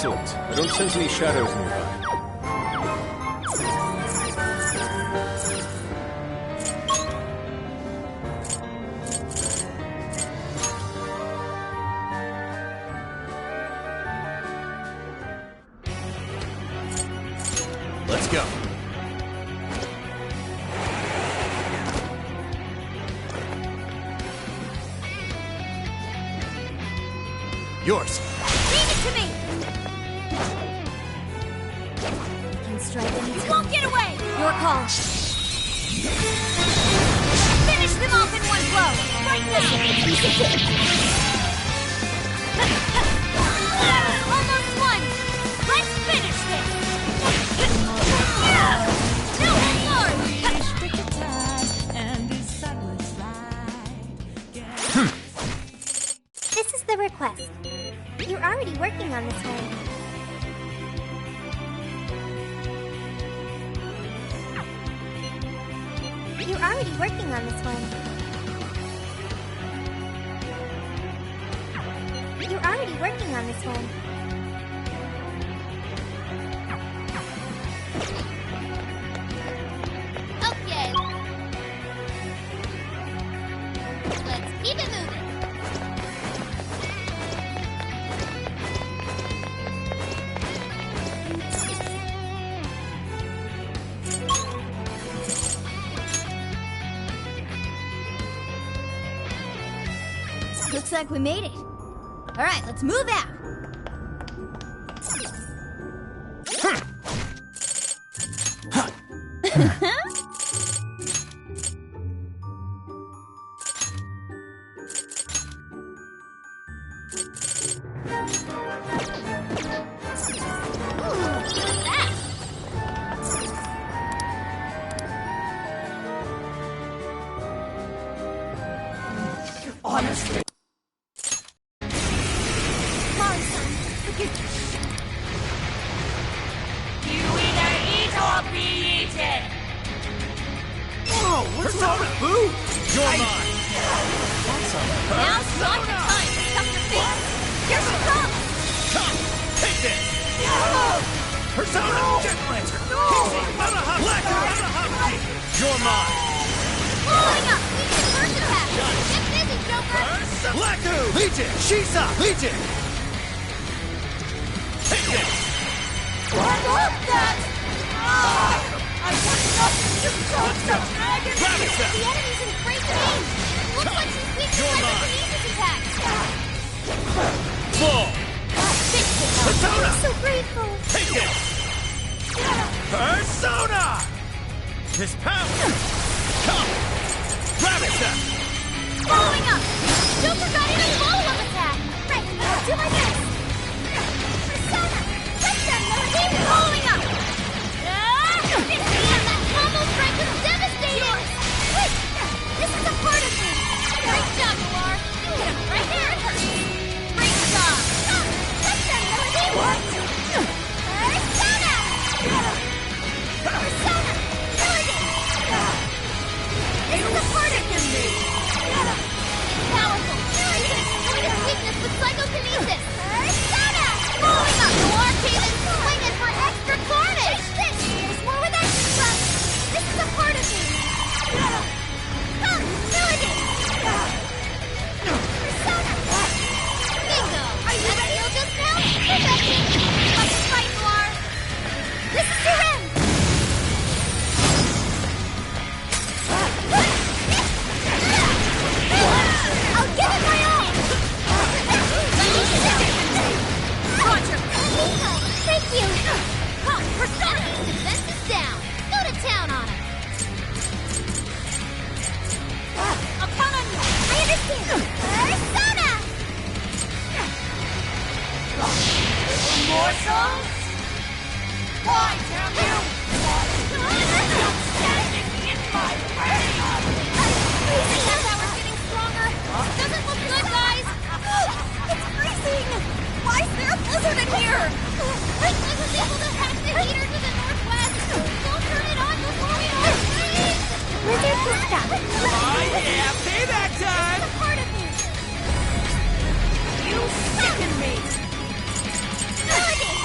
Excellent. I don't sense any shadows nearby. Let's go. Yours. Leave it to me! Can strike any time. You won't get away! Your call. Finish them off in one blow! Right now! Almost won! Let's finish this! No more! This is the request. You're already working on this one. You're already working on this one. You're already working on this one. Okay. Let's keep it moving. Looks like we made it. All right, let's move out. Honestly. You either eat or be eaten! Whoa, where's all the food? You're mine. Now's not the time to stuff your face. Here she comes! Come, take this. Persona, Jet Lancer. Black You're mine. Pulling up! Legion first attack! Get busy, Joker! Blacku! Legion! Shisa! Legion! Take this! What was that? I got nothing to talk to dragon! The enemy's in great range! Looks like she's weak to psychokinesis attacks! Full! Persona! I'm so grateful! Take it! Persona! His power! Come! Grab it, sir! Following up! Joker got in a follow-up attack! Right, I'll do my best! Persona! Let them know he's following up! Damn, that combo strike was devastating! Wait! This is a part of me! Great job, Noir! You hit him right there and hurt him! Great job! Let them know he wants! Persona! Persona! Milligan! This is a part of him! It's powerful! Milligan exploit his weakness with psychokinesis! Persona! Following up! Noir came in swinging for extra carnage! There's more with extra stuff! This is a part of me! Come! Milligan! Persona! Bingo! Are you ready just now? Perfect! Let's fight, Noir! This is your end! I'll give it my all! Roger! Thank you! Come, Persona! Defense is down! Go to town on him! I'll count on you! I understand! Persona! Morsels? Why, damn you? Stop standing in my way! The tower's getting stronger! Doesn't look good, guys! It's freezing! Why is there a blizzard in here? I was able to hack the heater to the northwest! Don't turn it on before we all freeze! Blizzard to stop. Oh yeah, payback time! It's a part of me! You sicken me! Milligan!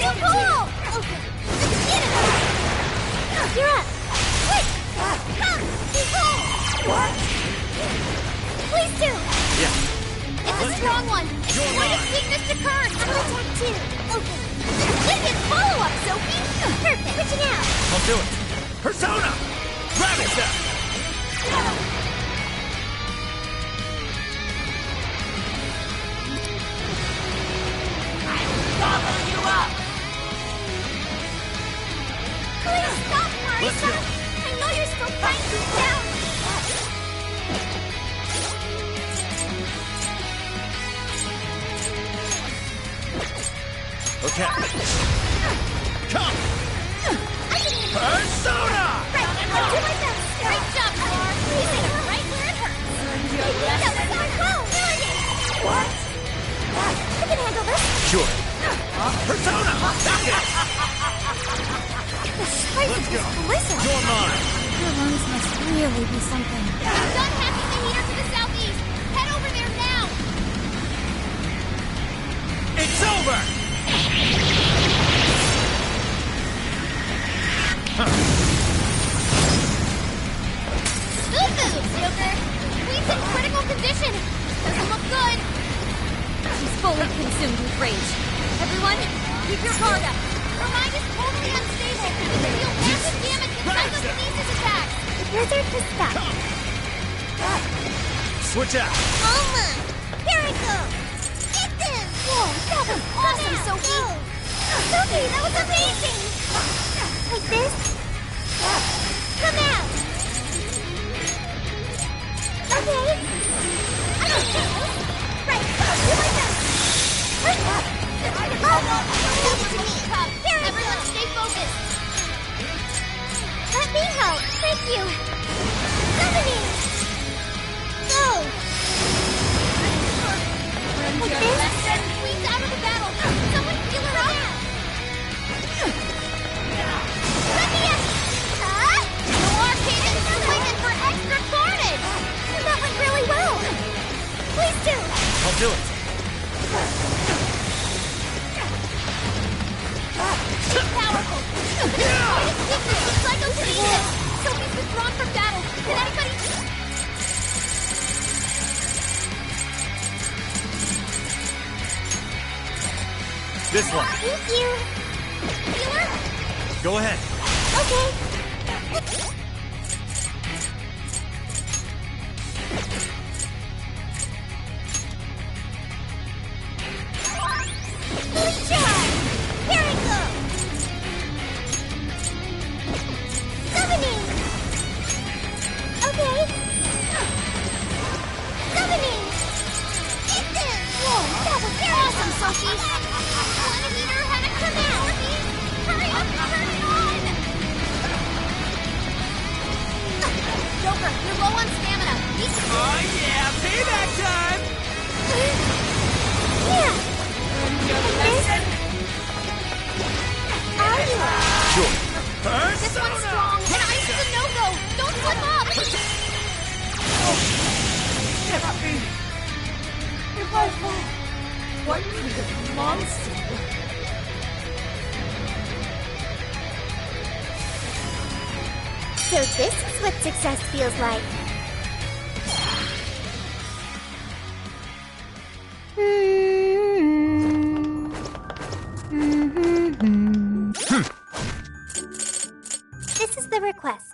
so cool! You're up. Quick! Come! Behold! What? Please do! Yeah. It's a strong one. It's point of weakness to curse. I'm gonna attack too. Okay. Lydia's follow-up, Sophie. Perfect. Switching out. I'll do it. Persona! Rabbit step! Gobble you up! Please stop, Marisa! Let's go. I know you're still trying to down. Okay. Come! Persona! Right, I'll do my best. Great job, Thor. He's in it right where it hurts. That was so cool. Brilliant. What? I can handle this. Sure. Persona! Back it! The spice Let's of go. this blizzard. You're mine. Your lungs must really be something. Done hacking the heater to the southeast. Head over there now. It's over! Good moves, Joker. Queen's in critical condition. Doesn't look good. She's fully consumed with rage. Everyone, keep your guard up. Her mind is totally unstable. It can deal massive damage with psychokinesis attacks. The blizzard has stopped. Switch out. Alma! Here I go! Get them! Whoa, that was awesome, Sophie. Sophie, that was amazing! Like this? Come out! Okay. I don't know. Right, I'll do my best. Leave it to me. Here I Everyone go. stay focused. Let me help. Thank you. Summoning. Go. Like this? Queen's out of the battle. Someone heal her up. Let me out. Noir came in swinging for extra carnage. That went really well. Please do. I'll do it. She's powerful. Greatest weakness is psychokinesis. Sophie's withdrawn from battle. Can anybody... This one. Thank you. Healer? Go ahead. Okay. Alicia! Here I go! Summoning! Okay. Summoning! Get them! Whoa, that was awesome, Sophie. One meter had to come out. Hurry up and turn it on. Joker, you're low on stamina. Oh yeah, payback time! Yeah! Are you? Sure. This one's strong, and ice is a no-go. Don't slip up. If I fall, what kind of monster? So this is what success feels like. This is the request.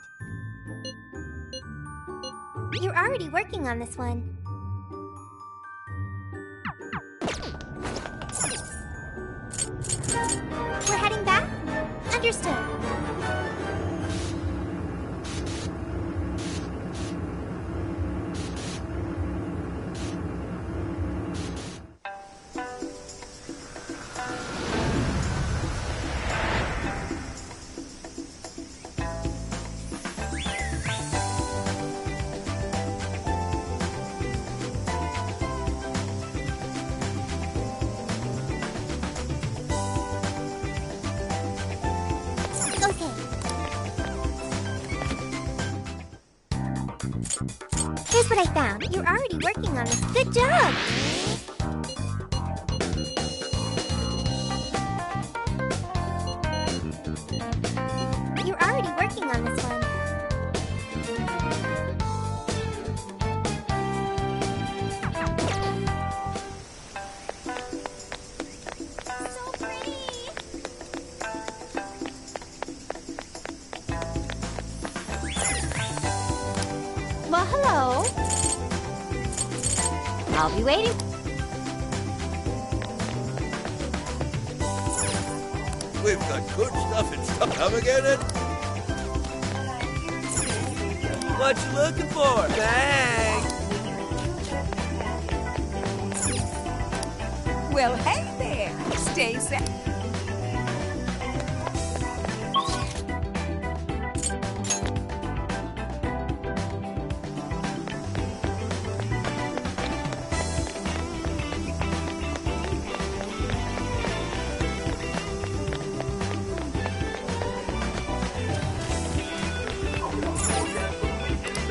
You're already working on this one. We're heading back? Understood. Here's what I found. You're already working on this. Good job! I'll be waiting. We've got good stuff in stock. Come and get it. What you looking for? Thanks. Well, hey there. Stay safe.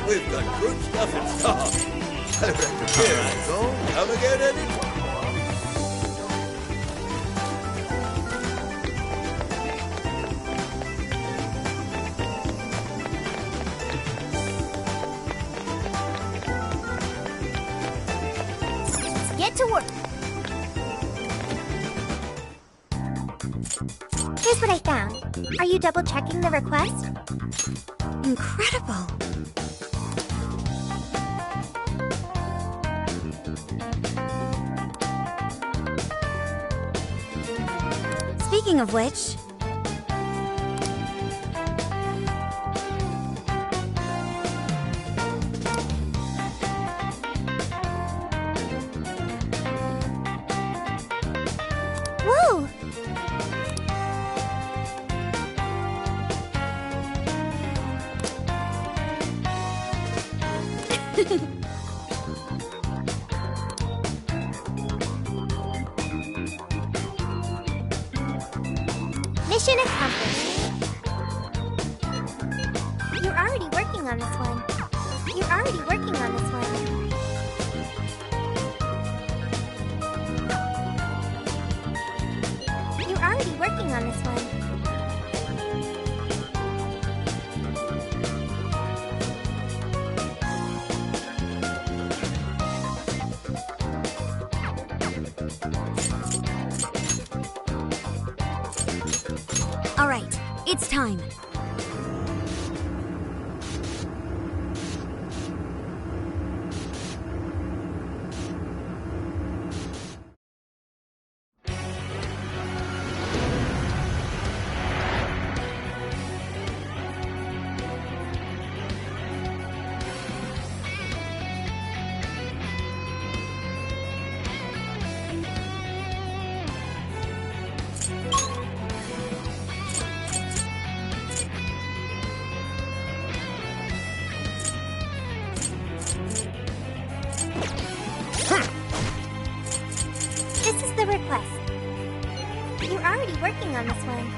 We've got good stuff in stock. I reckon here I go. Come and get it. Get to work. Here's what I found. Are you double checking the request? Incredible. Speaking of which, Whoa! Mission accomplished. You're already working on this one. You're already working on this one. You're already working on this one. all right, it's time. This is the request. You're already working on this one.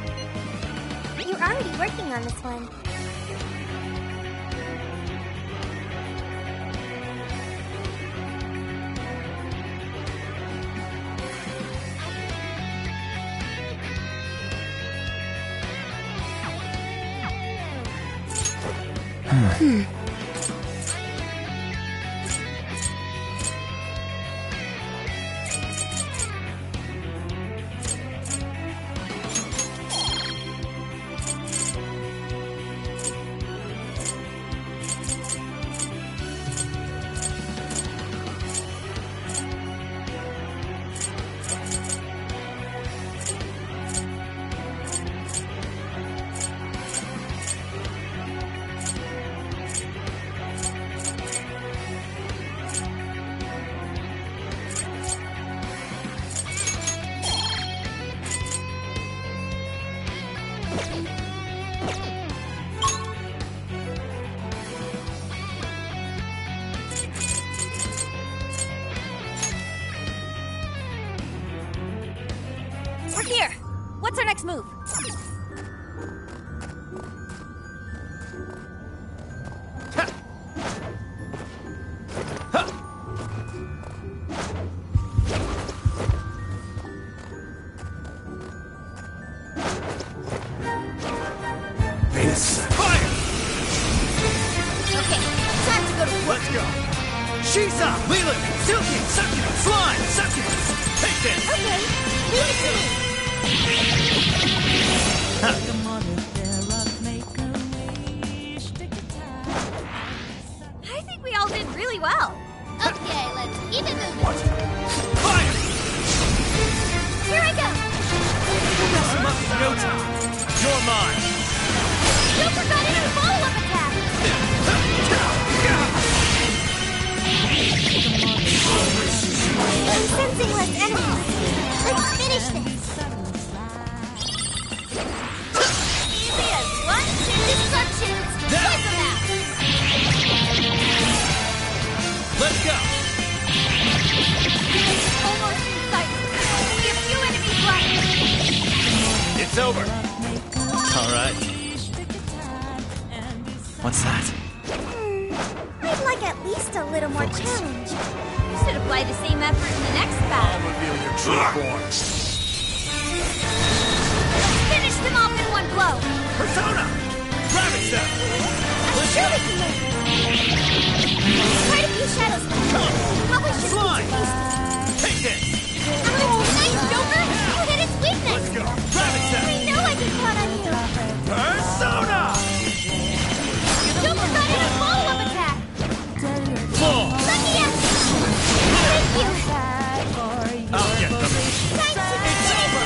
You're already working on this one. We're here. What's our next move? Okay, time to go to work. Let's go. Shisa, Leland, Silky, Succubus, Slime, Succubus. Take this. Okay, leave it to me. I think we all did really well. Okay, let's keep Keep it moving. What? Fire! Here I go. We'll mess him up in no time. You're mine. You forgot in a follow-up attack. I'm sensing less enemies. Let's finish this. Easy as one, two destructions. Wipe them out. Let's go. Almost in sight. Only a few enemies left. It's over. All right. What's that? I'd like at least a little more challenge. You should apply the same effort in the next battle. Reveal your true form. Finish them off in one blow. Persona! Rabbit step! I'm sure we can make it. Quite a few shadows left. Probably should Slide! be Take this! Nice, Joker! You hit its weakness! Let's go! Rabbit step! I know I can count on you. Persona! Joker got in a follow-up attack! Full! Lucky out! Thank you! I'll get them! Thank you! It's over!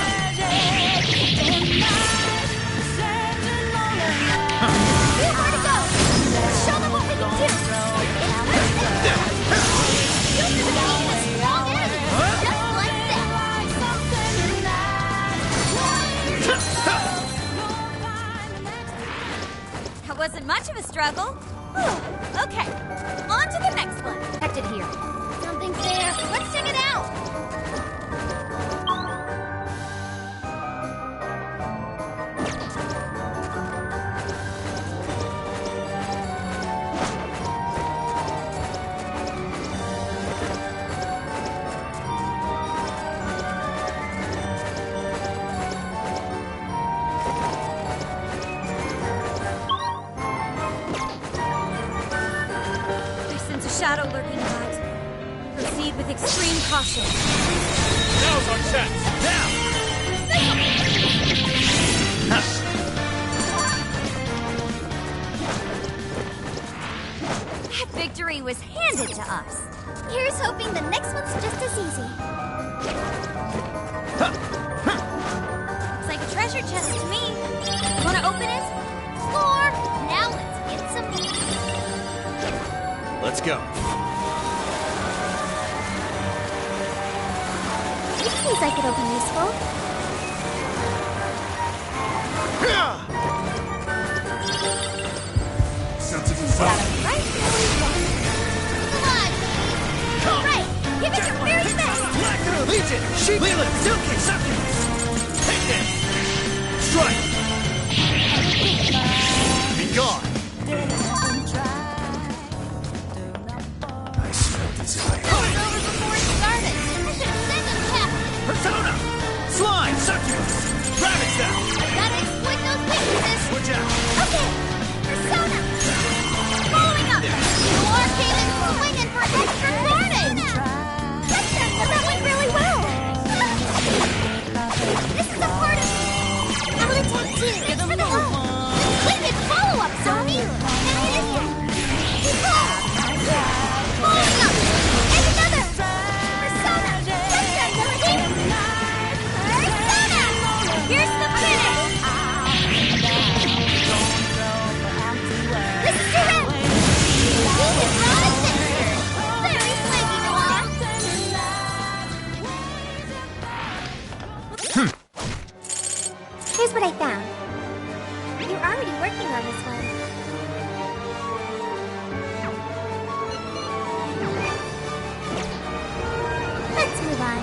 Few more to go! Show them what we can do! Joker's a strong enemy! Just like that! That wasn't much of a struggle. Okay, on to the next one. Protected here. Something's there. Let's check it out. Shadow lurking about. Proceed with extreme caution. Now's our chance! Now! That victory was handed to us. Here's hoping the next one's just as easy. Looks like a treasure chest to me. Wanna open it? Explore! Now let's get some meat. Let's go. This seems like it'll be useful. Sensitive Right where we want. Come on! Right! Give it your very best! Legion! Sheep! Leland! Silky! Succubus! Take this! Strike! Be gone! I smell desire. It was over before it started. I should have sent him past. Persona! Slime! Succubus! Rabbit step! Gotta exploit those weaknesses. Switch out! Okay! Persona! Following up. You are Kalen's swinging for extra carnage. That went really well! This is a part of me! I'm gonna take two! It's for the home! Wicked follow-up, Zombie. Keep going! Following up. And another! Persona! That's our ability! Persona! Here's the finish. This is your end! This is not a sinister. Very flaky, Noir. Here's what I found. You're already working on this one. Let's move on.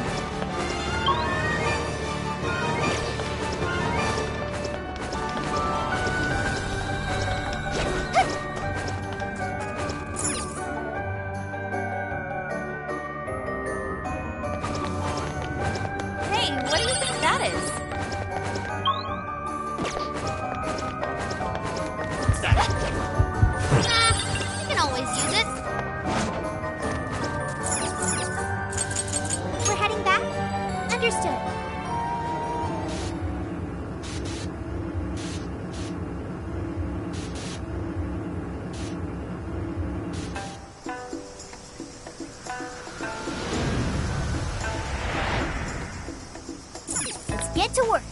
Hey, what do you think that is? get to work.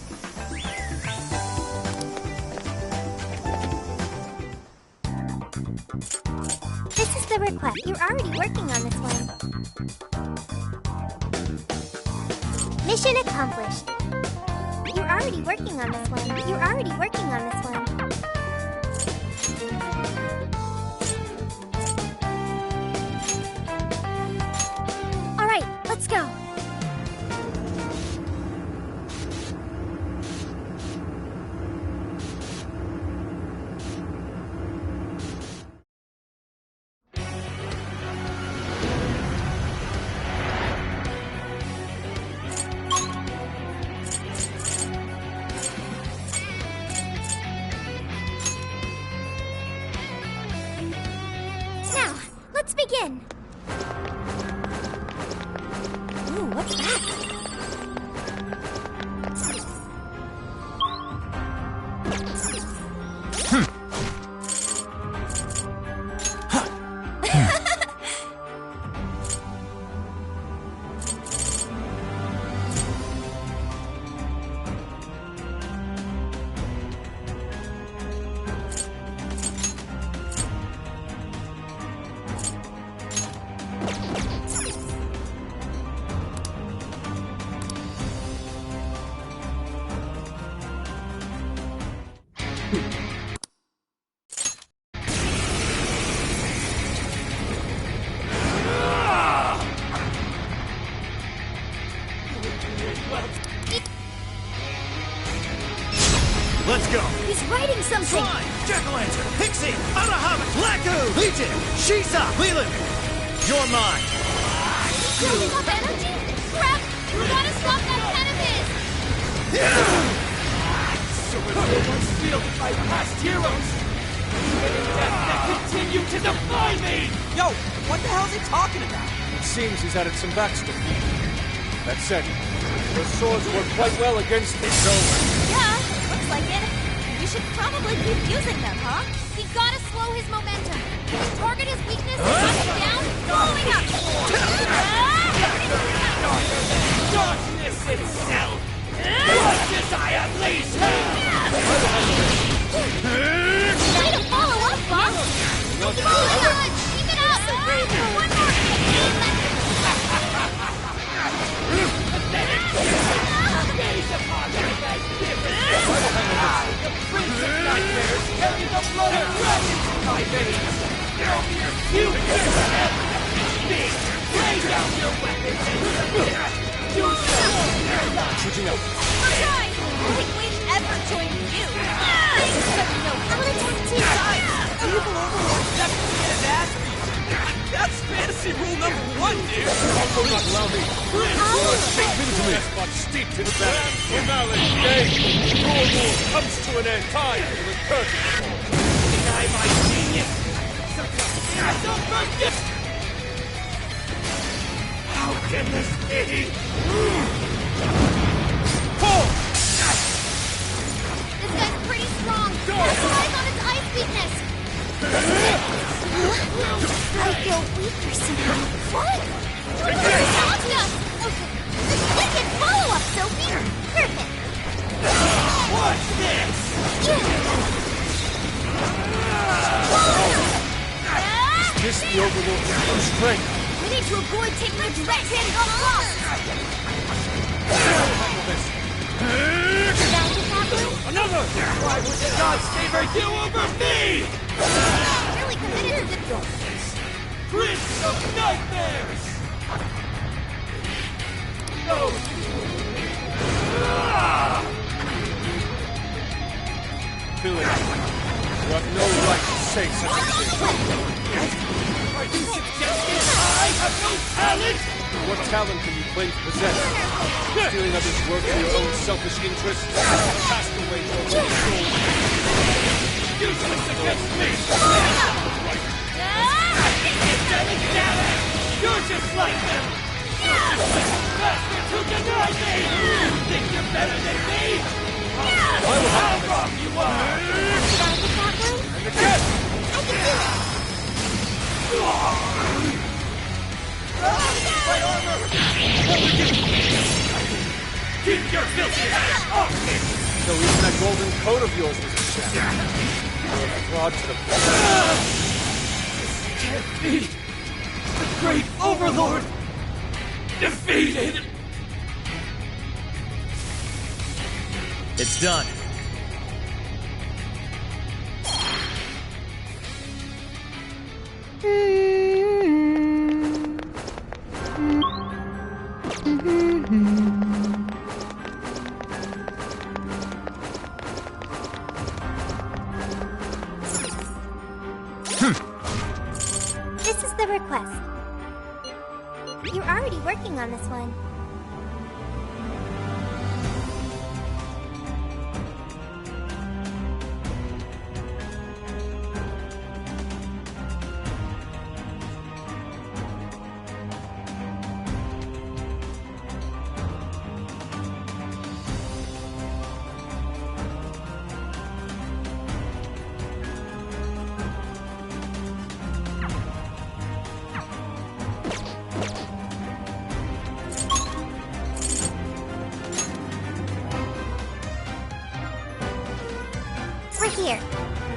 This is the request. You're already working on this one. Mission accomplished. You're already working on this one. You're already working on this one. All right, let's go. Now, let's begin. Ooh, what's that? Let's go! He's writing something! Slime! Jack-o'-lantern! Pixie! Arahamak! Laku! Legion! Shisa! Leland! You're mine! Building up energy? Crap! You gotta stop that cannabis! So we're the ones fielded by past heroes! Living death that continue to defy me! Yo, what the hell's he talking about? It seems he's added some backstory. That said, your swords work quite well against me, so... Yeah, looks like it. We should probably keep using them, huh? We gotta slow his momentum. Target his weakness, knock him down, following up! Darkness itself! What does I unleash? Way to follow up, boss! Following up! Keep it up! One more! Gaze upon the magnificence! The Prince of Nightmares carries the blood of dragons in my veins! You deserve me! Lay down your weapons and do so! Shooting out. Right! I think we'd ever join you! Except no, I'm gonna take two sides! Evil Overlord definitely get his ass beat. That's fantasy rule number 1, dude! Also not allow me. Steep into me. Yes, but steeped in battle. Finale day. Your war comes to an end. Time for the curtain. Deny my genius! Don't forget! How can this be? Pull! This guy's pretty strong! Capitalize on his ice weakness! I feel weaker somehow. What? Knocked us! Okay. Wicked follow-up, Sophie! Perfect! What's this? This the Overlord's true strength. We need to avoid taking a direct hit on boss! Handle this. Another! Why would the gods favor you over me? Really committed to the Prince of Nightmares! No! Billy, you have no right to say such a thing. Are you suggesting I have no talent? What talent can you claim to possess? Stealing others' work for your own selfish interests? Cast away your own soul. Useless against me! You're just like them! Bastards who deny me! Think you're better than me? How wrong you are! And again! I can do it! My armor! Keep your filthy hands off me! So even that golden coat of yours was a sham. You're a fraud to the Can't be! The great overlord! Defeated! It's done. This is the request. You're already working on this one. We're here.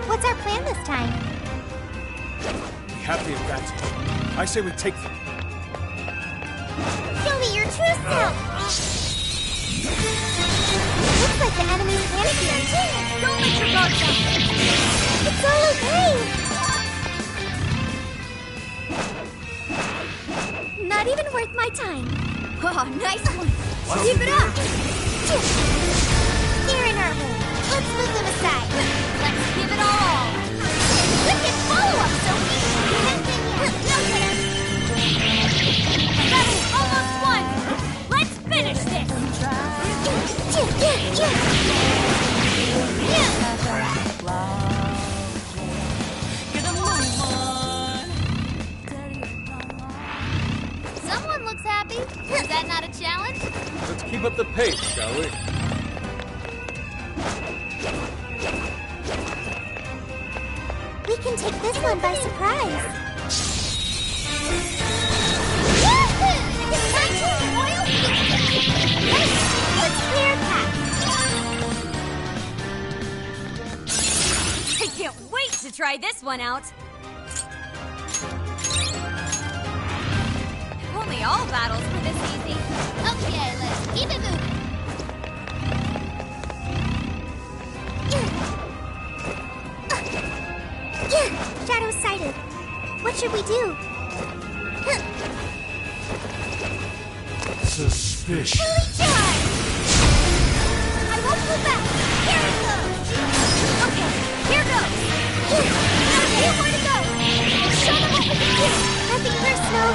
What's our plan this time? We have the advantage. I say we take them. Show me your true self! Looks like the enemy's panicking. Don't let your guard down! It's all okay! Not even worth my time. Oh, nice one! Keep it up! They're in our way. Let's move them aside. Let's give it all! Wicked follow-up, Sophie! Battle's almost won! Let's finish this! Someone looks happy. Is that not a challenge? Let's keep up the pace, shall we? We can take this one by surprise. It's time to royal feast! Let's clear a path. I can't wait to try this one out. If only all battles were this easy. Okay, let's keep it moving. Shadow sighted. What should we do? Suspicious. I won't go back. Here it goes. Okay, here goes. Okay, where to go? Show them what we can do. Nothing personal.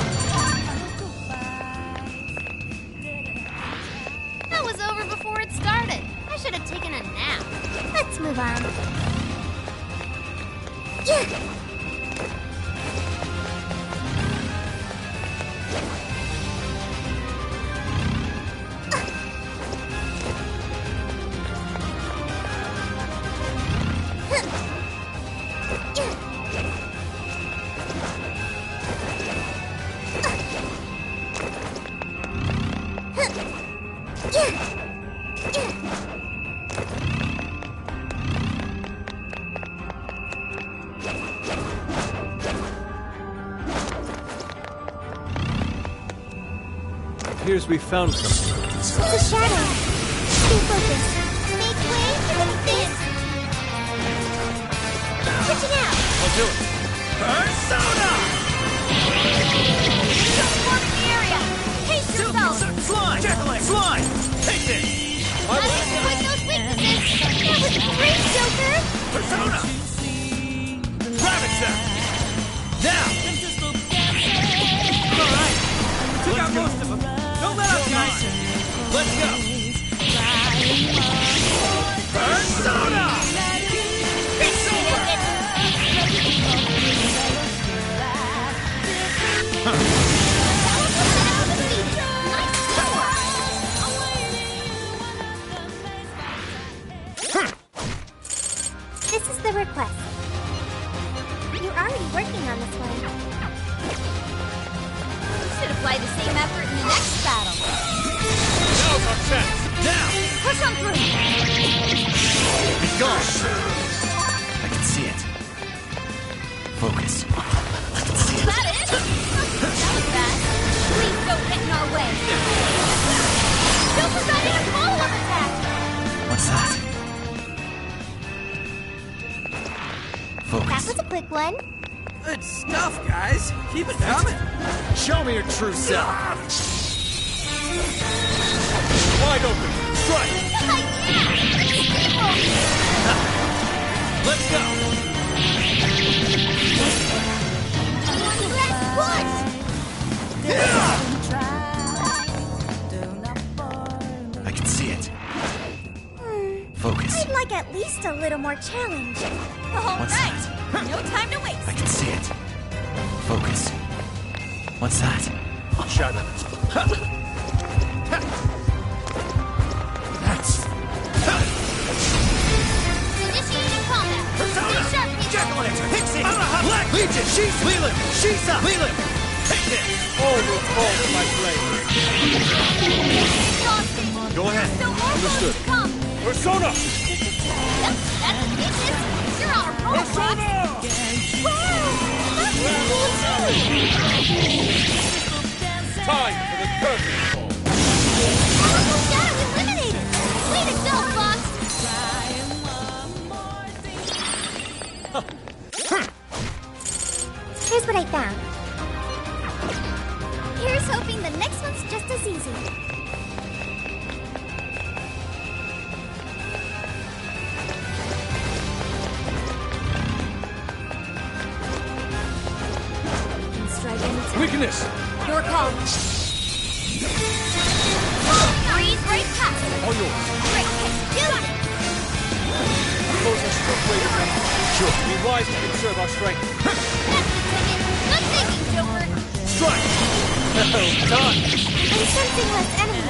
That was over before it started. I should have taken a nap. Let's move on. Appears we found something. It's a shadow. Stay focused. Make way for the fist. Switching out. I'll do it. Persona! Transforming the area. Pace yourself. Slime! Jack-o'-lantern! Slime! Take this! Not exploit those weaknesses. That was great, Joker. Persona! Rabbit Step! Now! Alright! Took out most of them. Don't let up, guys. Let's go! Persona! It's over! This is the request. You're already working on this one. Should apply the same effort in the next battle. Now's our chance! Now! I can see it. Focus. Is that it? That was fast. Please don't get in our way. Don't forget a follow-up attack. What's that? Focus. That was a quick one. Good stuff, guys. Keep it coming. Show me your true self. Wide open. Strike. Let's go. I can see it. Focus. I'd like at least a little more challenge. All What's right. No time to waste. I can see it. Focus. What's that? Shadow. That's... Initiating combat. Persona! Stay sharp, people. Jack-o'-lantern! Pixie! Black Legion! Shisa! Leland! Shisa! Leland! Take this! All will fall to my blade. Exhausting. Go ahead. So all Understood. those come. Persona! Yep, that's ambitious. You're on a roll, Persona! Time for the curtain call. Powerful shadow eliminated. Way to go, Fox. Here's what I found. Here's hoping the next one's just as easy. Can strike anytime. Weakness! Your call. Freeze, break, pass. All yours. Great, do it. Propose a strict way to make it. Sure. Be wise to conserve our strength. That's the ticket. Good thinking, Joker. Strike! Done! I'm sensing less enemies.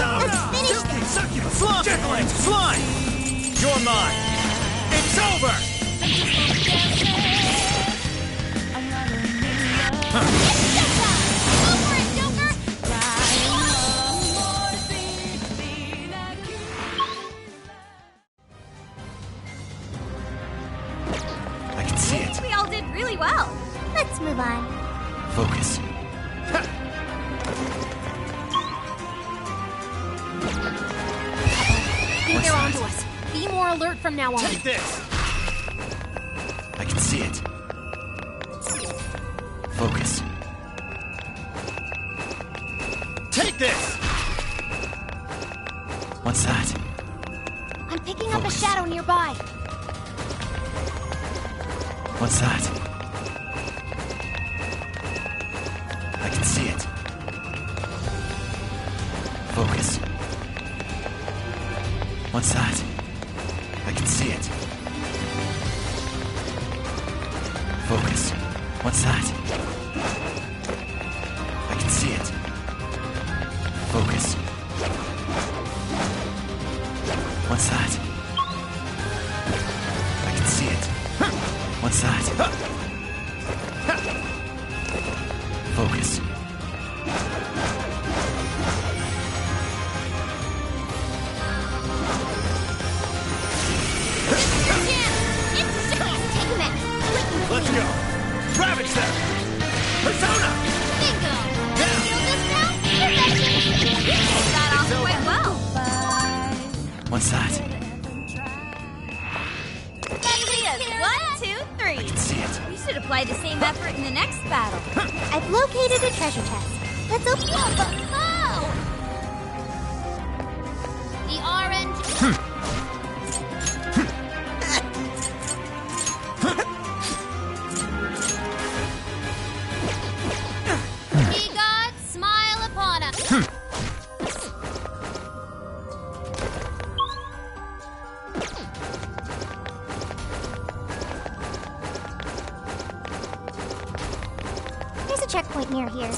Let's finish Silky! this. Succubus! Slime! Jack-o'-lantern! Slime! You're mine! It's over! Go for it, Joker. I can see it. We all did really well. Let's move on. Focus. I think they're onto us. Be more alert from now on. Take this! I can see it. Focus. Take this! What's that? I'm picking up a shadow nearby. What's that? I can see it. Focus. What's that? I can see it. Focus. What's that? I can see it. Focus. What's that? I can see it. What's that? Focus. Let's go! Ravage them! Persona! Bingo! Feel this now? Perfection! You pulled that off quite well. What's that? Ideas. 1, 2, 3. I can see it. We should apply the same effort in the next battle. I've located a treasure chest. Let's open it. Oh! The orange. Be God, smile upon us. There's a checkpoint near here.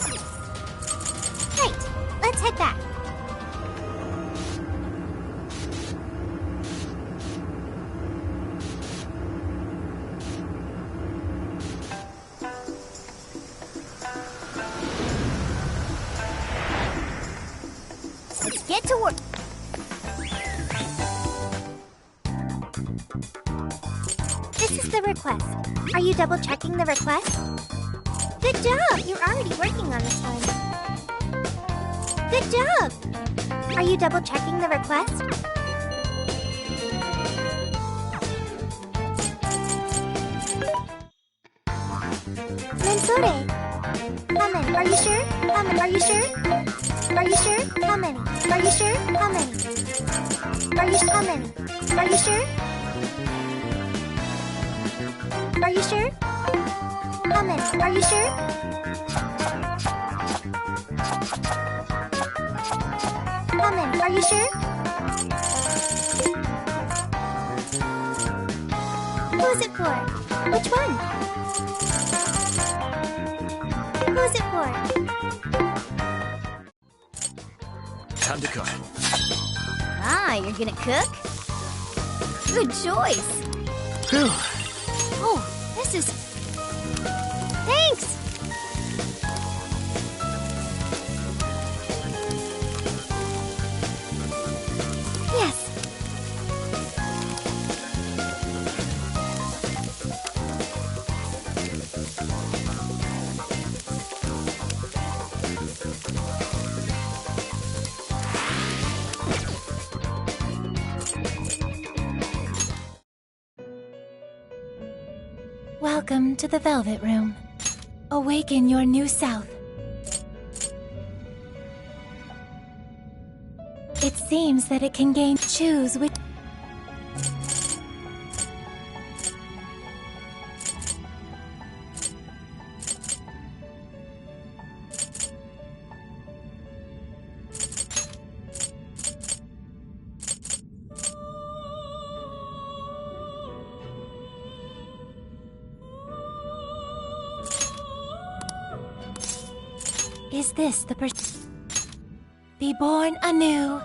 Right, let's head back. Let's get to work. This is the request. Are you double checking the request? Good job! You're already working on this one. Good job! Are you double checking the request? Mensore! How many? Are you sure? How many? Are you sure? Are you sure? How many? Are you sure? How many? Are you how many? Are you sure? Are you sure? How many? Are you sure? How many? Are you sure? Who is it for? Which one? Who is it for? Time to cook. Ah, you're gonna cook? Good choice. Phew. Oh, this is... Thanks! Yes. Welcome to the Velvet Room. Awaken your new self. It seems that it can gain... Choose which... Is this the Be born anew.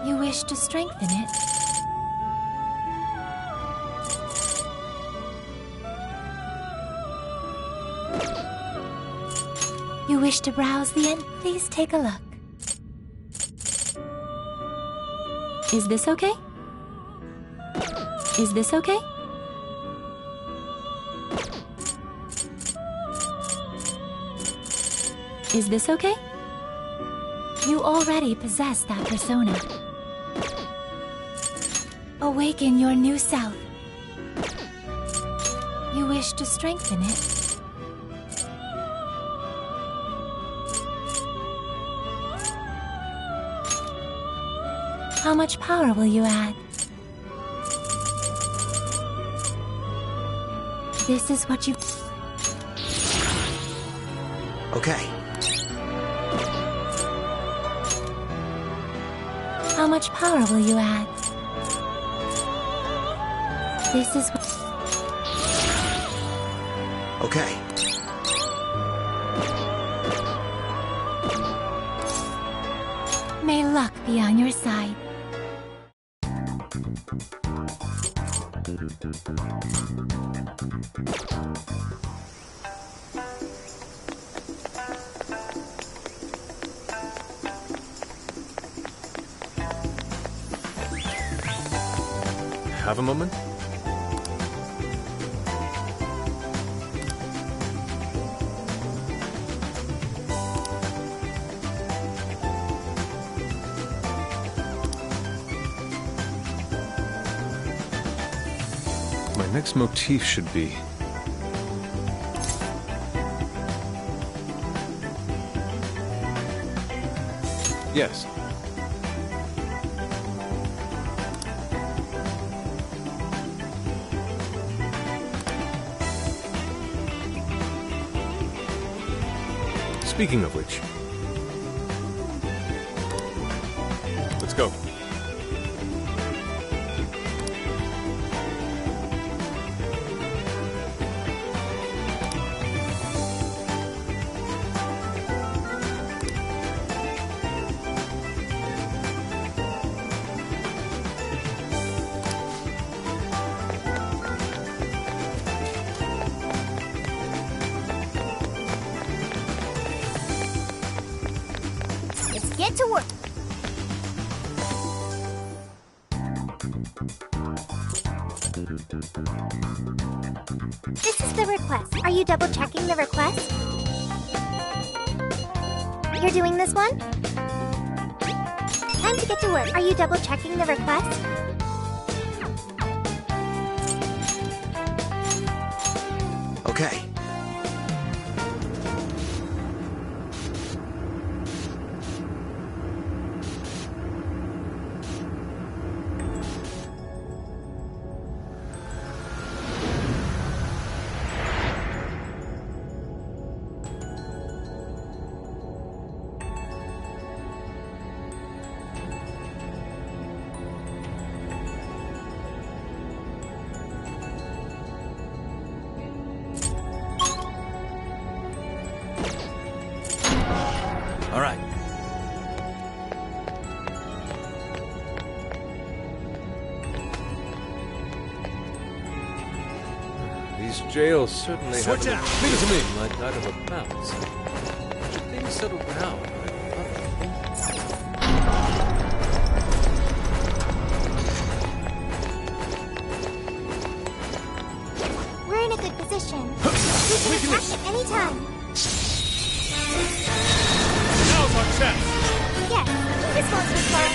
You wish to strengthen it? You wish to browse the end? Please take a look. Is this okay? Is this okay? Is this okay? You already possess that persona. Awaken your new self. You wish to strengthen it? How much power will you add? This is what you... Okay. How much power will you add? This is what... Okay. May luck be on your side. Have a moment? My next motif should be... Yes. Speaking of which, let's go. Let's get to work. This is the request. Are you double checking the request? You're doing this one? Time to get to work. Are you double checking the request? Okay. All right. These jails certainly Switch haven't out. been Leave it to me. like that of a bounce. Should things settle down? We're in a good position. We can attack at any time. Now's our chance! Yes, this won't be fun.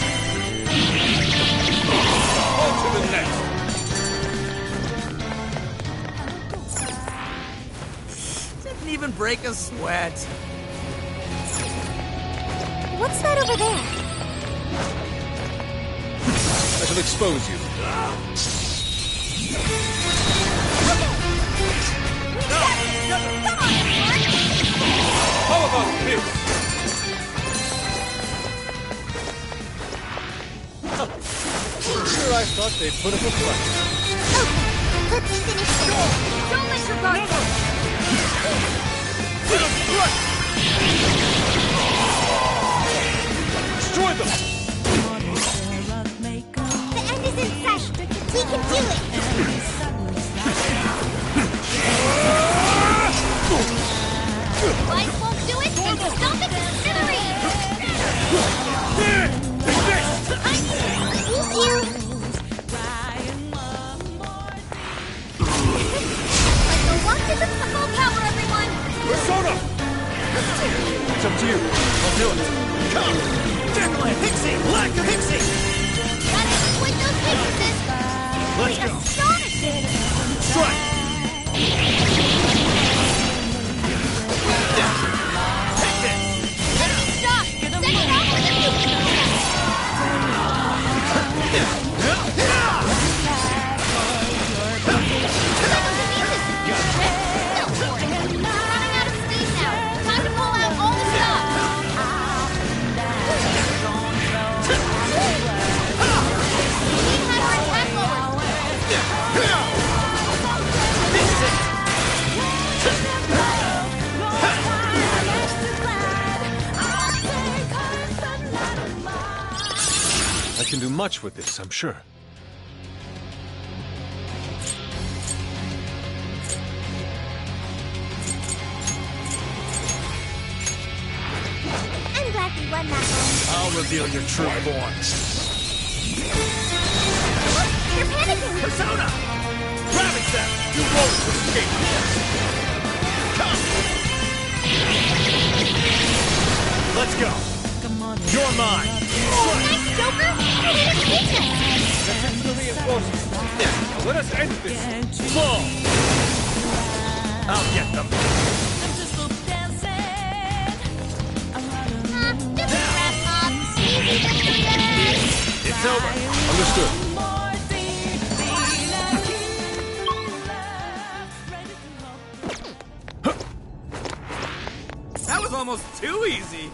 On to the next! Didn't even break a sweat. What's that over there? I shall expose you. How about this? Sure, I thought they'd put up a fight. Let's finish this. Don't let your guard down. Destroy them! The end is in sight. We can do it. Life won't do it, then stomp it to smithereens! Thank you. Like a walk to the full power, everyone! Persona! It's up to you. I'll do it. Come! Jacqueline, Pixie! Lack of Pixie! Gotta exploit those weaknesses! Let's go. Astonishing! Strike! Take this! Stop! Send it out for the future! Running out of space now! Time to pull out all the stuff! Team had our attack lowered! I can do much with this, I'm sure. I'm glad we won that one. I'll reveal your true form. You're panicking. Persona! Ravage them! You won't escape this! Come! Let's go! You're mine! Nice, Joker. You did a business. That's it for the reinforcements. Now let us end this. Fall! I'll get them! Just grab mobs. Easy victory ahead! It's over! Understood. That was almost too easy.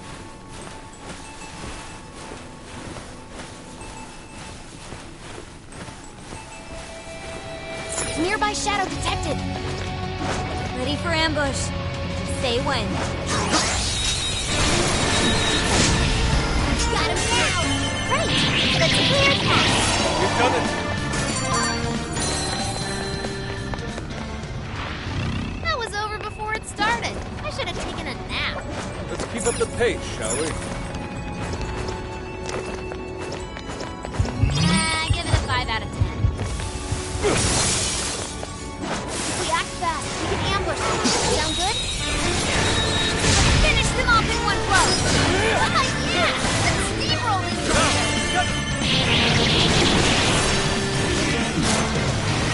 Nearby shadow detected. Ready for ambush. Say when. Got him now. Right. Let's clear a path. We've done it. That was over before it started. I should have taken a nap. Let's keep up the pace, shall we? Give it a 5 out of 10. If we act fast, we can ambush them. Sound good? Finish them off in one blow. Yeah! Let's steamroll these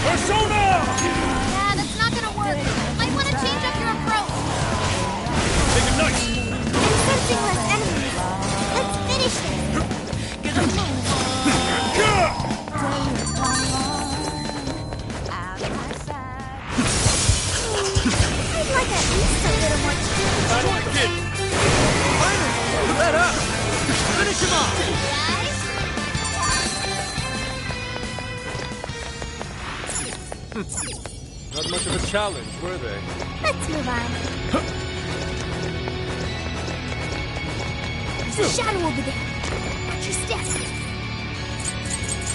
Persona! Yeah, that's not gonna work. Might want to change up your approach. Take it nice. I'm sensing less enemies. Let's finish this. I'd like at least a little more chance. Battle begin. Finally! Put that up! Finish him off! Not much of a challenge, were they? Let's move on. There's a shadow over there. Watch your step.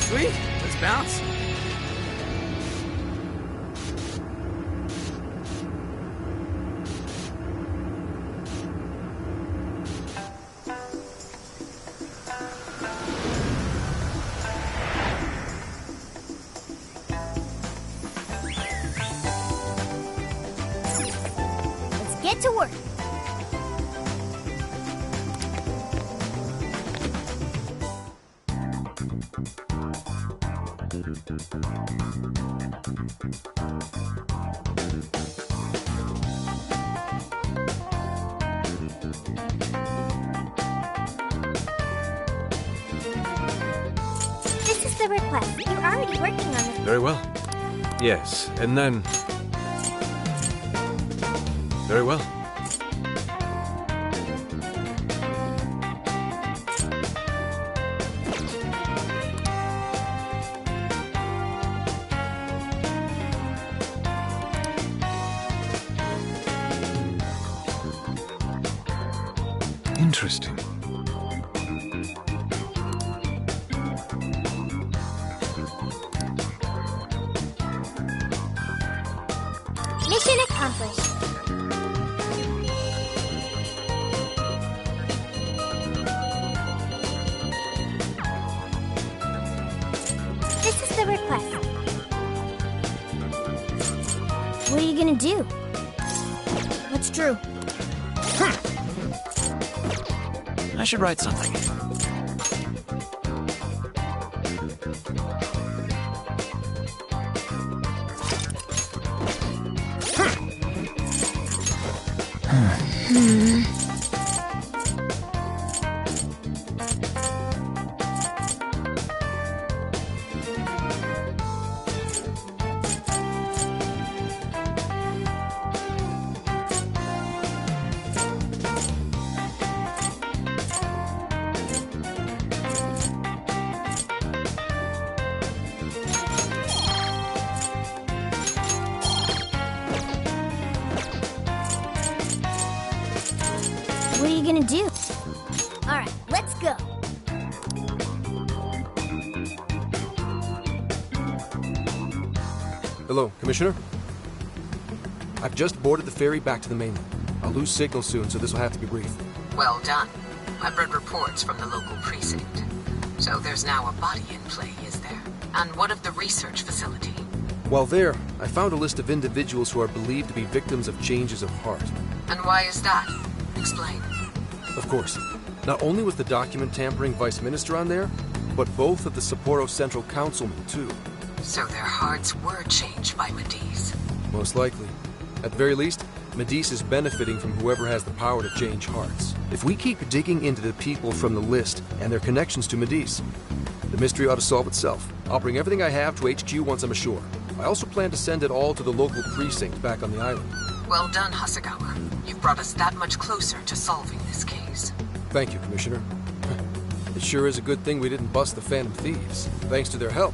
Sweet, let's bounce. Let's get to work. This is the request. You're already working on it. Very well. Yes, and then... Very well. Interesting. Mission accomplished. This is the request. What are you gonna do? What's true? I should write something. What are you gonna do? Alright, let's go. Hello, Commissioner? I've just boarded the ferry back to the mainland. I'll lose signal soon, so this will have to be brief. Well done. I've read reports from the local precinct. So there's now a body in play, is there? And what of the research facility? While there, I found a list of individuals who are believed to be victims of changes of heart. And why is that? Explain. Of course. Not only was the document tampering vice minister on there, but both of the Sapporo Central Councilmen, too. So their hearts were changed by Mediz. Most likely. At the very least, Mediz is benefiting from whoever has the power to change hearts. If we keep digging into the people from the list and their connections to Mediz, the mystery ought to solve itself. I'll bring everything I have to HQ once I'm ashore. I also plan to send it all to the local precinct back on the island. Well done, Hasegawa. You've brought us that much closer to solving this case. Thank you, Commissioner. It sure is a good thing we didn't bust the Phantom Thieves. Thanks to their help,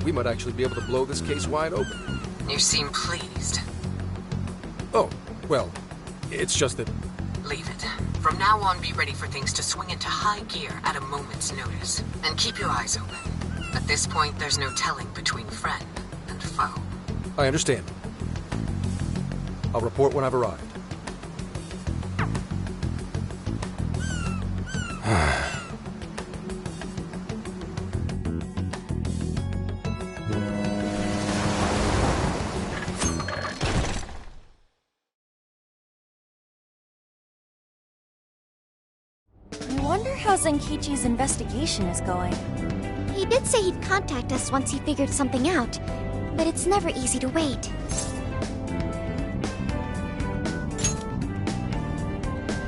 we might actually be able to blow this case wide open. You seem pleased. Oh, well, it's just that... Leave it. From now on, be ready for things to swing into high gear at a moment's notice. And keep your eyes open. At this point, there's no telling between friend and foe. I understand. I'll report when I've arrived. I wonder how Zenkichi's investigation is going. He did say he'd contact us once he figured something out, but it's never easy to wait.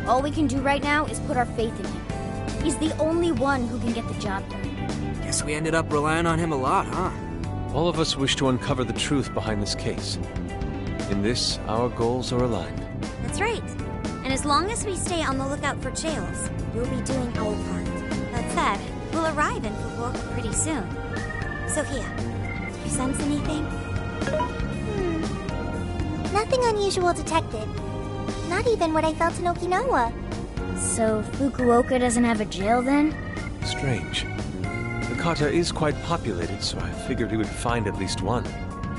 All we can do right now is put our faith in him. He's the only one who can get the job done. Guess we ended up relying on him a lot, huh? All of us wish to uncover the truth behind this case. In this, our goals are aligned. That's right. And as long as we stay on the lookout for jails, we'll be doing our part. That said, we'll arrive in Fukuoka pretty soon. Sophia, do you sense anything? Nothing unusual detected. Not even what I felt in Okinawa. So Fukuoka doesn't have a jail then? Strange. Hakata is quite populated, so I figured we would find at least one.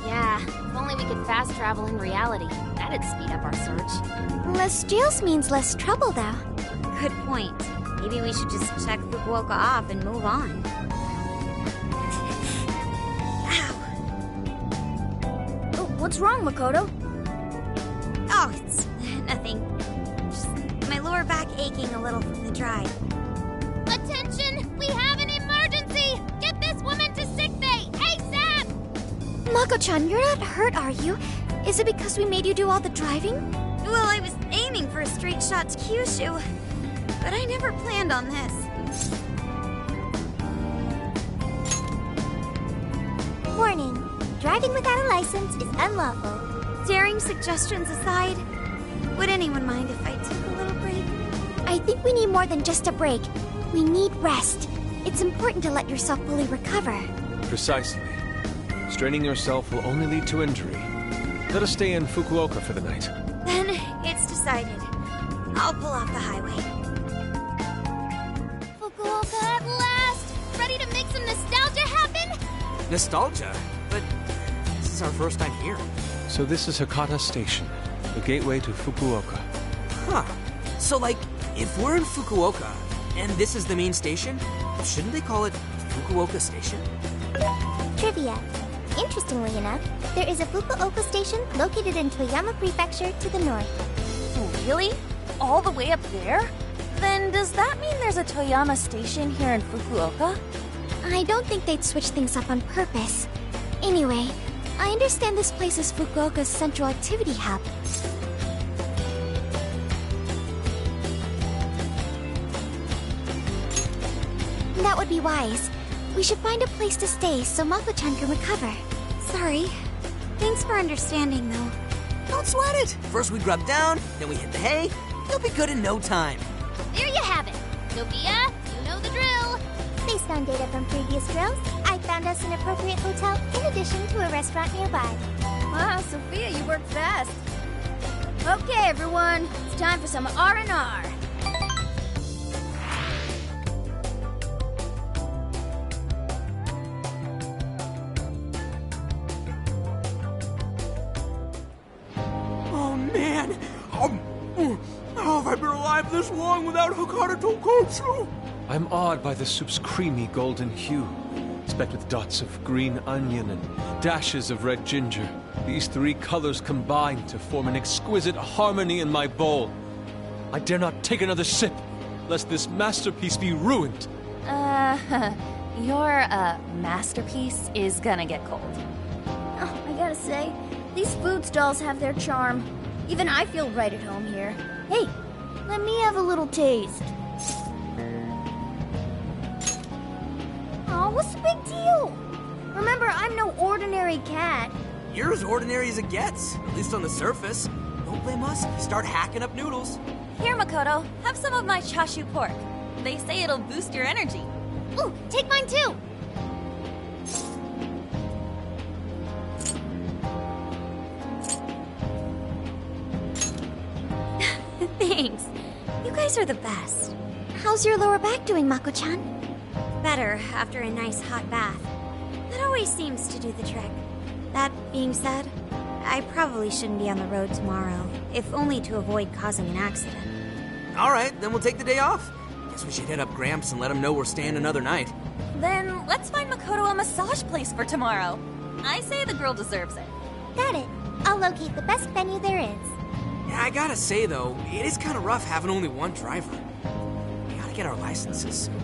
Yeah, if only we could fast travel in reality. That'd speed up our search. Less jails means less trouble, though. Good point. Maybe we should just check Fukuoka off and move on. Oh, what's wrong, Makoto? Oh, it's nothing. Just my lower back aching a little from the drive. Attention! We have an emergency! Get this woman to sickbay! ASAP! Mako-chan, you're not hurt, are you? Is it because we made you do all the driving? Well, I was aiming for a straight shot to Kyushu, but I never planned on this. Warning. Driving without a license is unlawful. Daring suggestions aside, would anyone mind if I took a little break? I think we need more than just a break. We need rest. It's important to let yourself fully recover. Precisely. Straining yourself will only lead to injury. Let us stay in Fukuoka for the night. Then it's decided. I'll pull off the highway. Fukuoka at last! Ready to make some nostalgia happen? Nostalgia? But this is our first time here. So this is Hakata Station, the gateway to Fukuoka. Huh. So, like, if we're in Fukuoka, and this is the main station, shouldn't they call it Fukuoka Station? Trivia. Interestingly enough, there is a Fukuoka station located in Toyama Prefecture to the north. Really? All the way up there? Then does that mean there's a Toyama station here in Fukuoka? I don't think they'd switch things up on purpose. Anyway, I understand this place is Fukuoka's central activity hub. That would be wise. We should find a place to stay so Mako-chan can recover. Sorry. Thanks for understanding, though. Don't sweat it. First we grub down, then we hit the hay. You'll be good in no time. There you have it. Sophia, you know the drill. Based on data from previous drills, I found us an appropriate hotel in addition to a restaurant nearby. Wow, Sophia, you worked fast. Okay, everyone, it's time for some R&R. Oh, man. How have I been alive this long without Hakata Tonkotsu? I'm awed by the soup's creamy golden hue, specked with dots of green onion and dashes of red ginger. These three colors combine to form an exquisite harmony in my bowl. I dare not take another sip, lest this masterpiece be ruined. Your, masterpiece is gonna get cold. Oh, I gotta say, these food stalls have their charm. Even I feel right at home here. Hey, let me have a little taste. Oh, what's the big deal? Remember, I'm no ordinary cat. You're as ordinary as it gets, at least on the surface. The Don't blame us if you start hacking up noodles. Here, Makoto, have some of my chashu pork. They say it'll boost your energy. Ooh, take mine too! Thanks. You guys are the best. How's your lower back doing, Mako-chan? Better after a nice hot bath. That always seems to do the trick. That being said, I probably shouldn't be on the road tomorrow, if only to avoid causing an accident. Alright, then we'll take the day off. Guess we should hit up Gramps and let him know we're staying another night. Then let's find Makoto a massage place for tomorrow. I say the girl deserves it. Got it. I'll locate the best venue there is. Yeah, I gotta say though, it is kind of rough having only one driver. We gotta get our licenses soon.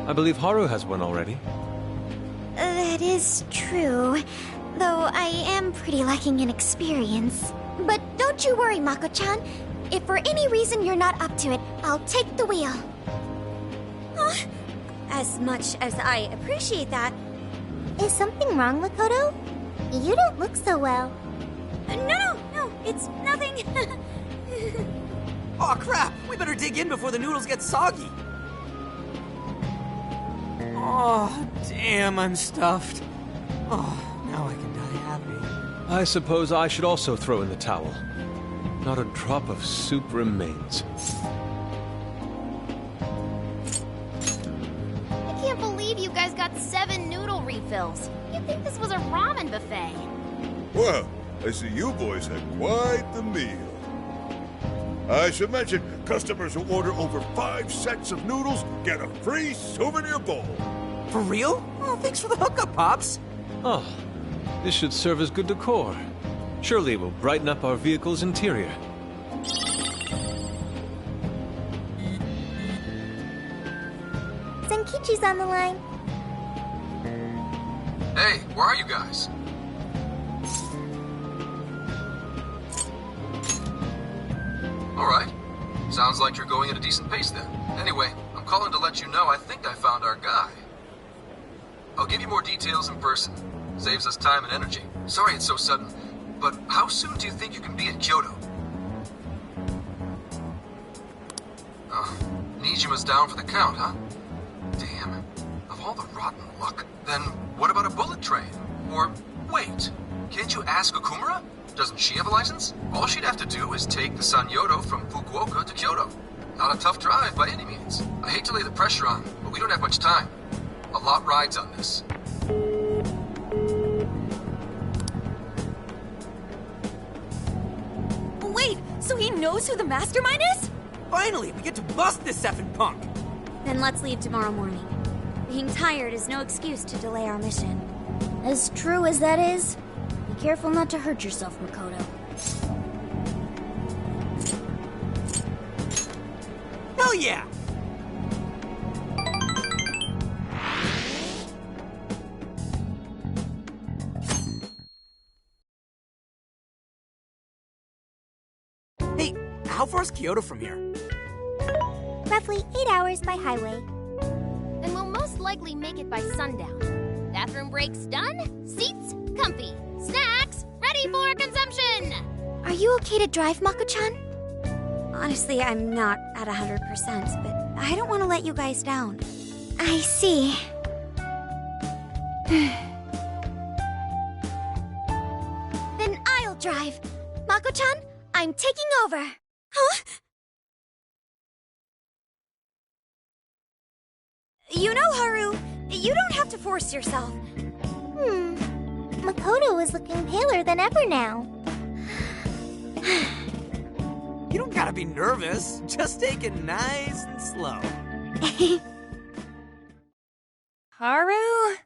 I believe Haru has one already. That is true, though I am pretty lacking in experience. But don't you worry, Mako-chan. If for any reason you're not up to it, I'll take the wheel. As much as I appreciate that... Is something wrong, Makoto? You don't look so well. No, it's nothing. Aw, crap! We better dig in before the noodles get soggy. Oh, damn, I'm stuffed. Oh, now I can die happy. I suppose I should also throw in the towel. Not a drop of soup remains. I can't believe you guys got 7 noodle refills. You'd think this was a ramen buffet. Well, I see you boys had quite the meal. I should mention, customers who order over 5 sets of noodles get a free souvenir bowl. For real? Oh, thanks for the hookup, Pops. Oh, this should serve as good decor. Surely it will brighten up our vehicle's interior. Senkichi's on the line. Hey, where are you guys? Alright. Sounds like you're going at a decent pace then. Anyway, I'm calling to let you know I think I found our guy. I'll give you more details in person. Saves us time and energy. Sorry it's so sudden, but how soon do you think you can be at Kyoto? Nijima's down for the count, huh? Damn. Of all the rotten luck. Then what about a bullet train? Or, wait, can't you ask Okumura? Doesn't she have a license? All she'd have to do is take the Sanyodo from Fukuoka to Kyoto. Not a tough drive by any means. I hate to lay the pressure on, but we don't have much time. A lot rides on this. Wait, so he knows who the mastermind is? Finally, we get to bust this effing punk! Then let's leave tomorrow morning. Being tired is no excuse to delay our mission. As true as that is, be careful not to hurt yourself, Makoto. Hell yeah! Hey, how far is Kyoto from here? Roughly 8 hours by highway. Then we'll most likely make it by sundown. Bathroom breaks done, seats comfy, snacks ready for consumption! Are you okay to drive, Mako-chan? Honestly, I'm not at 100%, but I don't want to let you guys down. I see. Then I'll drive. Mako-chan, I'm taking over. Huh? You know, Haru, you don't have to force yourself. Makoto is looking paler than ever now. You don't gotta be nervous. Just take it nice and slow. Haru?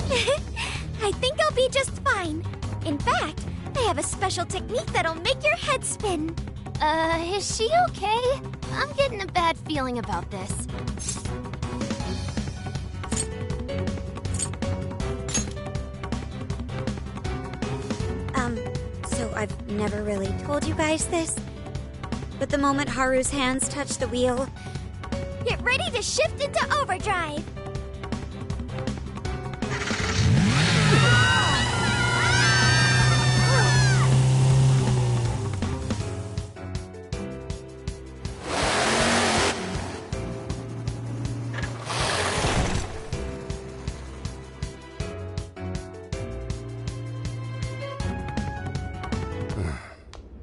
I think I'll be just fine. In fact, I have a special technique that'll make your head spin. Is she okay? I'm getting a bad feeling about this. So I've never really told you guys this, but the moment Haru's hands touch the wheel... Get ready to shift into overdrive!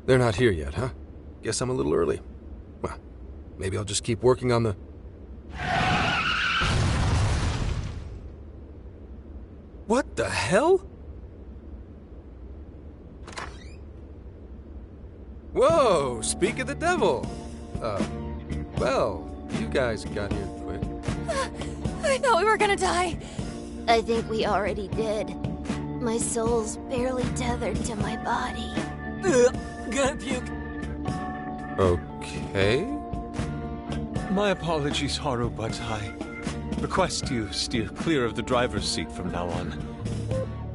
They're not here yet, huh? Guess I'm a little early. Well, maybe I'll just keep working on the... What the hell? Whoa, speak of the devil. Well, you guys got here quick. I thought we were gonna die. I think we already did. My soul's barely tethered to my body. Gonna puke. Okay. My apologies, Haru, but I request you steer clear of the driver's seat from now on.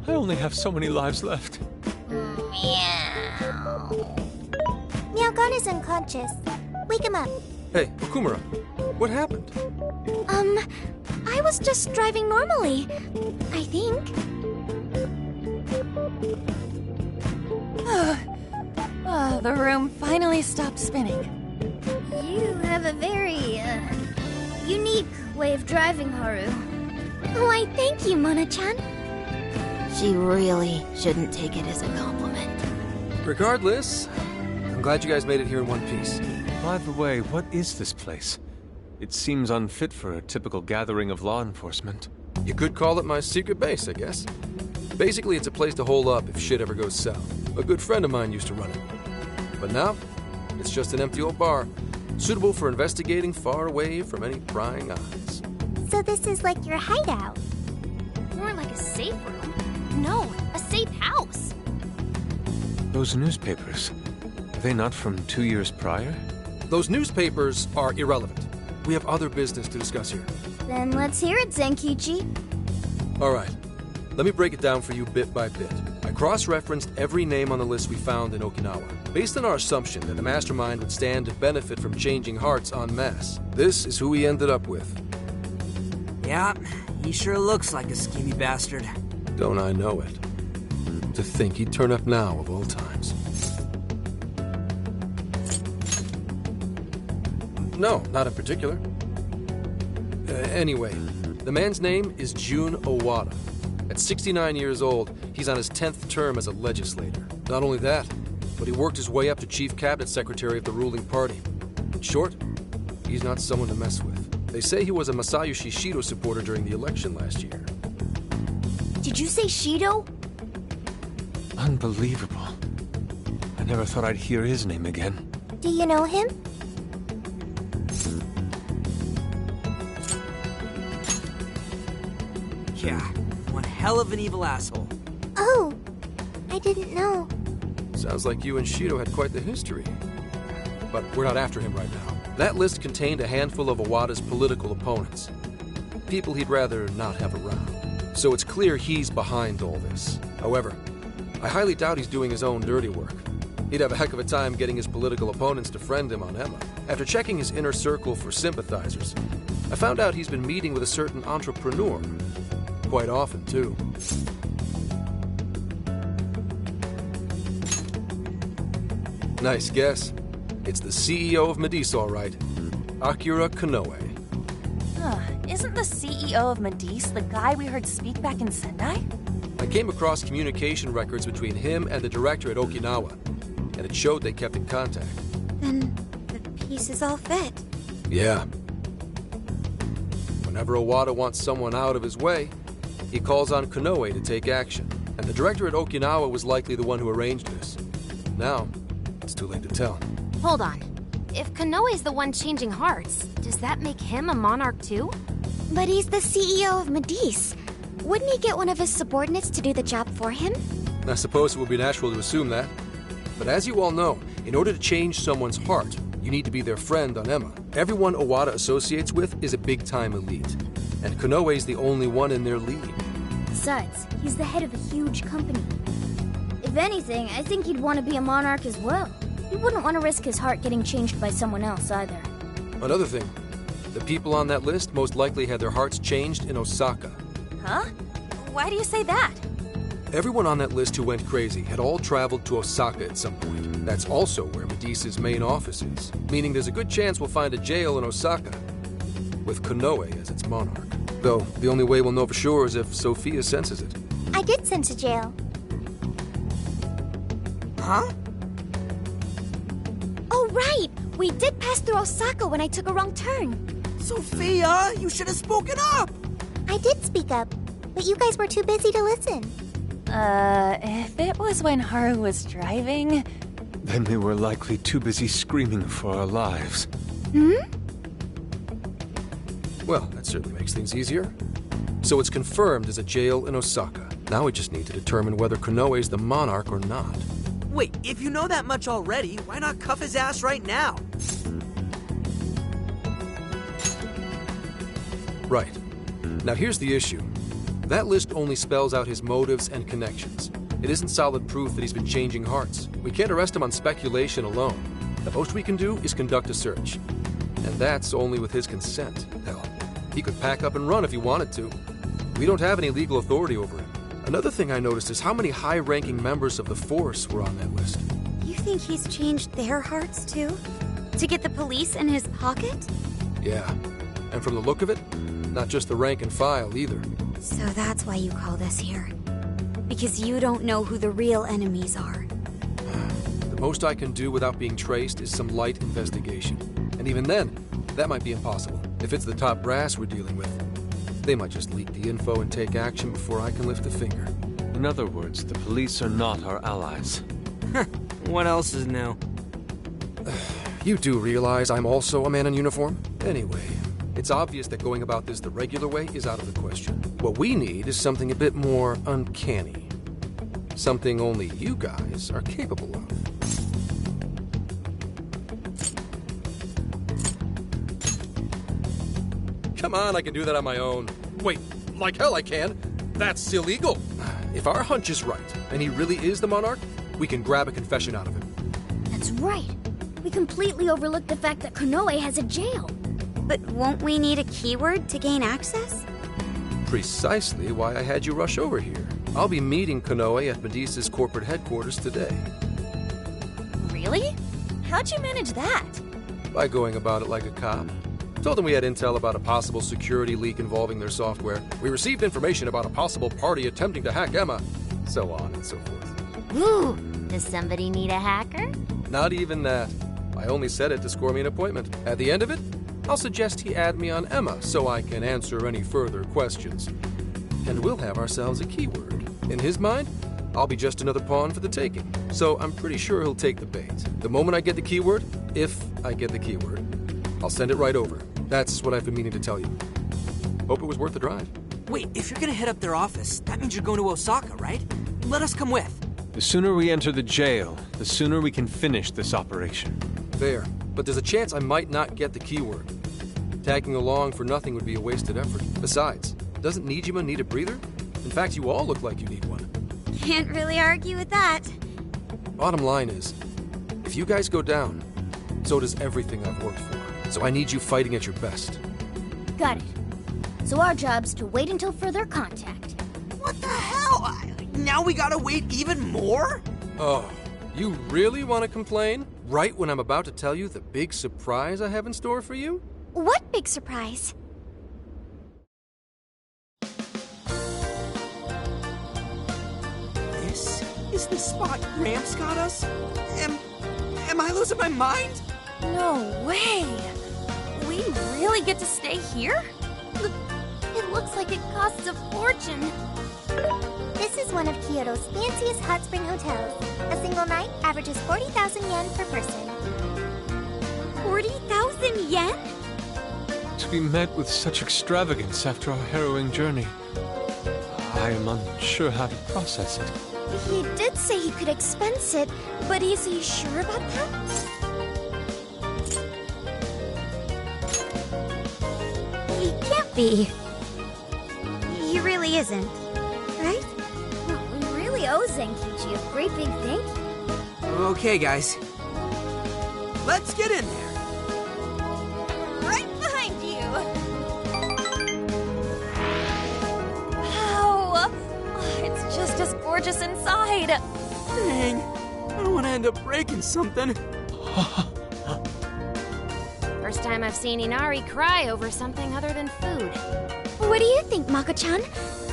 I only have so many lives left. Meow. Meowgon is unconscious. Wake him up. Hey, Okumura, what happened? I was just driving normally, I think. The room finally stopped spinning. You have a very, unique way of driving, Haru. Why, thank you, Mona-chan. She really shouldn't take it as a compliment. Regardless, I'm glad you guys made it here in one piece. By the way, what is this place? It seems unfit for a typical gathering of law enforcement. You could call it my secret base, I guess. Basically, it's a place to hole up if shit ever goes south. A good friend of mine used to run it. But now, it's just an empty old bar, suitable for investigating far away from any prying eyes. So this is like your hideout. More like a safe room. No, a safe house. Those newspapers, are they not from 2 years prior? Those newspapers are irrelevant. We have other business to discuss here. Then let's hear it, Zenkichi. All right. Let me break it down for you bit by bit. I cross-referenced every name on the list we found in Okinawa, based on our assumption that the mastermind would stand to benefit from changing hearts en masse. This is who we ended up with. Yeah, he sure looks like a schemy bastard. Don't I know it? To think he'd turn up now, of all times. No, not in particular. Anyway, the man's name is Jun Owada. At 69 years old, he's on his 10th term as a legislator. Not only that, but he worked his way up to chief cabinet secretary of the ruling party. In short, he's not someone to mess with. They say he was a Masayoshi Shido supporter during the election last year. Did you say Shido? Unbelievable. I never thought I'd hear his name again. Do you know him? Yeah, one hell of an evil asshole. Oh, I didn't know. Sounds like you and Shido had quite the history. But we're not after him right now. That list contained a handful of Owada's political opponents. People he'd rather not have around. So it's clear he's behind all this. However, I highly doubt he's doing his own dirty work. He'd have a heck of a time getting his political opponents to friend him on Emma. After checking his inner circle for sympathizers, I found out he's been meeting with a certain entrepreneur. Quite often, too. Nice guess. It's the CEO of Medice, all right. Akira Konoe. Isn't the CEO of Medice the guy we heard speak back in Sendai? I came across communication records between him and the director at Okinawa, and it showed they kept in contact. Then the pieces all fit. Yeah. Whenever Owada wants someone out of his way, he calls on Konoe to take action. And the director at Okinawa was likely the one who arranged this. Now, it's too late to tell. Hold on. If Konoe's the one changing hearts, does that make him a monarch too? But he's the CEO of Medice. Wouldn't he get one of his subordinates to do the job for him? I suppose it would be natural to assume that. But as you all know, in order to change someone's heart, you need to be their friend on Emma. Everyone Owada associates with is a big-time elite. And Konoe's the only one in their league. Besides, he's the head of a huge company. If anything, I think he'd want to be a monarch as well. He wouldn't want to risk his heart getting changed by someone else either. Another thing, the people on that list most likely had their hearts changed in Osaka. Huh? Why do you say that? Everyone on that list who went crazy had all traveled to Osaka at some point. That's also where Medice's main office is, meaning there's a good chance we'll find a jail in Osaka, with Konoe as its monarch. Though, the only way we'll know for sure is if Sophia senses it. I did sense a jail. Huh? Oh, right! We did pass through Osaka when I took a wrong turn. Sophia, you should have spoken up! I did speak up, but you guys were too busy to listen. If it was when Haru was driving... Then we were likely too busy screaming for our lives. Well, that certainly makes things easier. So it's confirmed there's a jail in Osaka. Now we just need to determine whether Konoe's the monarch or not. Wait, if you know that much already, why not cuff his ass right now? Right. Now here's the issue. That list only spells out his motives and connections. It isn't solid proof that he's been changing hearts. We can't arrest him on speculation alone. The most we can do is conduct a search. And that's only with his consent. Hell, he could pack up and run if he wanted to. We don't have any legal authority over him. Another thing I noticed is how many high-ranking members of the force were on that list. You think he's changed their hearts too? To get the police in his pocket? Yeah. And from the look of it, not just the rank and file either. So that's why you called us here. Because you don't know who the real enemies are. The most I can do without being traced is some light investigation. And even then, that might be impossible. If it's the top brass we're dealing with, they might just leak the info and take action before I can lift a finger. In other words, the police are not our allies. What else is new? You do realize I'm also a man in uniform? Anyway, it's obvious that going about this the regular way is out of the question. What we need is something a bit more uncanny. Something only you guys are capable of. Come on, I can do that on my own. Wait, like hell I can. That's illegal. If our hunch is right, and he really is the monarch, we can grab a confession out of him. That's right. We completely overlooked the fact that Konoe has a jail. But won't we need a keyword to gain access? Precisely why I had you rush over here. I'll be meeting Konoe at Medusa's corporate headquarters today. Really? How'd you manage that? By going about it like a cop. Told them we had intel about a possible security leak involving their software. We received information about a possible party attempting to hack Emma. So on and so forth. Ooh, does somebody need a hacker? Not even that. I only said it to score me an appointment. At the end of it, I'll suggest he add me on Emma so I can answer any further questions. And we'll have ourselves a keyword. In his mind, I'll be just another pawn for the taking. So I'm pretty sure he'll take the bait. The moment I get the keyword, if I get the keyword, I'll send it right over. That's what I've been meaning to tell you. Hope it was worth the drive. Wait, if you're gonna hit up their office, that means you're going to Osaka, right? Let us come with. The sooner we enter the jail, the sooner we can finish this operation. Fair, but there's a chance I might not get the keyword. Tagging along for nothing would be a wasted effort. Besides, doesn't Nijima need a breather? In fact, you all look like you need one. Can't really argue with that. Bottom line is, if you guys go down, so does everything I've worked for. So I need you fighting at your best. Got it. So our job's to wait until further contact. What the hell? Now we gotta wait even more? Oh, you really want to complain? Right when I'm about to tell you the big surprise I have in store for you? What big surprise? This is the spot Gramps got us? Am I losing my mind? No way! We really get to stay here? It looks like it costs a fortune. This is one of Kyoto's fanciest hot spring hotels. A single night averages 40,000 yen per person. 40,000 yen? To be met with such extravagance after our harrowing journey, I am unsure how to process it. He did say he could expense it, but is he sure about that? He can't be. He really isn't, right? We really owe Zenkichi a great big thank you. Okay, guys. Let's get in there. Right behind you! Wow! It's just as gorgeous inside! Dang, I don't want to end up breaking something. First time I've seen Inari cry over something other than food. What do you think, Mako-chan?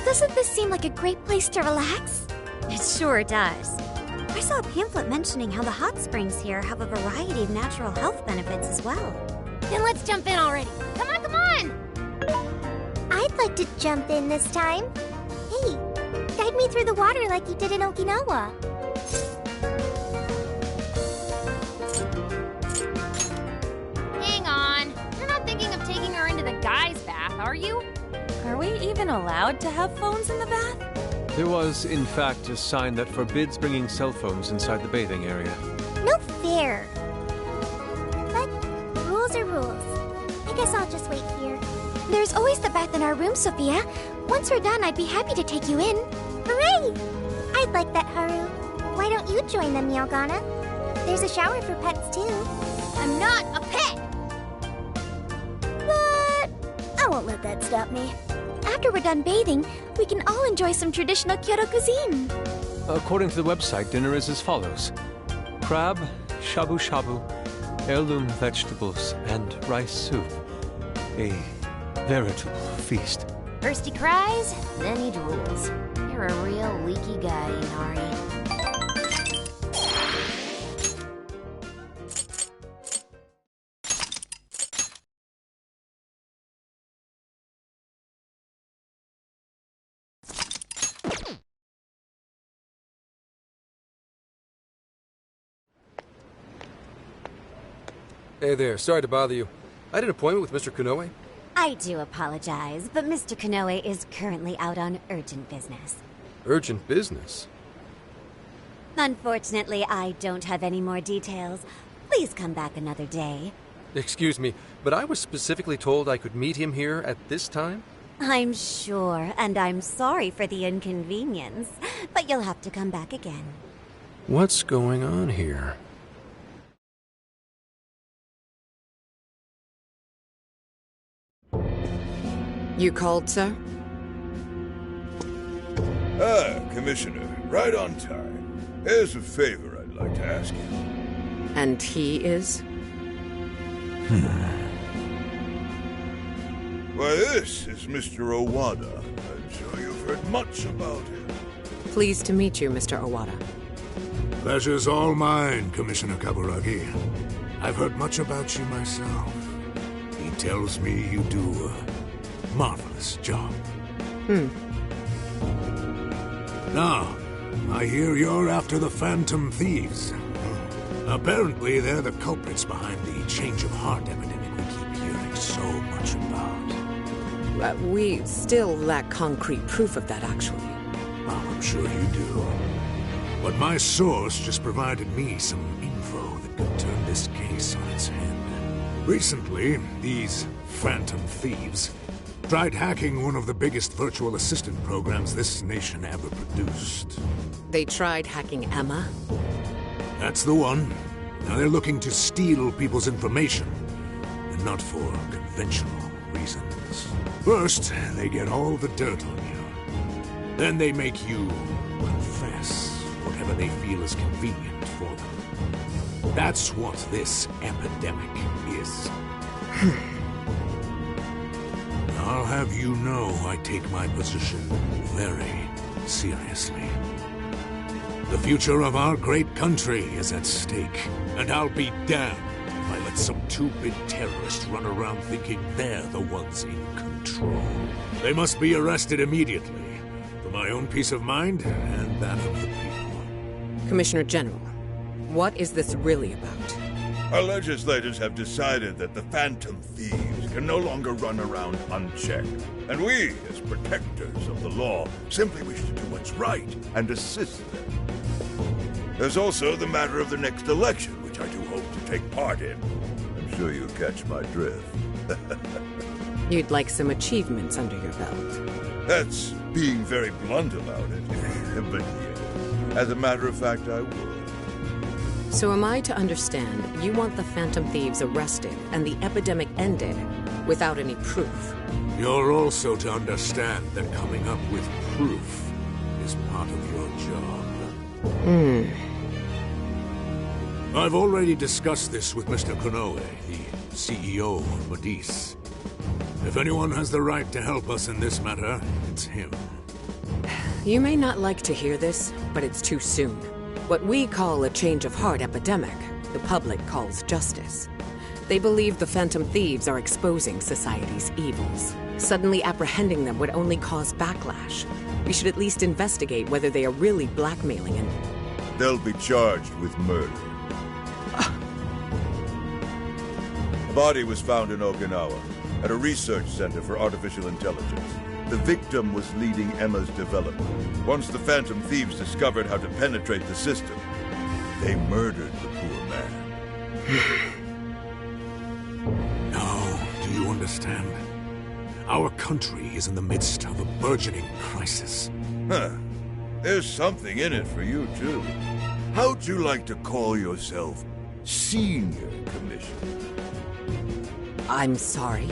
Doesn't this seem like a great place to relax? It sure does. I saw a pamphlet mentioning how the hot springs here have a variety of natural health benefits as well. Then let's jump in already. Come on, come on! I'd like to jump in this time. Hey, guide me through the water like you did in Okinawa. Hang on. You're not thinking of taking her into the guys' bath, are you? Are we even allowed to have phones in the bath? There was, in fact, a sign that forbids bringing cell phones inside the bathing area. No fair. But rules are rules. I guess I'll just wait here. There's always the bath in our room, Sophia. Once we're done, I'd be happy to take you in. Hooray! I'd like that, Haru. Why don't you join them, Yelgana? There's a shower for pets, too. I'm not a pet! But I won't let that stop me. After we're done bathing, we can all enjoy some traditional Kyoto cuisine. According to the website, dinner is as follows. Crab, shabu-shabu, heirloom vegetables, and rice soup. A veritable feast. First he cries, then he drools. You're a real leaky guy, Inari. Hey there, sorry to bother you. I had an appointment with Mr. Kunoe. I do apologize, but Mr. Konoe is currently out on urgent business. Urgent business? Unfortunately, I don't have any more details. Please come back another day. Excuse me, but I was specifically told I could meet him here at this time? I'm sure, and I'm sorry for the inconvenience, but you'll have to come back again. What's going on here? You called, sir? Ah, Commissioner, right on time. Here's a favor I'd like to ask you. And he is? Why, this is Mr. Owada. I'm sure you've heard much about him. Pleased to meet you, Mr. Owada. Pleasure's all mine, Commissioner Kaburagi. I've heard much about you myself. He tells me you do a marvelous job. Now, I hear you're after the Phantom Thieves. Apparently, they're the culprits behind the change of heart epidemic we keep hearing so much about. We still lack concrete proof of that, actually. Well, I'm sure you do. But my source just provided me some info that could turn this case on its head. Recently, these Phantom Thieves tried hacking one of the biggest virtual assistant programs this nation ever produced. They tried hacking Emma? That's the one. Now they're looking to steal people's information, and not for conventional reasons. First, they get all the dirt on you. Then they make you confess whatever they feel is convenient for them. That's what this epidemic is. I'll have you know I take my position very seriously. The future of our great country is at stake, and I'll be damned if I let some two-bit terrorists run around thinking they're the ones in control. They must be arrested immediately, for my own peace of mind and that of the people. Commissioner General, what is this really about? Our legislators have decided that the Phantom Thieves can no longer run around unchecked. And we, as protectors of the law, simply wish to do what's right and assist them. There's also the matter of the next election, which I do hope to take part in. I'm sure you catch my drift. You'd like some achievements under your belt. That's being very blunt about it. But yes, as a matter of fact, I would. So am I to understand you want the Phantom Thieves arrested and the epidemic ended without any proof? You're also to understand that coming up with proof is part of your job. I've already discussed this with Mr. Konoe, the CEO of Modis. If anyone has the right to help us in this matter, it's him. You may not like to hear this, but it's too soon. What we call a change of heart epidemic, the public calls justice. They believe the Phantom Thieves are exposing society's evils. Suddenly apprehending them would only cause backlash. We should at least investigate whether they are really blackmailing and... They'll be charged with murder. A body was found in Okinawa, at a research center for artificial intelligence. The victim was leading Emma's development. Once the Phantom Thieves discovered how to penetrate the system, they murdered the poor man. Now, do you understand? Our country is in the midst of a burgeoning crisis. Huh. There's something in it for you, too. How'd you like to call yourself Senior Commissioner? I'm sorry?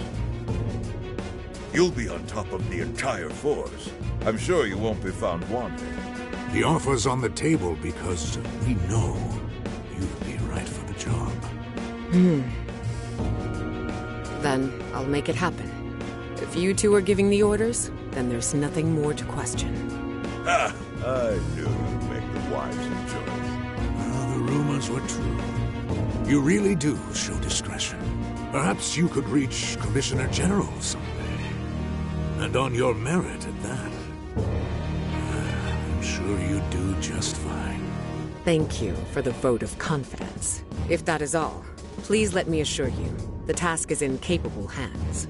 You'll be on top of the entire force. I'm sure you won't be found wanting. The offer's on the table because we know you'd be right for the job. Then I'll make it happen. If you two are giving the orders, then there's nothing more to question. Ah, I knew you'd make the wives enjoy it. Well, the rumors were true. You really do show discretion. Perhaps you could reach Commissioner General someday. And on your merit at that. I'm sure you'd do just fine. Thank you for the vote of confidence. If that is all, please let me assure you, the task is in capable hands.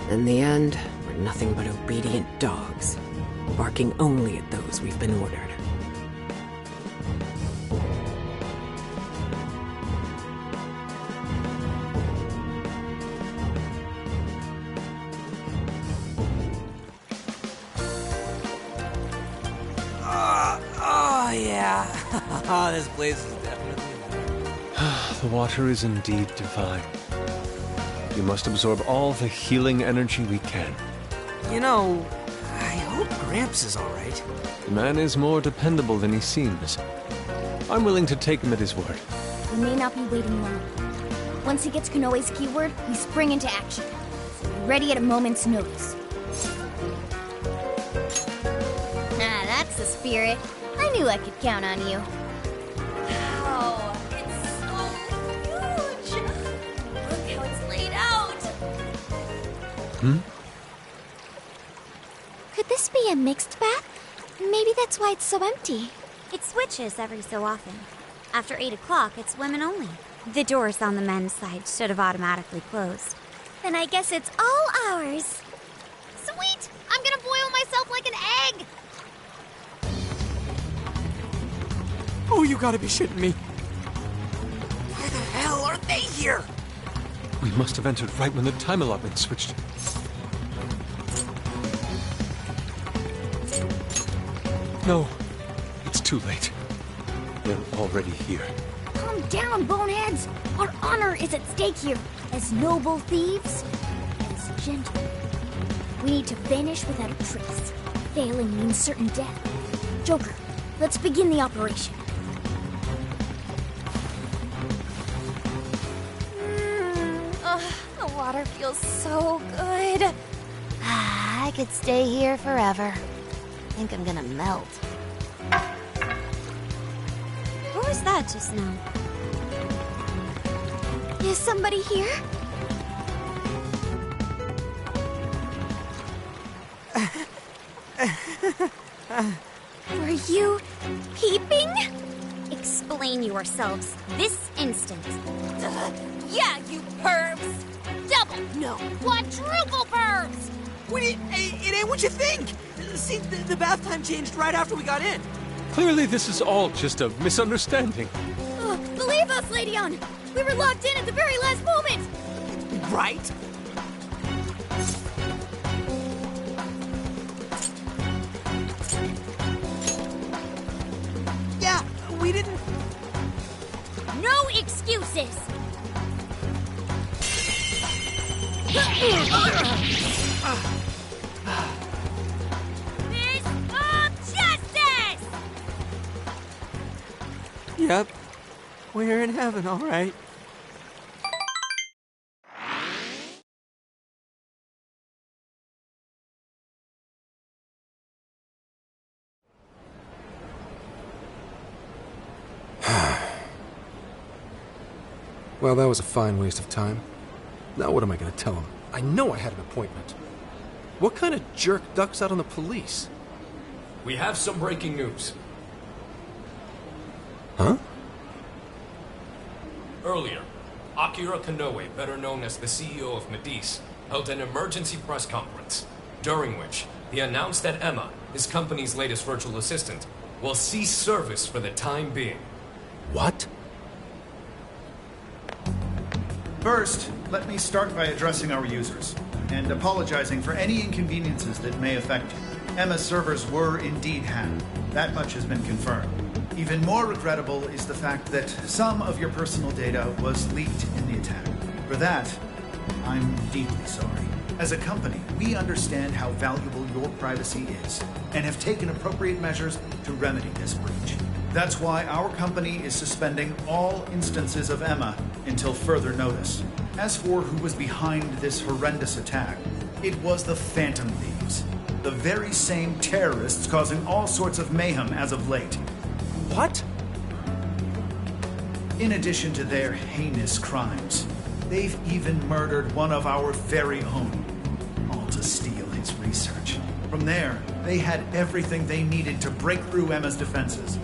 In the end, we're nothing but obedient dogs, barking only at those we've been ordered. Oh, yeah. This place is definitely... The water is indeed divine. We must absorb all the healing energy we can. You know, I hope Gramps is alright. The man is more dependable than he seems. I'm willing to take him at his word. We may not be waiting long. Once he gets Konoe's keyword, we spring into action. So be ready at a moment's notice. Ah, that's the spirit. I knew I could count on you. Wow, it's so huge! Look how it's laid out! Could this be a mixed bath? Maybe that's why it's so empty. It switches every so often. After 8 o'clock, it's women only. The doors on the men's side should have automatically closed. Then I guess it's all ours. Sweet! I'm gonna boil myself like an egg! Oh, you gotta be shitting me. Why the hell are they here? We must have entered right when the time allotment switched. No, it's too late. They're already here. Calm down, boneheads. Our honor is at stake here. As noble thieves, as gentlemen. We need to vanish without a trace. Failing means certain death. Joker, let's begin the operation. The water feels so good. I could stay here forever. I think I'm gonna melt. What was that just now? Is somebody here? Were you peeping? Explain yourselves this instant. Yeah, you pervs! Double, no, quadruple pervs! Wait, it ain't what you think! See, the bath time changed right after we got in. Clearly this is all just a misunderstanding. Believe us, Lady On! We were locked in at the very last moment! Right? Yeah, we didn't... No excuses! Fist of justice! Yep. We're in heaven, all right. Well, that was a fine waste of time. Now what am I going to tell him? I know I had an appointment. What kind of jerk ducks out on the police? We have some breaking news. Huh? Earlier, Akira Kanoe, better known as the CEO of Medice, held an emergency press conference, during which he announced that Emma, his company's latest virtual assistant, will cease service for the time being. What? First, let me start by addressing our users, and apologizing for any inconveniences that may affect you. Emma's servers were indeed hacked. That much has been confirmed. Even more regrettable is the fact that some of your personal data was leaked in the attack. For that, I'm deeply sorry. As a company, we understand how valuable your privacy is, and have taken appropriate measures to remedy this breach. That's why our company is suspending all instances of Emma until further notice. As for who was behind this horrendous attack, it was the Phantom Thieves, the very same terrorists causing all sorts of mayhem as of late. What? In addition to their heinous crimes, they've even murdered one of our very own, all to steal his research. From there, they had everything they needed to break through Emma's defenses.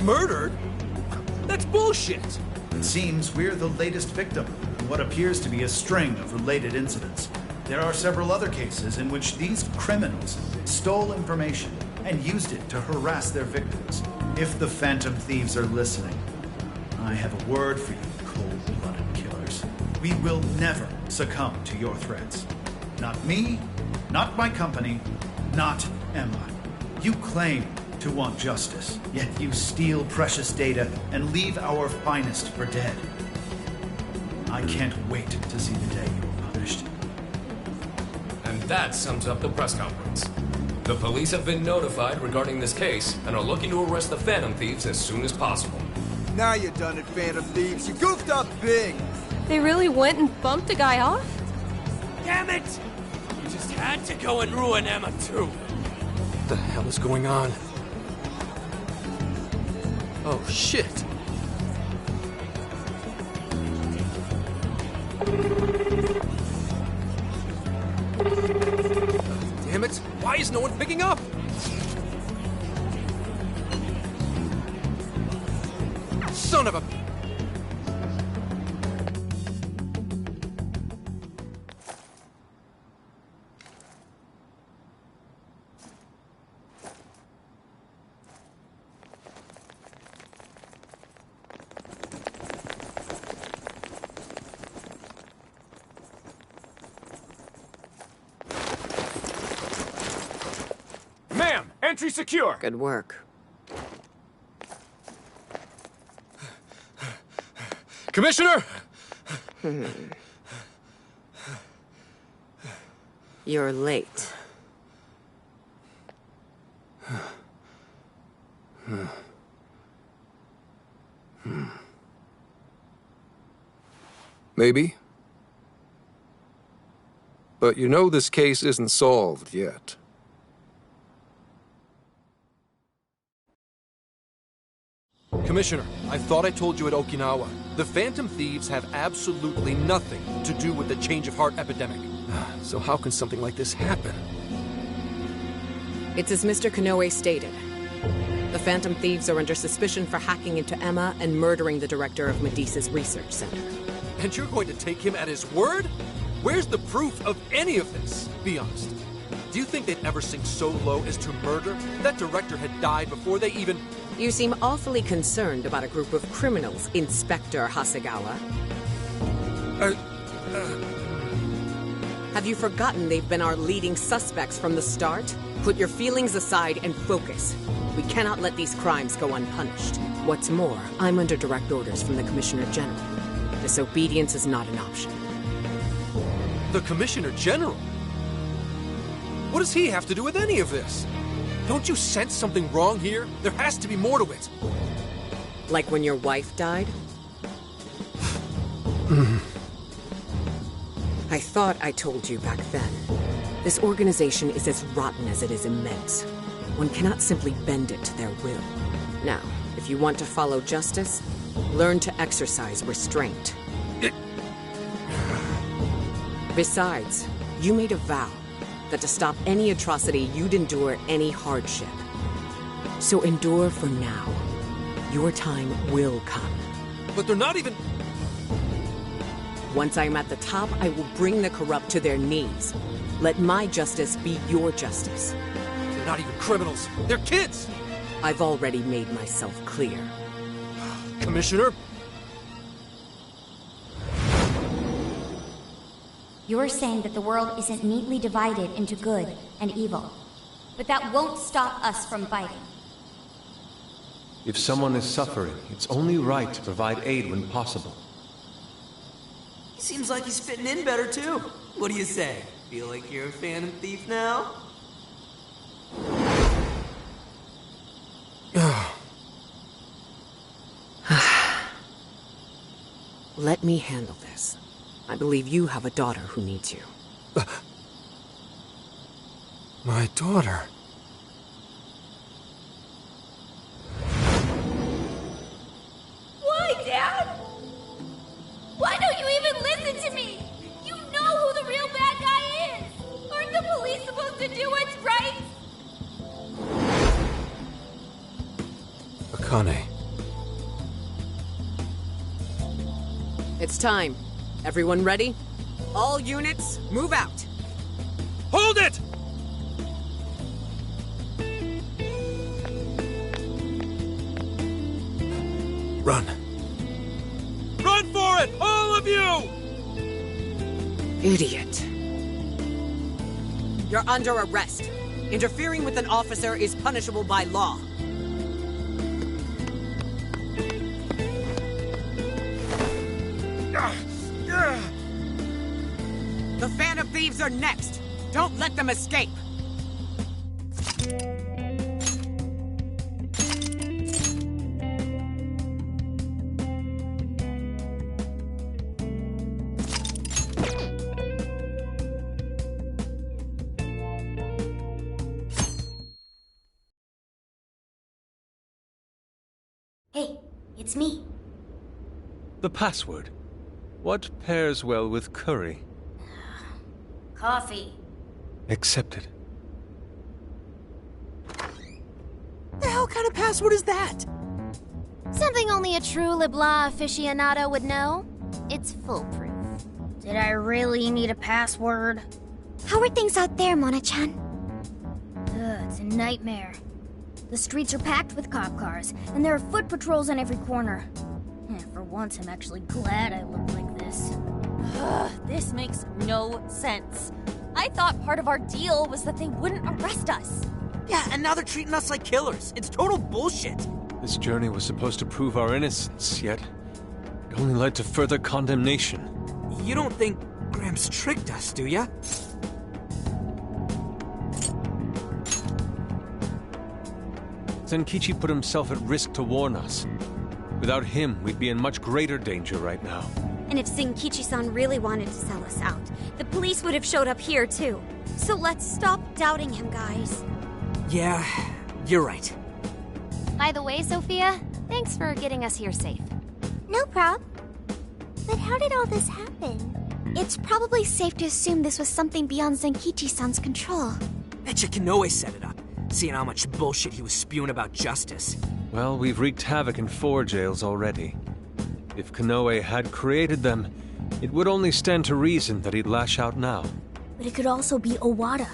Murdered? That's bullshit! It seems we're the latest victim in what appears to be a string of related incidents. There are several other cases in which these criminals stole information and used it to harass their victims. If the Phantom Thieves are listening, I have a word for you, cold-blooded killers. We will never succumb to your threats. Not me, not my company, not Emma. You claim to want justice, yet you steal precious data and leave our finest for dead. I can't wait to see the day you are punished. And that sums up the press conference. The police have been notified regarding this case and are looking to arrest the Phantom Thieves as soon as possible. Now you done it, Phantom Thieves. You goofed up big. They really went and bumped a guy off? Damn it! You just had to go and ruin Emma, too. What the hell is going on? Oh, shit. Damn it! Why is no one picking up? Son of a... Ma'am, entry secure. Good work. Commissioner! You're late. Maybe. But you know this case isn't solved yet. Commissioner, I thought I told you at Okinawa. The Phantom Thieves have absolutely nothing to do with the change of heart epidemic. So how can something like this happen? It's as Mr. Kanoe stated. The Phantom Thieves are under suspicion for hacking into Emma and murdering the director of Medice's research center. And you're going to take him at his word? Where's the proof of any of this? Be honest. Do you think they'd ever sink so low as to murder? That director had died before they even... You seem awfully concerned about a group of criminals, Inspector Hasegawa. Have you forgotten they've been our leading suspects from the start? Put your feelings aside and focus. We cannot let these crimes go unpunished. What's more, I'm under direct orders from the Commissioner General. Disobedience is not an option. The Commissioner General? What does he have to do with any of this? Don't you sense something wrong here? There has to be more to it. Like when your wife died? I thought I told you back then. This organization is as rotten as it is immense. One cannot simply bend it to their will. Now, if you want to follow justice, learn to exercise restraint. Besides, you made a vow that to stop any atrocity, you'd endure any hardship. So endure for now. Your time will come. But they're not even... Once I am at the top, I will bring the corrupt to their knees. Let my justice be your justice. They're not even criminals. They're kids! I've already made myself clear. Commissioner? You're saying that the world isn't neatly divided into good and evil. But that won't stop us from fighting. If someone is suffering, it's only right to provide aid when possible. He seems like he's fitting in better, too. What do you say? Feel like you're a Phantom Thief now? Let me handle this. I believe you have a daughter who needs you. My daughter? Why, Dad? Why don't you even listen to me? You know who the real bad guy is! Aren't the police supposed to do what's right? Akane. It's time. Everyone ready? All units, move out! Hold it! Run. Run for it! All of you! Idiot. You're under arrest. Interfering with an officer is punishable by law. The Phantom Thieves are next! Don't let them escape! Hey, it's me. The password. What pairs well with curry? Coffee. Accepted. The hell kind of password is that? Something only a true LeBlanc aficionado would know. It's foolproof. Did I really need a password? How are things out there, Mona-chan? It's a nightmare. The streets are packed with cop cars, and there are foot patrols on every corner. For once, I'm actually glad I look like this. This makes no sense. I thought part of our deal was that they wouldn't arrest us. Yeah, and now they're treating us like killers. It's total bullshit. This journey was supposed to prove our innocence, yet it only led to further condemnation. You don't think Gramps tricked us, do ya? Zenkichi put himself at risk to warn us. Without him, we'd be in much greater danger right now. And if Zenkichi-san really wanted to sell us out, the police would have showed up here too. So let's stop doubting him, guys. Yeah, you're right. By the way, Sophia, thanks for getting us here safe. No prob. But how did all this happen? It's probably safe to assume this was something beyond Zenkichi-san's control. Betcha Kanoe set it up, seeing how much bullshit he was spewing about justice. Well, we've wreaked havoc in 4 jails already. If Kanoe had created them, it would only stand to reason that he'd lash out now. But it could also be Owada.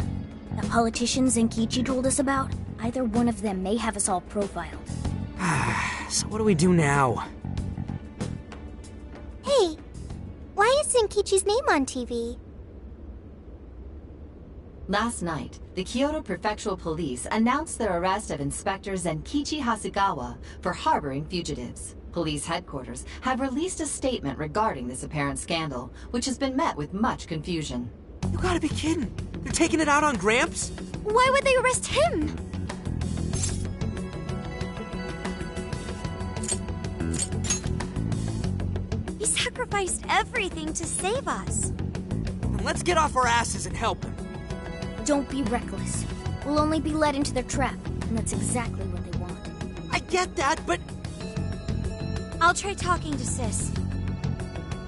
The politician Zenkichi told us about. Either one of them may have us all profiled. So what do we do now? Hey, why is Zenkichi's name on TV? Last night, the Kyoto Prefectural Police announced their arrest of Inspector Zenkichi Hasegawa for harboring fugitives. Police headquarters have released a statement regarding this apparent scandal, which has been met with much confusion. You gotta be kidding. They're taking it out on Gramps? Why would they arrest him? He sacrificed everything to save us. Then let's get off our asses and help him. Don't be reckless. We'll only be led into their trap, and that's exactly what they want. I get that, but... I'll try talking to Sis.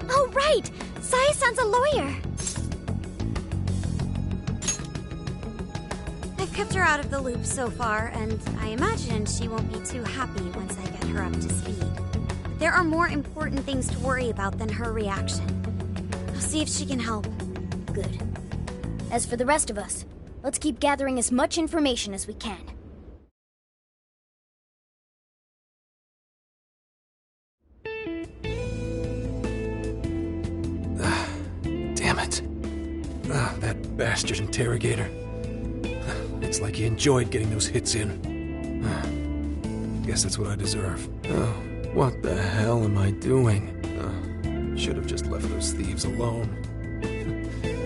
Oh, right! Saya-san's a lawyer! kept her out of the loop so far, and I imagine she won't be too happy once I get her up to speed. But there are more important things to worry about than her reaction. I'll see if she can help. Good. As for the rest of us, let's keep gathering as much information as we can. Damn it. That bastard interrogator. It's like he enjoyed getting those hits in. Guess that's what I deserve. Oh, what the hell am I doing? Should have just left those thieves alone.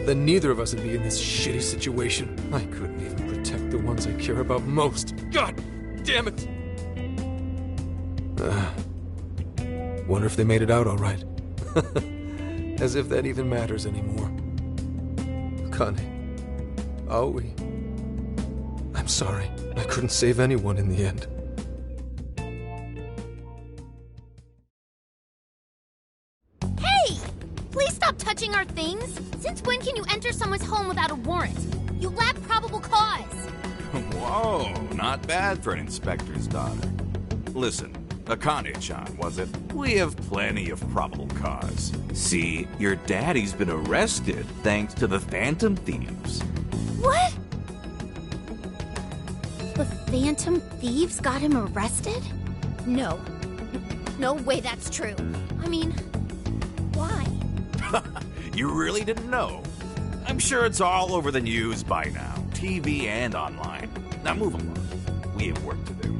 Then neither of us would be in this shitty situation. I couldn't even protect the ones I care about most. God damn it! Wonder if they made it out all right. As if that even matters anymore. Connie. Aoi. I'm sorry. I couldn't save anyone in the end. Hey! Please stop touching our things! Since when can you enter someone's home without a warrant? You lack probable cause! Whoa, not bad for an inspector's daughter. Listen, Akane-chan, was it? We have plenty of probable cause. See, your daddy's been arrested thanks to the Phantom Thieves. What? The Phantom Thieves got him arrested? No. No way that's true. I mean, why? You really didn't know? I'm sure it's all over the news by now, TV and online. Now move along. We have work to do.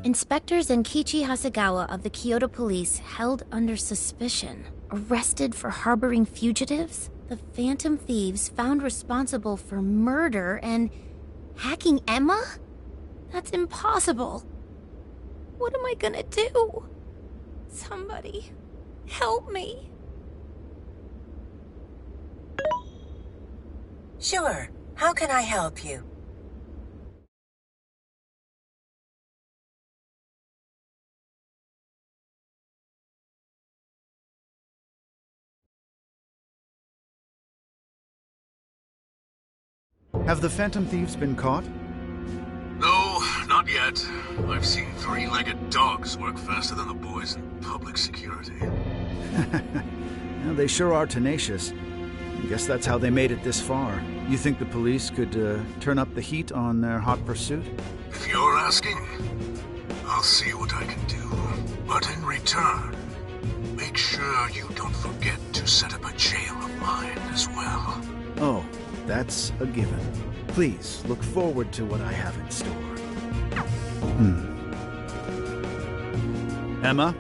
Inspectors Zenkichi Hasegawa of the Kyoto Police held under suspicion, arrested for harboring fugitives? The Phantom Thieves found responsible for murder and hacking Emma? That's impossible. What am I gonna do? Somebody, help me. Sure. How can I help you? Have the Phantom Thieves been caught? No, not yet. I've seen three-legged dogs work faster than the boys in public security. Well, they sure are tenacious. I guess that's how they made it this far. You think the police could turn up the heat on their hot pursuit? If you're asking, I'll see what I can do. But in return, make sure you don't forget to set up a jail of mine as well. Oh, that's a given. Please look forward to what I have in store. Emma?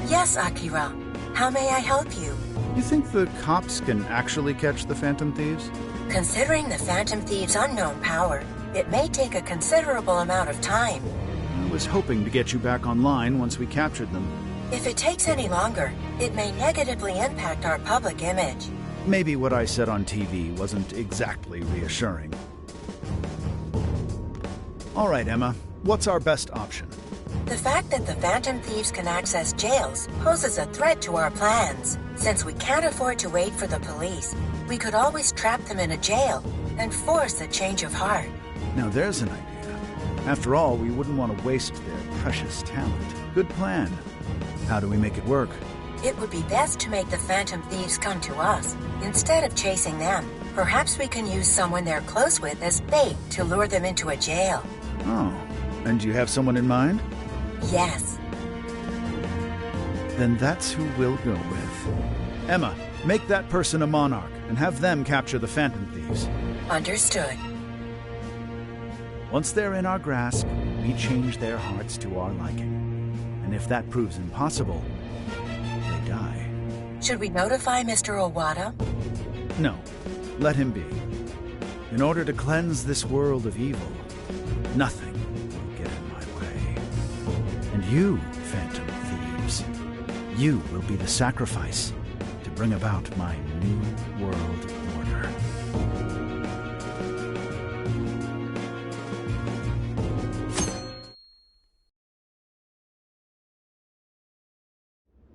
Yes, Akira. How may I help you? You think the cops can actually catch the Phantom Thieves? Considering the Phantom Thieves' unknown power, it may take a considerable amount of time. I was hoping to get you back online once we captured them. If it takes any longer, it may negatively impact our public image. Maybe what I said on TV wasn't exactly reassuring. All right, Emma. What's our best option? The fact that the Phantom Thieves can access jails poses a threat to our plans. Since we can't afford to wait for the police, we could always trap them in a jail and force a change of heart. Now there's an idea. After all, we wouldn't want to waste their precious talent. Good plan. How do we make it work? It would be best to make the Phantom Thieves come to us, instead of chasing them. Perhaps we can use someone they're close with as bait to lure them into a jail. Oh, and you have someone in mind? Yes. Then that's who we'll go with. Emma, make that person a monarch and have them capture the Phantom Thieves. Understood. Once they're in our grasp, we change their hearts to our liking. And if that proves impossible, they die. Should we notify Mr. Owada? No, let him be. In order to cleanse this world of evil, nothing will get in my way. And you, Phantom Thieves, you will be the sacrifice to bring about my new world order.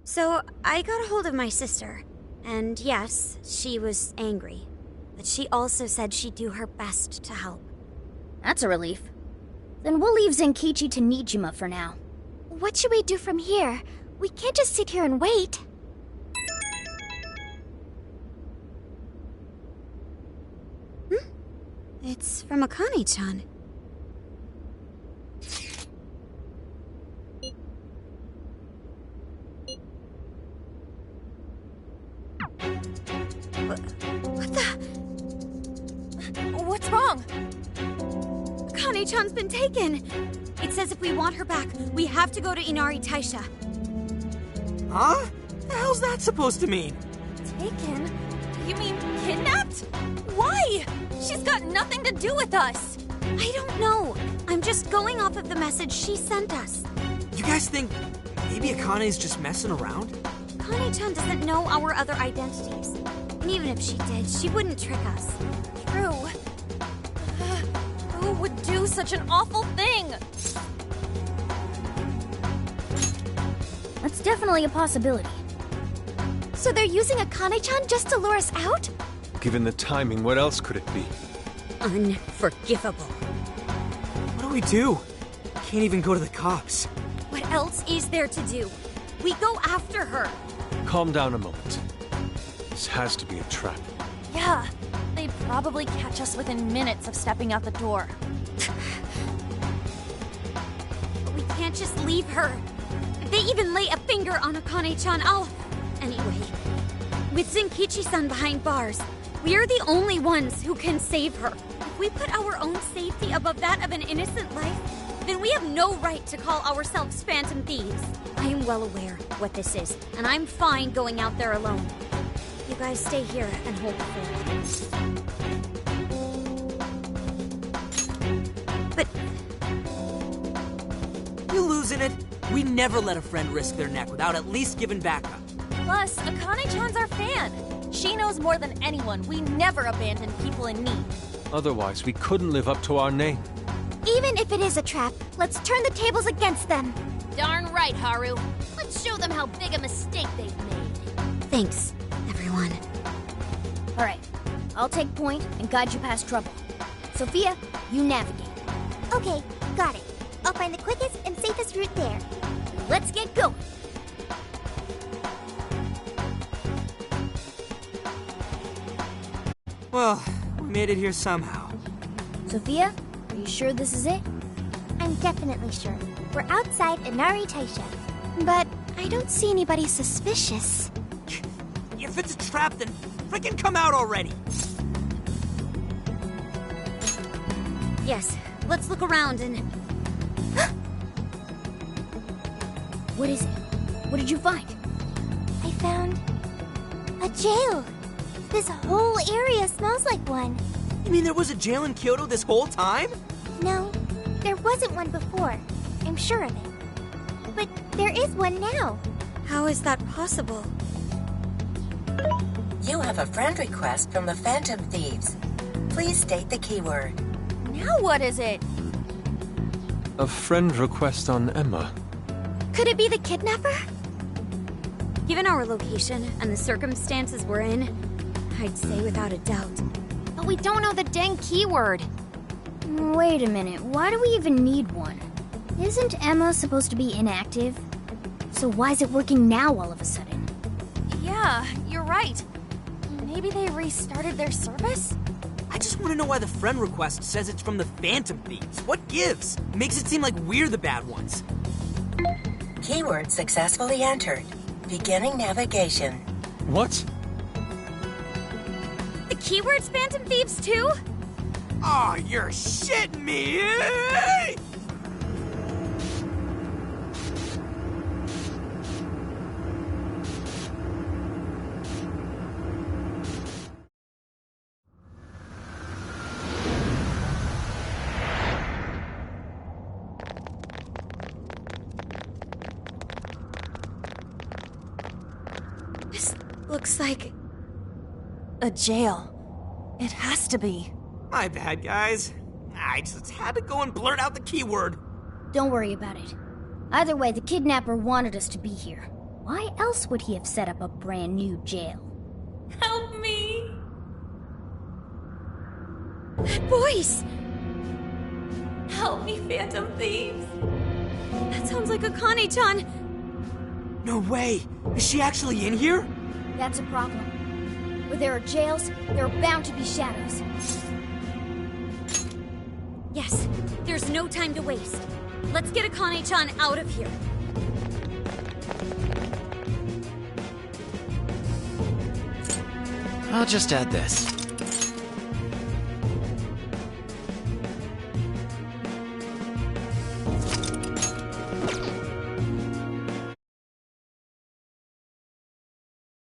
So, I got a hold of my sister, and yes, she was angry. but she also said she'd do her best to help. That's a relief. Then we'll leave Zenkichi to Nijima for now. What should we do from here? We can't just sit here and wait. It's from Akane-chan. What the? What's wrong? Akane-chan's been taken. It says if we want her back, we have to go to Inari Taisha. Huh? The hell's that supposed to mean? Taken? You mean kidnapped? Why? She's got nothing to do with us. I don't know. I'm just going off of the message she sent us. You guys think maybe Akane's just messing around? Akane-chan doesn't know our other identities. And even if she did, she wouldn't trick us. True. Who would do such an awful thing? That's definitely a possibility. So they're using Akane-chan just to lure us out? Given the timing, what else could it be? Unforgivable. What do we do? Can't even go to the cops. What else is there to do? We go after her. Calm down a moment. This has to be a trap. Yeah, they'd probably catch us within minutes of stepping out the door. But we can't just leave her. If they even lay a finger on Akane-chan, I'll... Anyway, with Zenkichi-san behind bars, we're the only ones who can save her. If we put our own safety above that of an innocent life, then we have no right to call ourselves Phantom Thieves. I am well aware what this is, and I'm fine going out there alone. You guys stay here and hold the fort. But... You losing it? We never let a friend risk their neck without at least giving backup. Plus, Akane-chan's our fan. She knows more than anyone. We never abandon people in need. Otherwise, we couldn't live up to our name. Even if it is a trap, let's turn the tables against them. Darn right, Haru. Let's show them how big a mistake they've made. Thanks, everyone. Alright, I'll take point and guide you past trouble. Sophia, you navigate. Okay, got it. I'll find the quickest and safest route there. Let's get going. Well, we made it here somehow. Sophia, are you sure this is it? I'm definitely sure. We're outside Inari Taisha. But I don't see anybody suspicious. If it's a trap, then frickin' come out already! Yes, let's look around and... What is it? What did you find? I found... a jail. This whole area smells like one. You mean there was a jail in Kyoto this whole time? No, there wasn't one before. I'm sure of it. But there is one now. How is that possible? You have a friend request from the Phantom Thieves. Please state the keyword. Now what is it? A friend request on Emma. Could it be the kidnapper? Given our location and the circumstances we're in, I'd say without a doubt. But we don't know the dang keyword. Wait a minute, why do we even need one? Isn't Emma supposed to be inactive? So why is it working now all of a sudden? Yeah, you're right. Maybe they restarted their service? I just want to know why the friend request says it's from the Phantom Thieves. What gives? Makes it seem like we're the bad ones. Keyword successfully entered. Beginning navigation. What? The keyword's Phantom Thieves too? Oh, you're shitting me! This looks like... a jail. It has to be. My bad, guys. I just had to go and blurt out the keyword. Don't worry about it. Either way, the kidnapper wanted us to be here. Why else would he have set up a brand new jail? Help me! That voice! Help me, Phantom Thieves. That sounds like Akane-chan. No way! Is she actually in here? That's a problem. Where there are jails, there are bound to be shadows. Yes, there's no time to waste. Let's get Akane-chan out of here. I'll just add this.